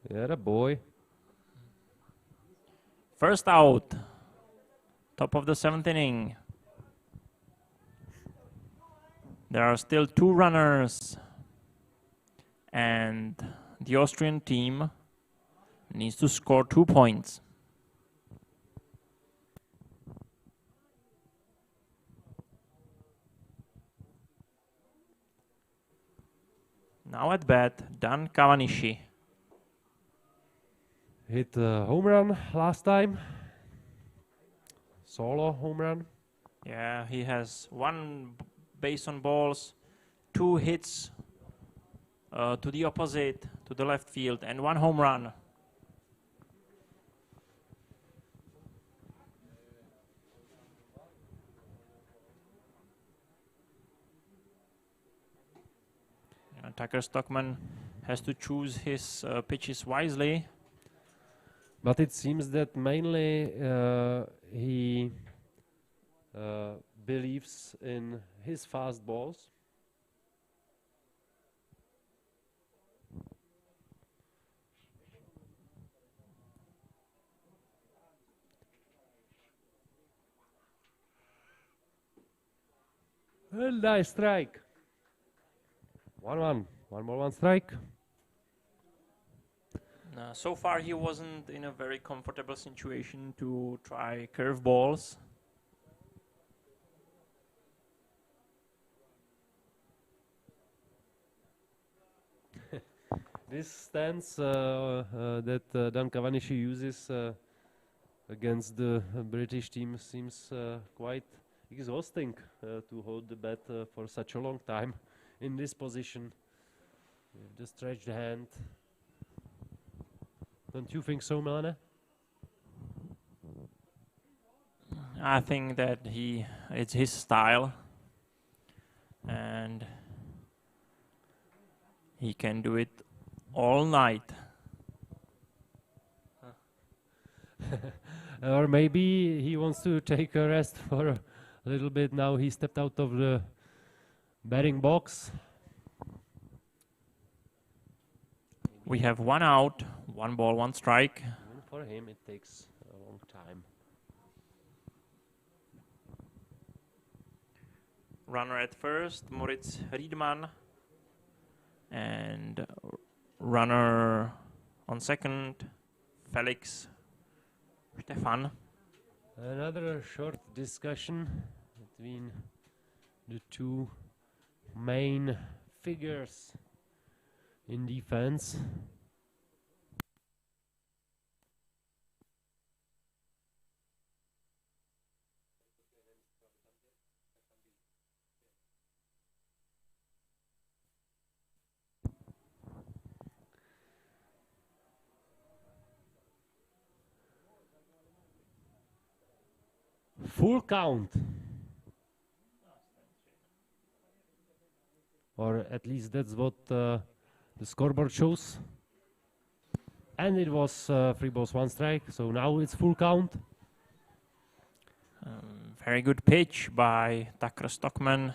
Yeah, boy. First out. Top of the 7th inning. There are still 2 runners. And the Austrian team needs to score 2 points. Now at bat, Dan Kawanishi. Hit a home run last time. Solo home run. Yeah, he has 1 base on balls, 2 hits to the opposite, to the left field, and 1 home run. Tucker Stockman has to choose his pitches wisely. But it seems that mainly he believes in his fastballs. A nice strike. 1-1. 1 ball, 1 strike. So far, he wasn't in a very comfortable situation to try curveballs. This stance that Dan Kawanishi uses against the British team seems quite exhausting to hold the bat for such a long time in this position. With the stretched hand. Don't you think so, Melanie? I think that it's his style, and he can do it all night. Or maybe he wants to take a rest for a little bit. Now he stepped out of the batting box. We have 1 out, 1 ball, 1 strike. Even for him, it takes a long time. Runner at first, Moritz Riedmann. And runner on second, Felix Stefan. Another short discussion between the two main figures in defense. Full count. Or at least that's what the scoreboard shows. And it was 3 balls, 1 strike, so now it's full count. Very good pitch by Tucker Stockman.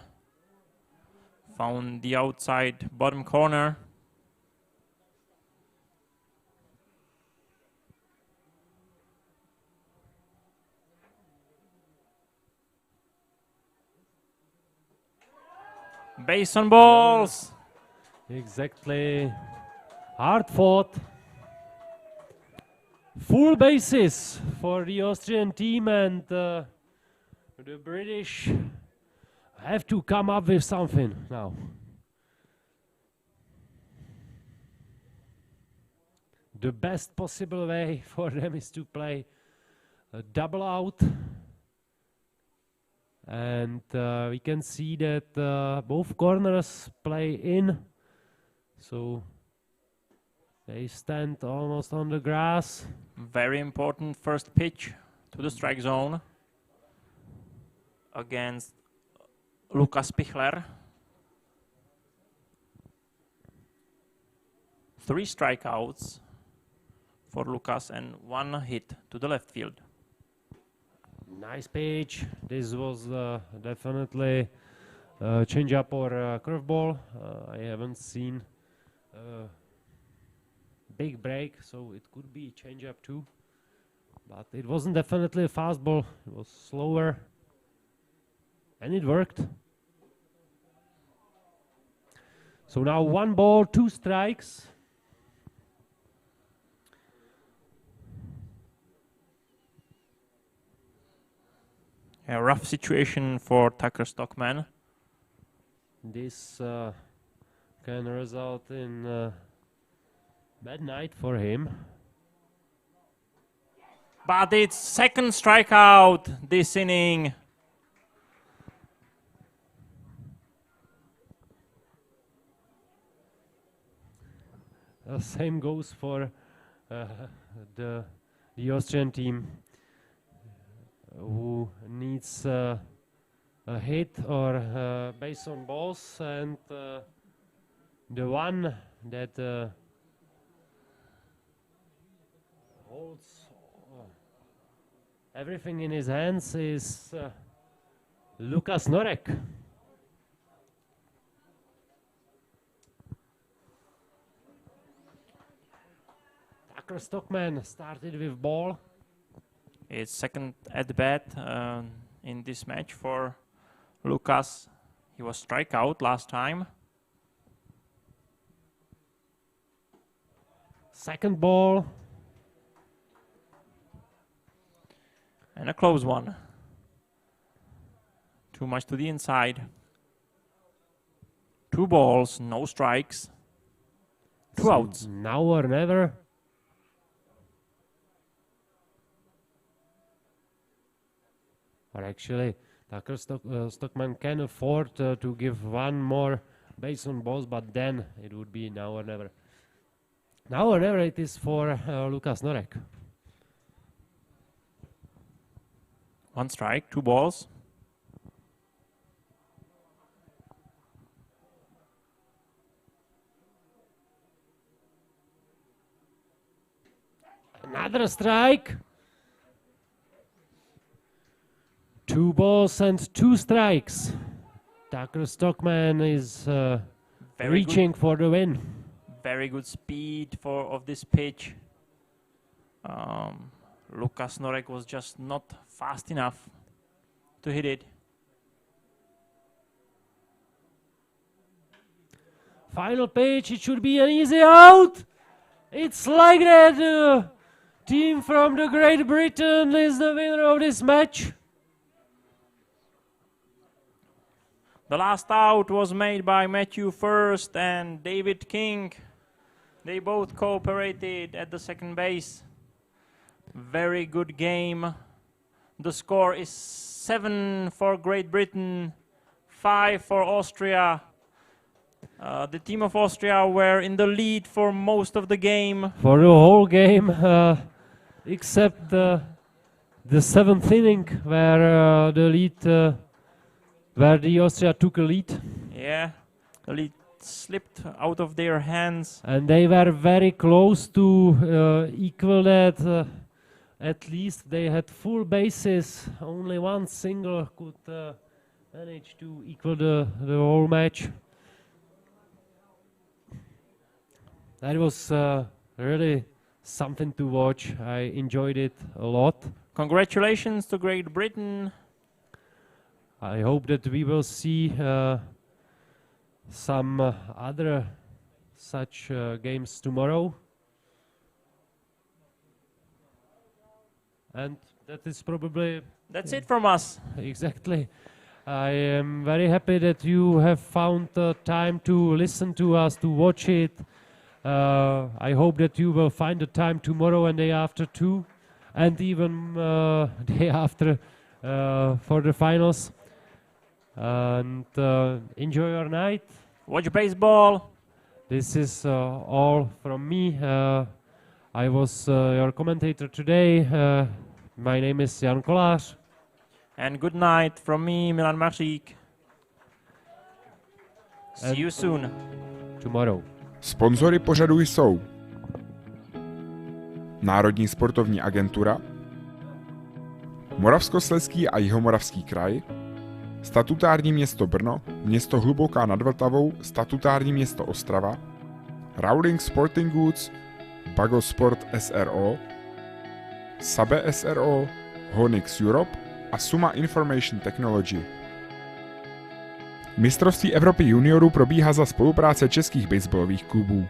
Found the outside bottom corner. Base on balls. Exactly. Hard fought. Full bases for the Austrian team, and the British have to come up with something now. The best possible way for them is to play a double out. And we can see that both corners play in, so they stand almost on the grass. Very important first pitch to the strike zone against Lukas Pichler. 3 strikeouts for Lukas and 1 hit to the left field. Nice pitch. This was definitely a changeup or a curveball. I haven't seen a big break, so it could be changeup too. But it wasn't definitely a fastball. It was slower, and it worked. So now 1 ball, 2 strikes. A rough situation for Tucker Stockman. This can result in a bad night for him. But it's second strikeout this inning. Same goes for the Austrian team, who needs a hit or base on balls, and the one that holds everything in his hands is Lukas Norek. Tucker Stockman started with ball. It's second at bat in this match for Lukas. He was strikeout last time. Second ball. And a close one. Too much to the inside. 2 balls, no strikes. 2 outs. Now or never. Or actually, Tucker Stockman can afford to give 1 more base on balls, but then it would be now or never. Now or never it is for Lukas Norek. 1 strike, 2 balls. Another strike. 2 balls and 2 strikes. Tucker Stockman is reaching for the win. Very good speed of this pitch. Lukas Norek was just not fast enough to hit it. Final pitch, it should be an easy out. It's like that. The team from the Great Britain is the winner of this match. The last out was made by Matthew First and David King. They both cooperated at the second base. Very good game. The score is 7 for Great Britain, 5 for Austria. The team of Austria were in the lead for most of the game. For the whole game, except the 7th inning, where the Austria took a lead. Yeah, the lead slipped out of their hands. And they were very close to equal that. At least they had full bases. Only one single could manage to equal the whole match. That was really something to watch. I enjoyed it a lot. Congratulations to Great Britain. I hope that we will see some other such games tomorrow. And that is probably... That's it from us. Exactly. I am very happy that you have found the time to listen to us, to watch it. I hope that you will find the time tomorrow and day after too, and even day after for the finals. And enjoy your night. Watch baseball. This is all from me. I was your commentator today. My name is Jan Kolář. And good night from me, Milan Mařík. See you soon. Tomorrow. Sponzory pořadu jsou Národní sportovní agentura, Moravskoslezský a Jihomoravský kraj, statutární město Brno, město Hluboka nad Vltavou, statutární město Ostrava, Rowling Sporting Goods, Pago Sport SRO, Sabe SRO, Honix Europe a Suma Information Technology. Mistrovství Evropy juniorů probíhá za spolupráce českých baseballových klubů.